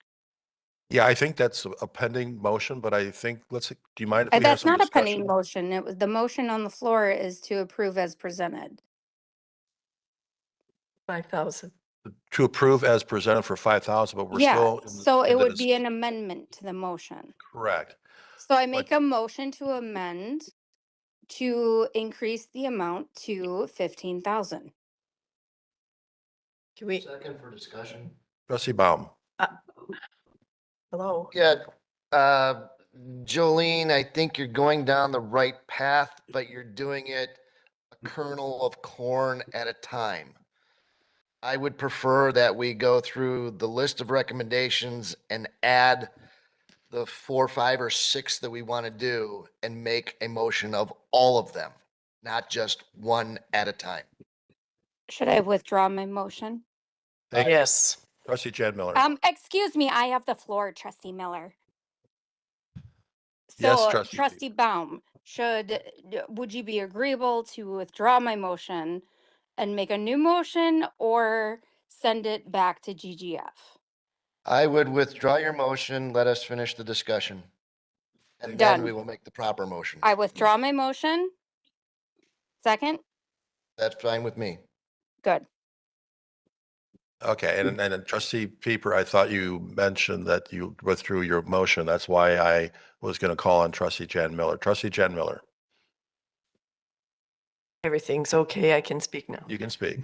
Yeah, I think that's a pending motion, but I think do you mind if we have That's some not a pending discussion? motion. It was, the motion on the floor is to approve as presented. 5,000. To approve as presented for 5,000, but we're Yeah, still. in- so in it the would be an amendment to the motion. Correct. So I make a motion to amend to increase the amount to 15,000. Can we, Second for discussion. Trustee Baum. hello? Yeah, Jolene, I think you're going down the right path, but you're doing it a kernel of corn at a time. I would prefer that we go through the list of recommendations and add the 4, 5, or 6 that we want to do and make a motion of all of them, not just one at a time. Should I withdraw my motion? Thank you. Yes. Trustee Chad Miller. Excuse me, I have the floor, trustee Miller. Yes, So trustee. trustee Baum, would you be agreeable to withdraw my motion and make a new motion or send it back to GGF? I would withdraw your motion. Let us finish the discussion. And then we Done. will make the proper motion. I withdraw my motion. Second? That's fine with me. Good. Okay, and then trustee Pieper, I thought you mentioned that you withdrew your motion. That's why I was going to call on trustee Jan Miller. Trustee Jan Miller, Everything's okay. I can speak now. you can speak.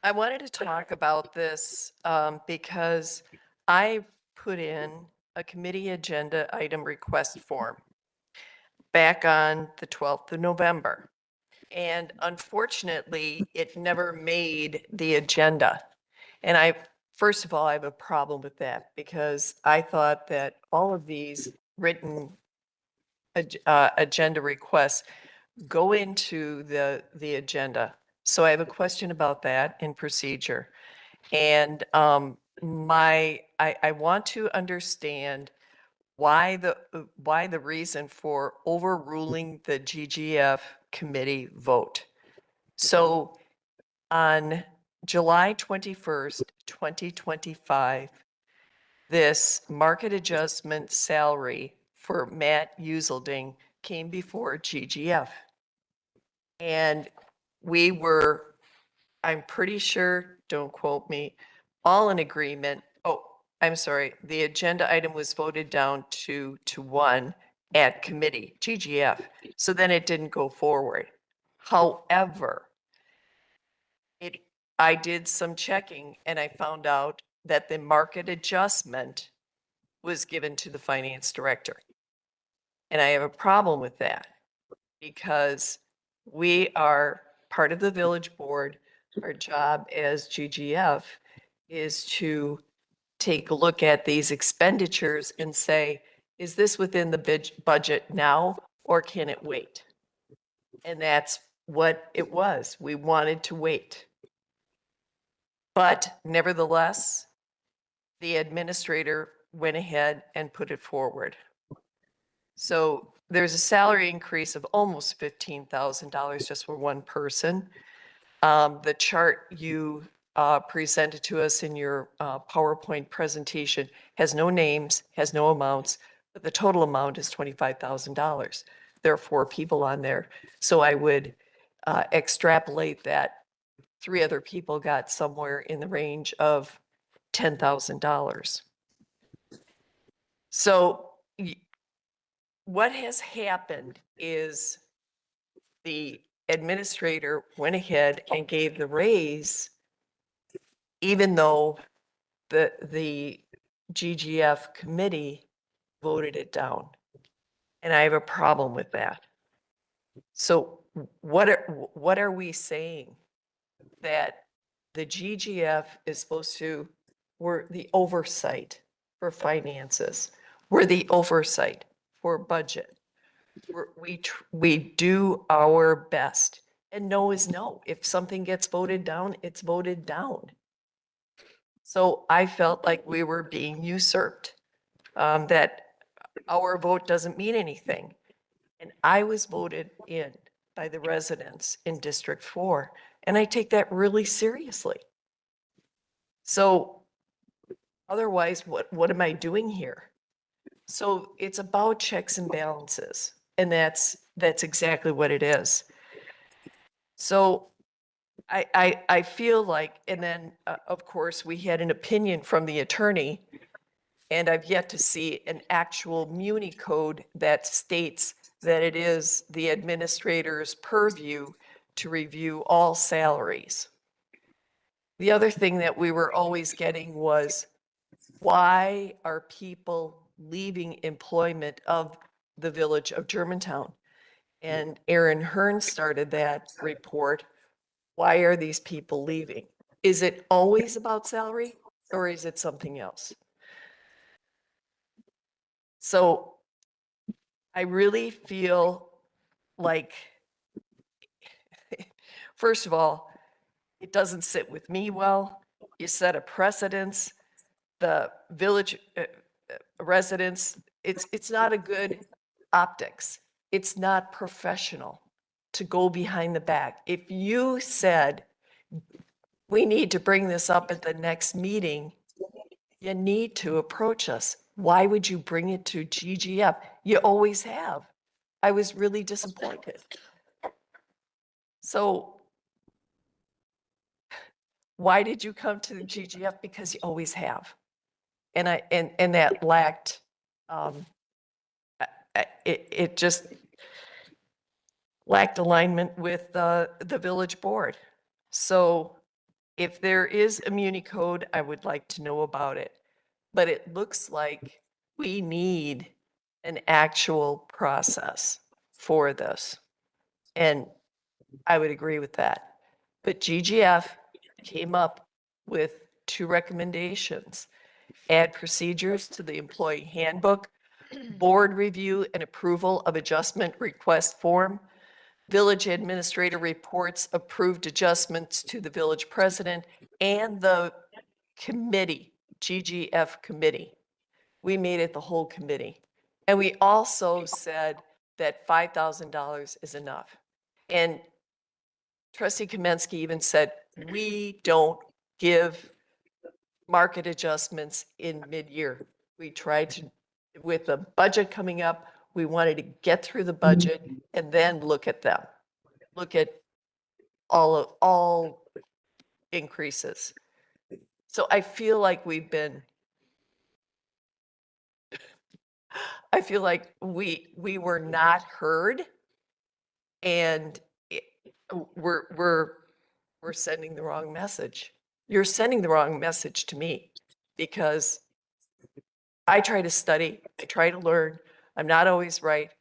I wanted to talk about this because I put in a committee agenda item request form back on the 12th of November. And unfortunately, it never made the agenda. And first of all, I have a problem with that because I thought that all of these written agenda requests go into the agenda. So I have a question about that in procedure. And I want to understand why the reason for overruling the GGF committee vote. So on July 21st, 2025, this market adjustment salary for Matt Uselding came before GGF. And we were, I'm pretty sure, don't quote me, all in agreement. Oh, I'm sorry. The agenda item was voted down to 1 at committee, GGF. So then it didn't go forward. However, I did some checking and I found out that the market adjustment was given to the finance director. And I have a problem with that because we are part of the village board. Our job as GGF is to take a look at these expenditures and say, is this within the budget now or can it wait? And that's what it was. We wanted to wait. But nevertheless, the administrator went ahead and put it forward. So there's a salary increase of almost $15,000 just for one person. The chart you presented to us in your PowerPoint presentation has no names, has no amounts, but the total amount is $25,000. There are 4 people on there. So I would extrapolate that 3 other people got somewhere in the range of $10,000. So what has happened is the administrator went ahead and gave the raise, even though the GGF committee voted it down. And I have a problem with that. So what are we saying? That the GGF is supposed to, we're the oversight for finances. We're the oversight for budget. We do our best. And no is no. If something gets voted down, it's voted down. So I felt like we were being usurped, that our vote doesn't mean anything. And I was voted in by the residents in District 4, and I take that really seriously. So otherwise, what am I doing here? So it's about checks and balances, and that's exactly what it is. So I feel like, and then of course we had an opinion from the attorney, and I've yet to see an actual Muni code that states that it is the administrator's purview to review all salaries. The other thing that we were always getting was, why are people leaving employment of the village of Germantown? And Aaron Hearn started that report. Why are these people leaving? Is it always about salary or is it something else? So I really feel like, first of all, It doesn't sit with me well. You set a precedence. The village residents, it's not a good optics. It's not professional to go behind the back. If you said, we need to bring this up at the next meeting, you need to approach us. Why would you bring it to GGF? You always have. I was really disappointed. So why did you come to the GGF? Because you always have. And that lacked, it just lacked alignment with the village board. So if there is a Muni code, I would like to know about it. But it looks like we need an actual process for this. And I would agree with that. But GGF came up with 2 recommendations. Add procedures to the employee handbook, board review and approval of adjustment request form, village administrator reports approved adjustments to the village president and the committee, GGF committee. We made it the whole committee. And we also said that $5,000 is enough. And Trustee Kamensky even said, we don't give market adjustments in mid-year. We tried to, with the budget coming up, we wanted to get through the budget and then look at them. Look at all increases. So I feel like we were not heard, and we're sending the wrong message. You're sending the wrong message to me, because I try to study, I try to learn. I'm not always right,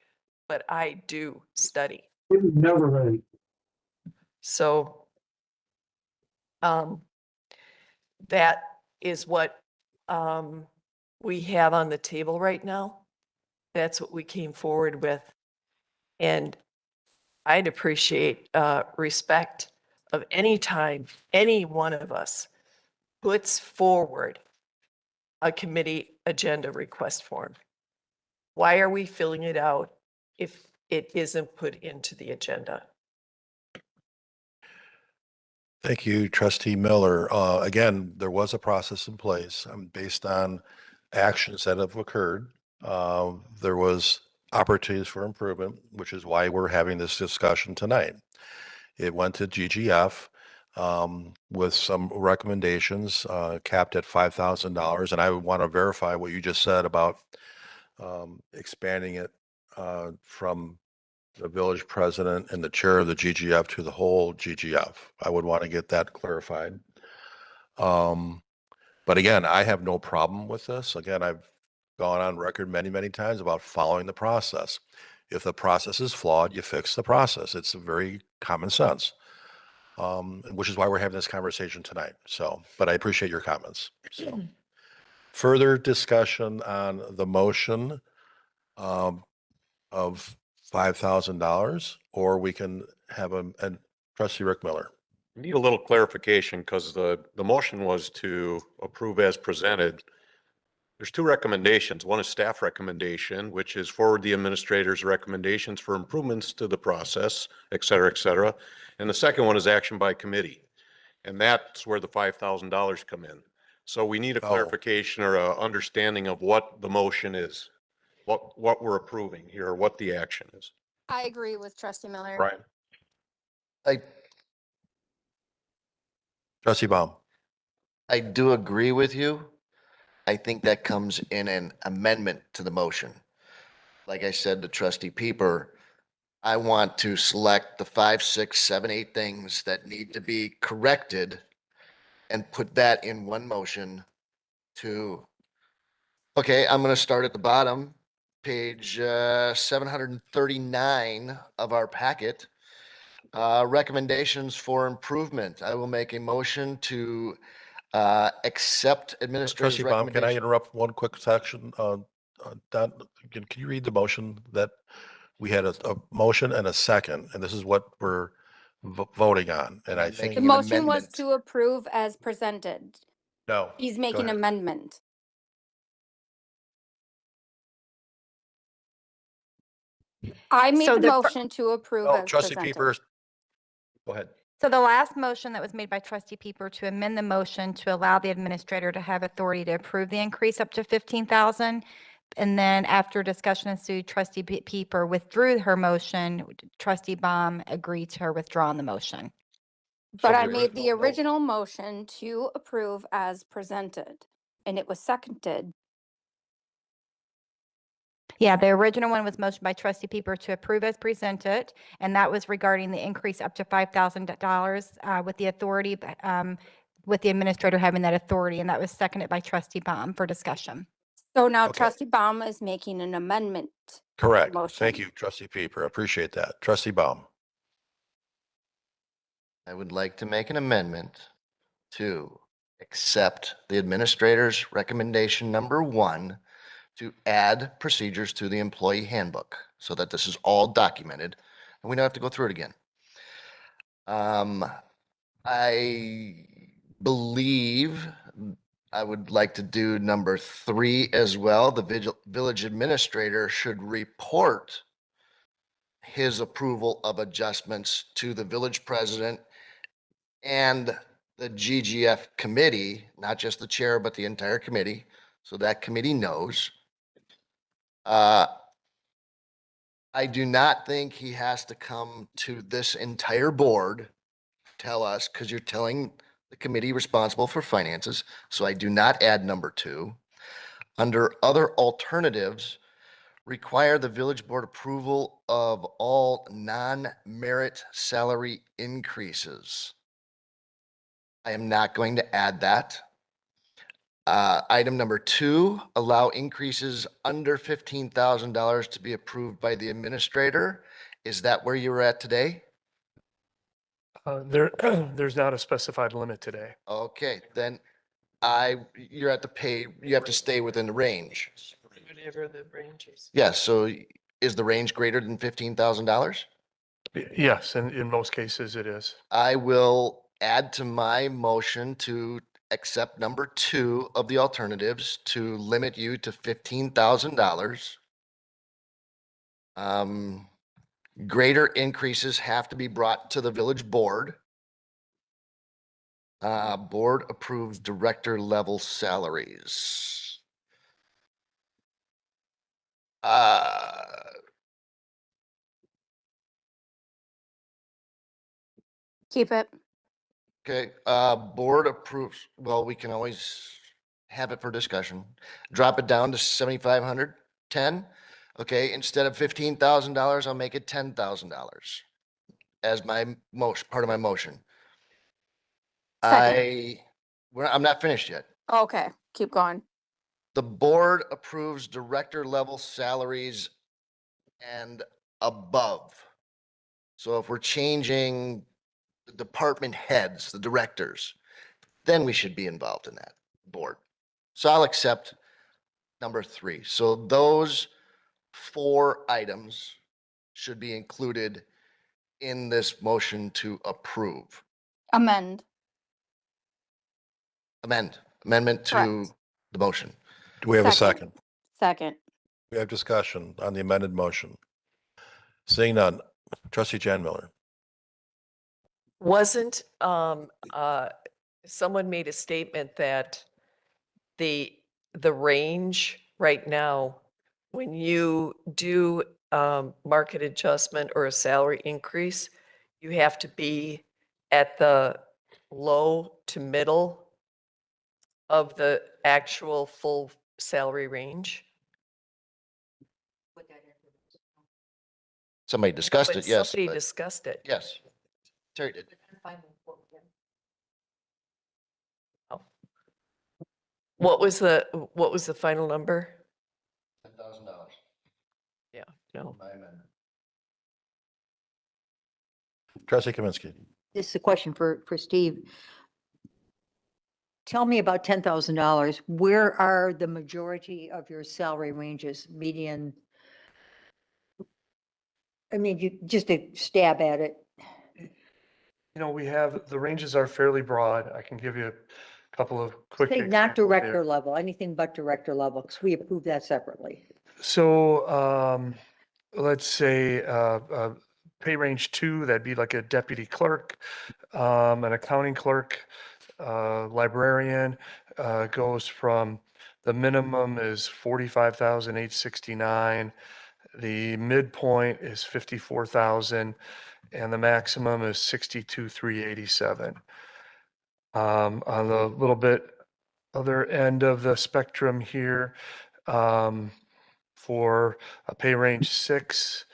but I do study. Never right. So that is what we have on the table right now. That's what we came forward with. And I'd appreciate respect of any time any one of us puts forward a committee agenda request form. Why are we filling it out if it isn't put into the agenda? Thank you, Trustee Miller. Again, there was a process in place based on actions that have occurred. There was opportunities for improvement, which is why we're having this discussion tonight. It went to GGF with some recommendations capped at $5,000. And I would want to verify what you just said about expanding it from the village president and the chair of the GGF to the whole GGF. I would want to get that clarified. But again, I have no problem with this. Again, I've gone on record many, many times about following the process. If the process is flawed, you fix the process. It's very common sense, which is why we're having this conversation tonight. So, but I appreciate your comments. So, further discussion on the motion of $5,000, or we can have a Trustee Rick Miller. Need a little clarification because the motion was to approve as presented. There's 2 recommendations. One is staff recommendation, which is forward the administrator's recommendations for improvements to the process, et cetera, et cetera. And the second one is action by committee. And that's where the $5,000 come in. So we need a clarification or a understanding of what the motion is, what we're approving here, or what the action is. I agree with Trustee Miller. Brian? Trustee Baum. I do agree with you. I think that comes in an amendment to the motion. Like I said to Trustee Pieper, I want to select the 5, 6, 7, 8 things that need to be corrected and put that in one motion to, okay, I'm going to start at the bottom, page 739 of our packet. Recommendations for improvement. I will make a motion to accept administrative Trustee Baum, can I recommendations. interrupt one quick section? Don, can you read the motion that we had a motion and a second, and this is what we're voting on. And I I'm think, The making an motion was amendment. to approve as presented. no. He's go making ahead. amendment. I made So the the fir- motion to approve No, as trustee presented. Peepers. Go ahead. So the last motion that was made by trustee Peeper to amend the motion to allow the administrator to have authority to approve the increase up to 15,000. And then after discussion ensued, trustee Peeper withdrew her motion. Trustee Baum agreed to her withdrawing the motion. But So I the made the original- original motion to approve as presented, and it was seconded. Yeah, the original one was motioned by trustee Peeper to approve as presented, and that was regarding the increase up to $5,000 with the authority, with the administrator having that authority, and that was seconded by trustee Baum for discussion. So now Okay. trustee Baum is making an amendment. Correct. motion. Thank you, trustee Peeper. Appreciate that. Trustee Baum. I would like to make an amendment to accept the administrator's recommendation number 1 to add procedures to the employee handbook so that this is all documented and we don't have to go through it again. I believe I would like to do number 3 as well. The village administrator should report his approval of adjustments to the village president and the GGF committee, not just the chair, but the entire committee, so that committee knows. I do not think he has to come to this entire board, tell us, because you're telling the committee responsible for finances, so I do not add number 2. Under other alternatives, require the village board approval of all non-merit salary increases. I am not going to add that. Item number 2, allow increases under $15,000 to be approved by the administrator. Is that where you were at today? There's not a specified limit today. Okay, then you're at the pay, you have to stay within the range. Whatever the range is. Yes, so is the range greater than $15,000? Yes, and in most cases it is. I will add to my motion to accept number 2 of the alternatives to limit you to $15,000. Greater increases have to be brought to the village board. Board approves director level salaries. Keep it. Okay, board approves, well, we can always have it for discussion. Drop it down to 7,500, 10. Okay, instead of $15,000, I'll make it $10,000 as my motion, part of my motion. Second. I'm not finished yet. Okay, keep going. The board approves director level salaries and above. So if we're changing the department heads, the directors, then we should be involved in that board. So I'll accept number 3. So those 4 items should be included in this motion to approve. Amendment Amendment to Correct. the motion. Do we have a second? Second. We have discussion on the amended motion. Seeing none. Trustee Jan Miller. Wasn't, someone made a statement that the range right now, when you do market adjustment or a salary increase, you have to be at the low to middle of the actual full salary range? Somebody discussed But it, yes. somebody but- discussed it. Yes. Terry did. What was the final number? $10,000. Yeah, no. My amendment. Trustee Kaminsky. This is a question for Steve. Tell me about $10,000. Where are the majority of your salary ranges, median? I mean, just a stab at it. we have, the ranges are fairly broad. I can give you a couple of quick Say not examples here. director level, anything but director level, because we approved that separately. So, let's say, pay range 2, that'd be like a deputy clerk, an accounting clerk, librarian, goes from, the minimum is 45,869. The midpoint is 54,000 and the maximum is 62,387. On the little bit other end of the spectrum here, for a pay range 6,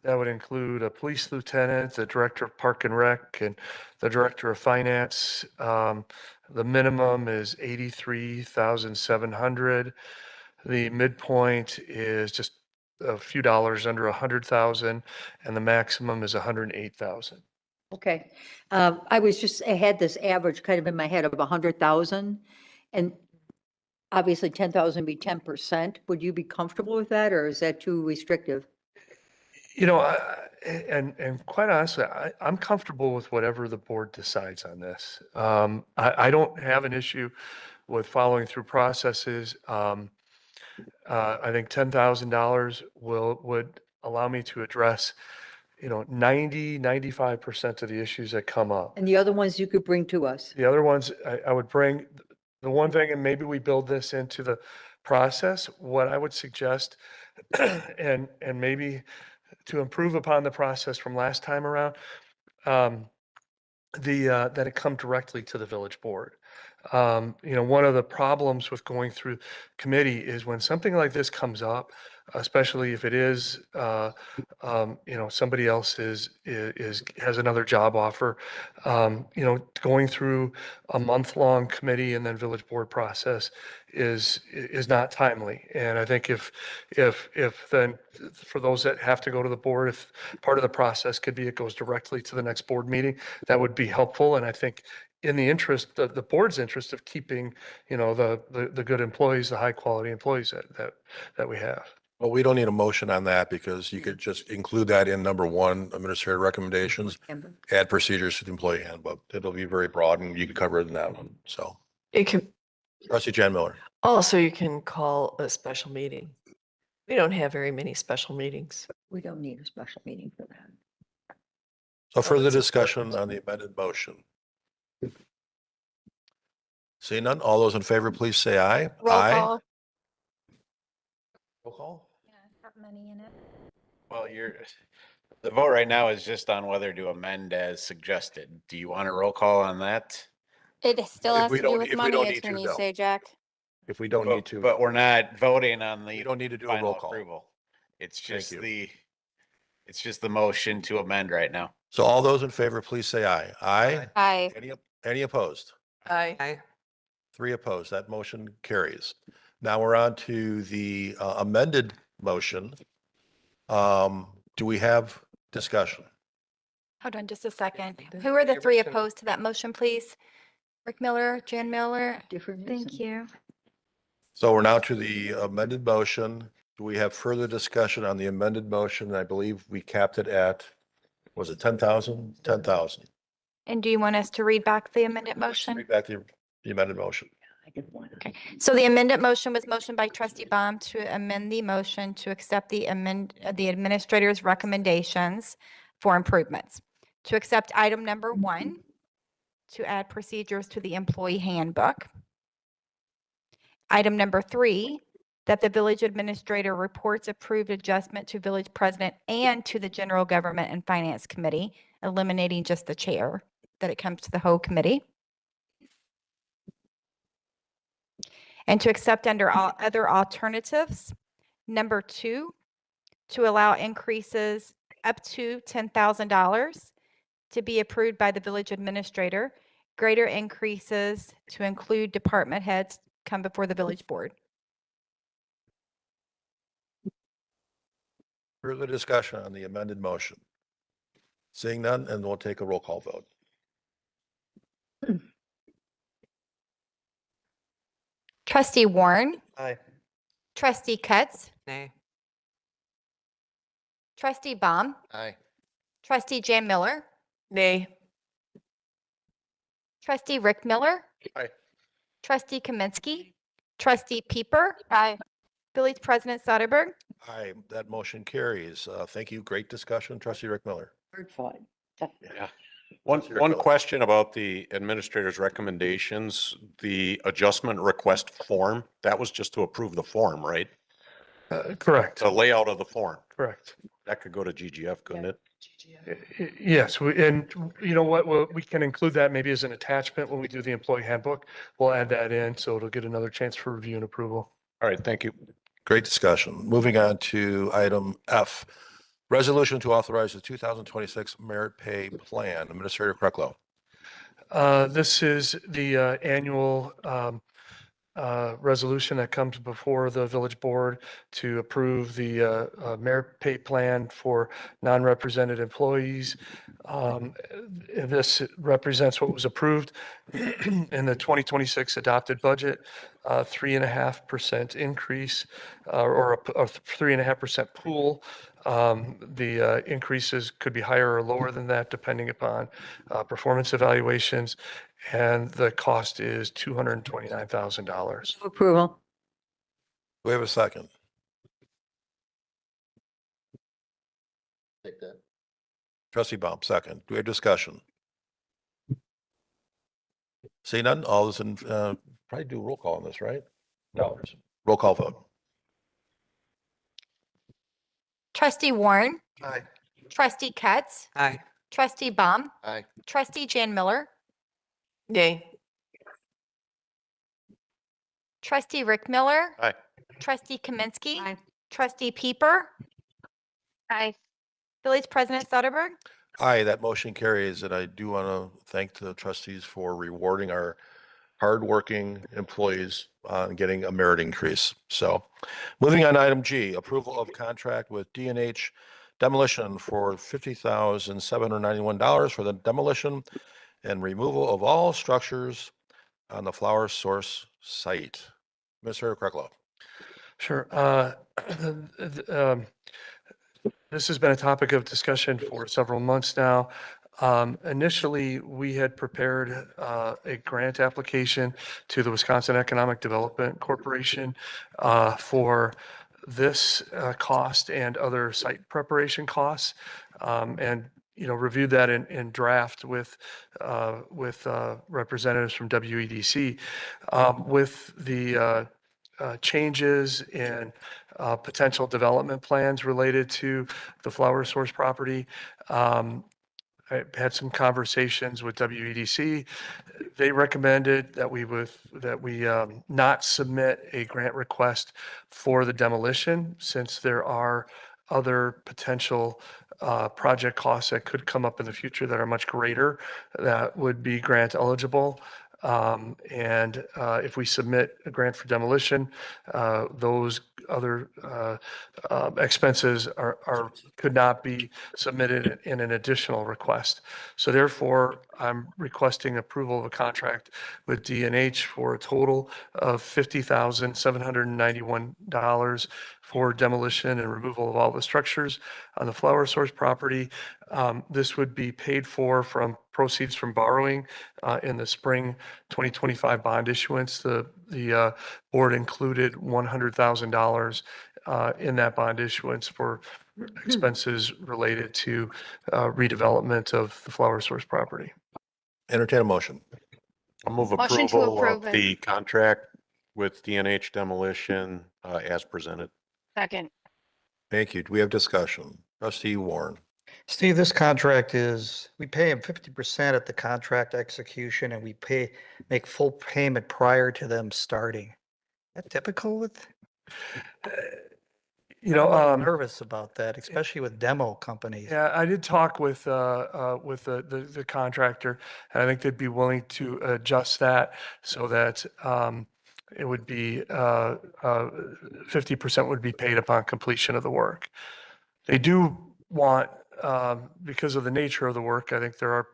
that would include a police lieutenant, the director of park and rec, and the director of finance. The minimum is 83,700. The midpoint is just a few dollars under 100,000, and the maximum is 108,000. Okay. I had this average kind of in my head of 100,000. And obviously 10,000 would be 10%. Would you be comfortable with that, or is that too restrictive? And quite honestly, I'm comfortable with whatever the board decides on this. I don't have an issue with following through processes. I think $10,000 would allow me to address, 95% of the issues that come up. And the other ones you could bring to us? The other ones, I would bring, the one thing, and maybe we build this into the process, what I would suggest, and maybe to improve upon the process from last time around, that it come directly to the village board. One of the problems with going through committee is when something like this comes up, especially if it is, somebody else has another job offer, going through a month-long committee and then village board process is not timely. And I think if then, for those that have to go to the board, if part of the process could be it goes directly to the next board meeting, that would be helpful. And I think in the interest, the board's interest of keeping, the good employees, the high quality employees that we have. Well, we don't need a motion on that because you could just include that in number 1, administrative recommendations, add procedures to the employee handbook. It'll be very broad and you can cover it in that one. So, It can, Trustee Jan Miller. also you can call a special meeting. We don't have very many special meetings. We don't need a special meeting for that. So further discussion on the amended motion. Seeing none, all those in favor, please say aye. Roll Aye. call. Roll call. Money in it. Well, the vote right now is just on whether to amend as suggested. Do you want a roll call on that? It still If has we to do don't- with if we money, don't need to, Attorney no. Sajak. If we don't need to. But we're not voting on the You don't need to do a final roll call. approval. It's Thank just you. it's just the motion to amend right now. So all those in favor, please say aye. Aye. Aye. Any opposed? Aye. 3 opposed. That motion carries. Now we're on to the amended motion. Do we have discussion? Hold on just a second. Who are the 3 opposed to that motion, please? Rick Miller, Jan Miller. Different. Thank you. So we're now to the amended motion. Do we have further discussion on the amended motion? I believe we capped it at, was it 10,000? 10,000. And do you want us to read back the amended motion? Read back the amended motion. Okay, so the amended motion was motion by trustee Baum to amend the motion to accept the administrator's recommendations for improvements. To accept item number 1, to add procedures to the employee handbook. Item number 3, that the village administrator reports approved adjustment to village president and to the general government and finance committee, eliminating just the chair, that it comes to the whole committee. And to accept under all other alternatives, number 2, to allow increases up to $10,000 to be approved by the village administrator. Greater increases to include department heads come before the village board. Further discussion on the amended motion. Seeing none, and we'll take a roll call vote. Trustee Warren. Aye. Trustee Cutts. Nay. Trustee Baum. Aye. Trustee Jan Miller. Nay. Trustee Rick Miller. Aye. Trustee Kaminsky. Trustee Peeper. Aye. Village President Soderberg. Aye, that motion carries. Thank you. Great discussion. Trustee Rick Miller. Hard fought. Yeah. One question about the administrator's recommendations, the adjustment request form, that was just to approve the form, right? Correct, The layout of the form. correct. That could go to GGF, couldn't it? Yes, and you know what, we can include that maybe as an attachment when we do the employee handbook. We'll add that in, so it'll get another chance for review and approval. All right, thank you. Great discussion. Moving on to item F, resolution to authorize the 2026 merit pay plan. Administrator Krecklow. This is the annual resolution that comes before the village board to approve the merit pay plan for non-represented employees. This represents what was approved in the 2026 adopted budget, 3.5% increase or a 3.5% pool. The increases could be higher or lower than that depending upon performance evaluations. And the cost is $229,000. Approval. Do we have a second? Take that. Trustee Baum, second. Do we have discussion? See none? All those in, probably do roll call on this, right? No. Roll call vote. Trustee Warren. Aye. Trustee Ketz. Aye. Trustee Baum. Aye. Trustee Jan Miller. Yay. Trustee Rick Miller. Aye. Trustee Kaminsky. Trustee Peeper. Aye. Village President Soderberg. Aye, that motion carries, and I do want to thank the trustees for rewarding our hardworking employees on getting a merit increase. So moving on to item G, approval of contract with D&H Demolition for $50,791 for the demolition and removal of all structures on the Flower Source site. Mr. Krecklow. Sure. This has been a topic of discussion for several months now. Initially, we had prepared a grant application to the Wisconsin Economic Development Corporation for this cost and other site preparation costs, and reviewed that in draft with representatives from WEDC. With the changes in potential development plans related to the Flower Source property. I had some conversations with WEDC. They recommended that we not submit a grant request for the demolition since there are other potential project costs that could come up in the future that are much greater that would be grant eligible. And if we submit a grant for demolition, those other expenses could not be submitted in an additional request. So therefore, I'm requesting approval of a contract with D&H for a total of $50,791 for demolition and removal of all the structures on the Flower Source property. This would be paid for from proceeds from borrowing in the spring 2025 bond issuance. The board included $100,000 in that bond issuance for expenses related to redevelopment of the Flower Source property. Entertain a motion. I'll move Motion to approval of approve it. the contract with D&H Demolition as presented. Second. Thank you. Do we have discussion? Trustee Warren. Steve, this contract is, we pay them 50% at the contract execution and we make full payment prior to them starting. Is that typical with? I'm nervous about that, especially with demo companies. Yeah, I did talk with the contractor, and I think they'd be willing to adjust that so that it would be 50% would be paid upon completion of the work. They do want, because of the nature of the work, I think there are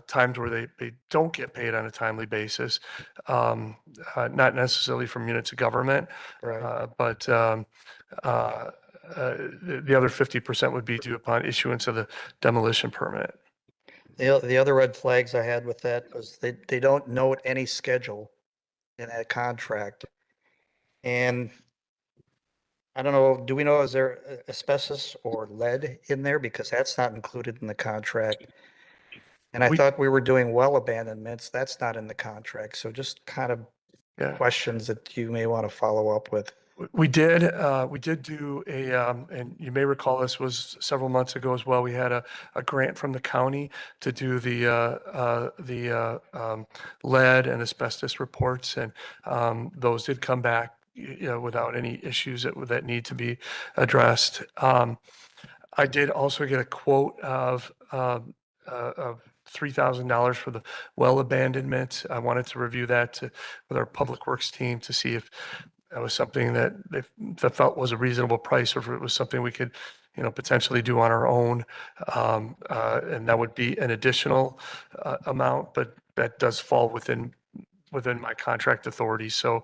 times where they don't get paid on a timely basis, not necessarily from units of government, but the other 50% would be due upon issuance of the demolition permit. The other red flags I had with that was they don't note any schedule in that contract. And I don't know, do we know, is there asbestos or lead in there? Because that's not included in the contract. And I thought we were doing well abandonments. That's not in the contract. So just kind of questions that you may want to follow up with. We did do and you may recall this was several months ago as well. We had a grant from the county to do the lead and asbestos reports, and those did come back, without any issues that need to be addressed. I did also get a quote of $3,000 for the well abandonment. I wanted to review that with our Public Works team to see if that was something that they felt was a reasonable price, or if it was something we could, potentially do on our own. And that would be an additional amount, but that does fall within my contract authority. So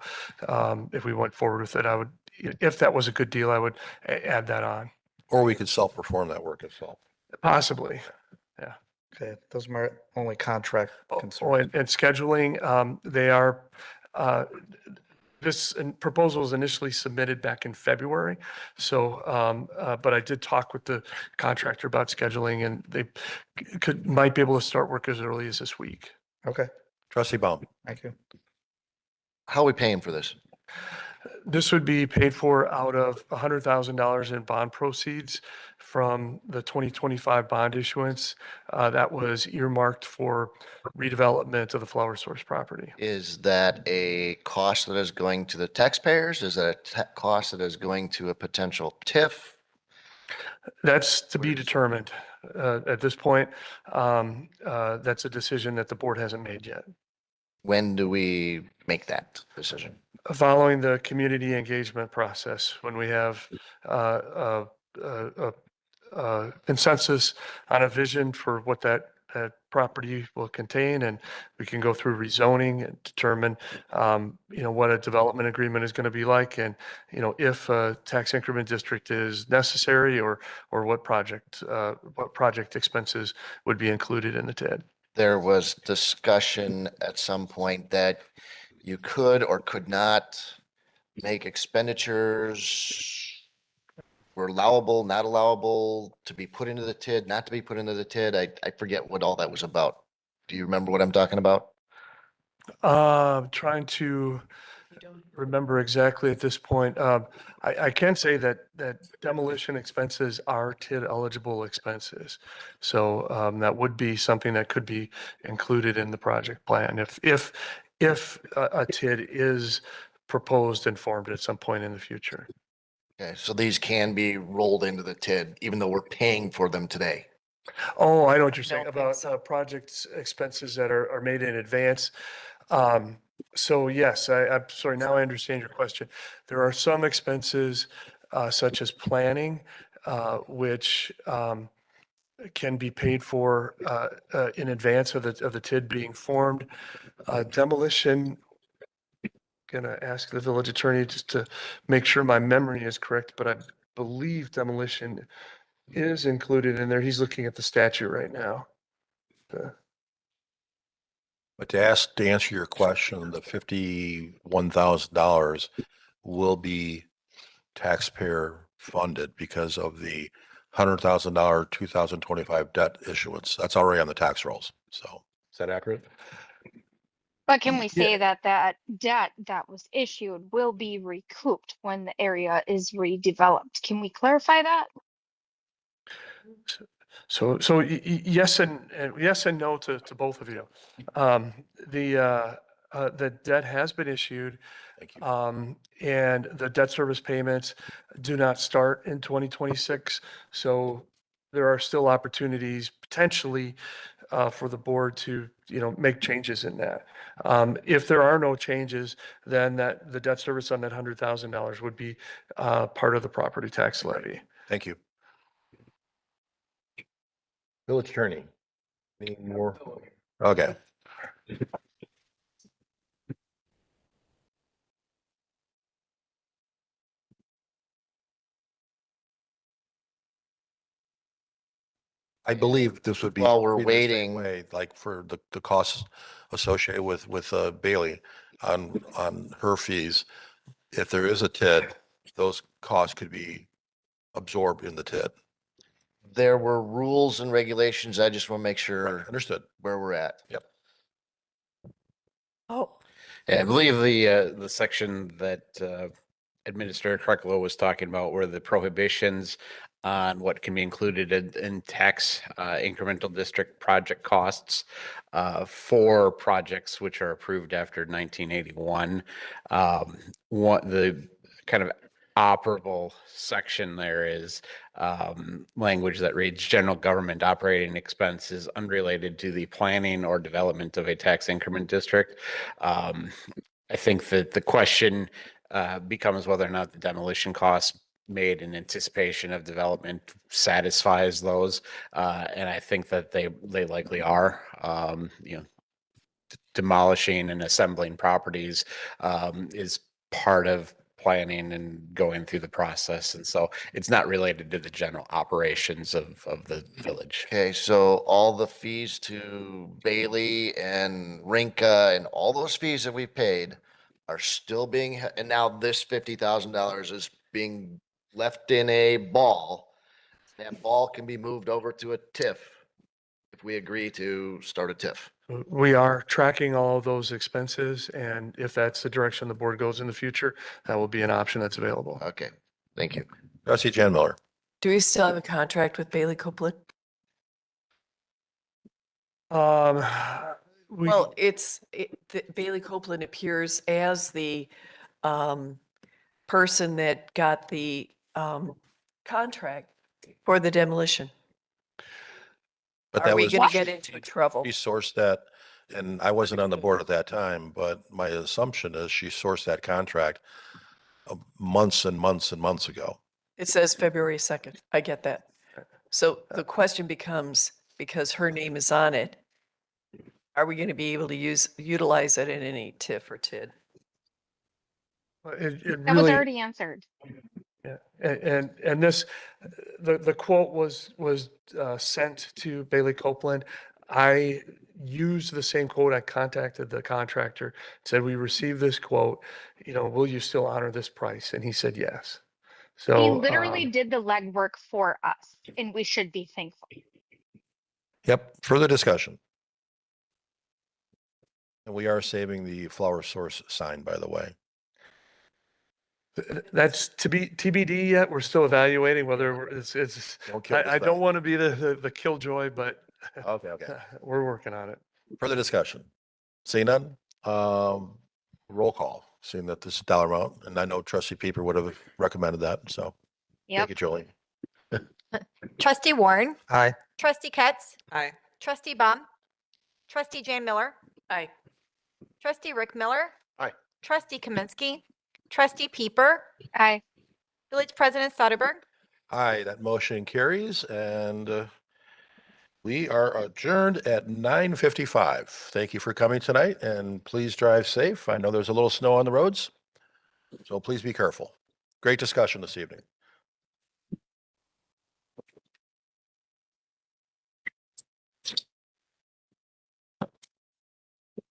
if we went forward with it, if that was a good deal, I would add that on. Or we could self-perform that work itself. Possibly, yeah. Okay, those are my only contract Oh, concerns. and scheduling, they are, this proposal was initially submitted back in February. So, but I did talk with the contractor about scheduling, and they might be able to start work as early as this week. Okay, Trustee Baum. thank you. How are we paying for this? This would be paid for out of $100,000 in bond proceeds from the 2025 bond issuance. That was earmarked for redevelopment of the Flower Source property. Is that a cost that is going to the taxpayers? Is that a cost that is going to a potential TIF? That's to be determined. At this point, that's a decision that the board hasn't made yet. When do we make that decision? Following the community engagement process, when we have a consensus on a vision for what that property will contain, and we can go through rezoning and determine, what a development agreement is going to be like, and, if a tax increment district is necessary, or what project expenses would be included in the TID. There was discussion at some point that you could or could not make expenditures were allowable, not allowable, to be put into the TID, not to be put into the TID. I forget what all that was about. Do you remember what I'm talking about? Trying to remember exactly at this point. I can say that demolition expenses are TID eligible expenses. So that would be something that could be included in the project plan if a TID is proposed and formed at some point in the future. Okay, so these can be rolled into the TID, even though we're paying for them today. Oh, I know what you're saying Don't think about so. projects expenses that are made in advance. So yes, I'm sorry, now I understand your question. There are some expenses such as planning, which can be paid for in advance of the TID being formed. Demolition, gonna ask the village attorney just to make sure my memory is correct, but I believe demolition is included in there. He's looking at the statute right now. But to answer your question, the $51,000 will be taxpayer funded because of the $100,000 2025 debt issuance. That's already on the tax rolls. So is that accurate? But can we Yeah. say that that debt that was issued will be recouped when the area is redeveloped? Can we clarify that? So yes and no to both of you. The debt has been issued. Thank you. And the debt service payments do not start in 2026. So there are still opportunities potentially for the board to, make changes in that. If there are no changes, then the debt service on that $100,000 would be part of the property tax levy. Thank you. Village attorney. Any more? Okay. I believe this would be. While we're treated the same waiting- way, like for the costs associated with Bailey on her fees. If there is a TID, those costs could be absorbed in the TID. There were rules and regulations. I just want to make sure Understood. where we're at. Yep. Oh, Yeah, I believe the section that Administrator Krecklow was talking about were the prohibitions on what can be included in tax incremental district project costs for projects which are approved after 1981. What the kind of operable section there is language that reads general government operating expenses unrelated to the planning or development of a tax increment district. I think that the question becomes whether or not the demolition costs made in anticipation of development satisfies those. And I think that they likely are. Demolishing and assembling properties is part of planning and going through the process. And so it's not related to the general operations of the village. Okay, so all the fees to Bailey and Rinka and all those fees that we paid are still being, and now this $50,000 is being left in a ball. That ball can be moved over to a TIF if we agree to start a TIF. We are tracking all of those expenses, and if that's the direction the board goes in the future, that will be an option that's available. Okay, thank you. Trustee Jan Miller. do we still have a contract with Bailey Copeland? Well, Bailey Copeland appears as the person that got the contract for the demolition. But Are that we was. going to get into trouble? She sourced that, and I wasn't on the board at that time, but my assumption is she sourced that contract months and months and months ago. It says February 2nd. I get that. So the question becomes, because her name is on it, are we going to be able to utilize it in any TIF or TID? It That was really, already answered. yeah, and this, the quote was sent to Bailey Copeland. I used the same quote. I contacted the contractor, said, we received this quote, will you still honor this price? And he said, yes. He So, literally did the legwork for us, and we should be thankful. Yep, further discussion. And we are saving the flower source sign, by the way. that's to be TBD yet. We're still evaluating whether it's, Don't kill I this don't thing. want to be the killjoy, but Okay, okay. we're working on it. Further discussion. Seeing none, roll call, seeing that this is dollar amount, and I know trustee Pieper would have recommended that, so. Yep. Thank you, Julie. Trustee Warren, Aye. trustee Ketz, Aye. trustee Baum, trustee Jane Miller, Aye. trustee Rick Miller. Aye. Trustee Kaminsky, trustee Pieper, Aye. village president Soderberg. Aye, that motion carries, and we are adjourned at 9:55. Thank you for coming tonight, and please drive safe. I know there's a little snow on the roads, so please be careful. Great discussion this evening.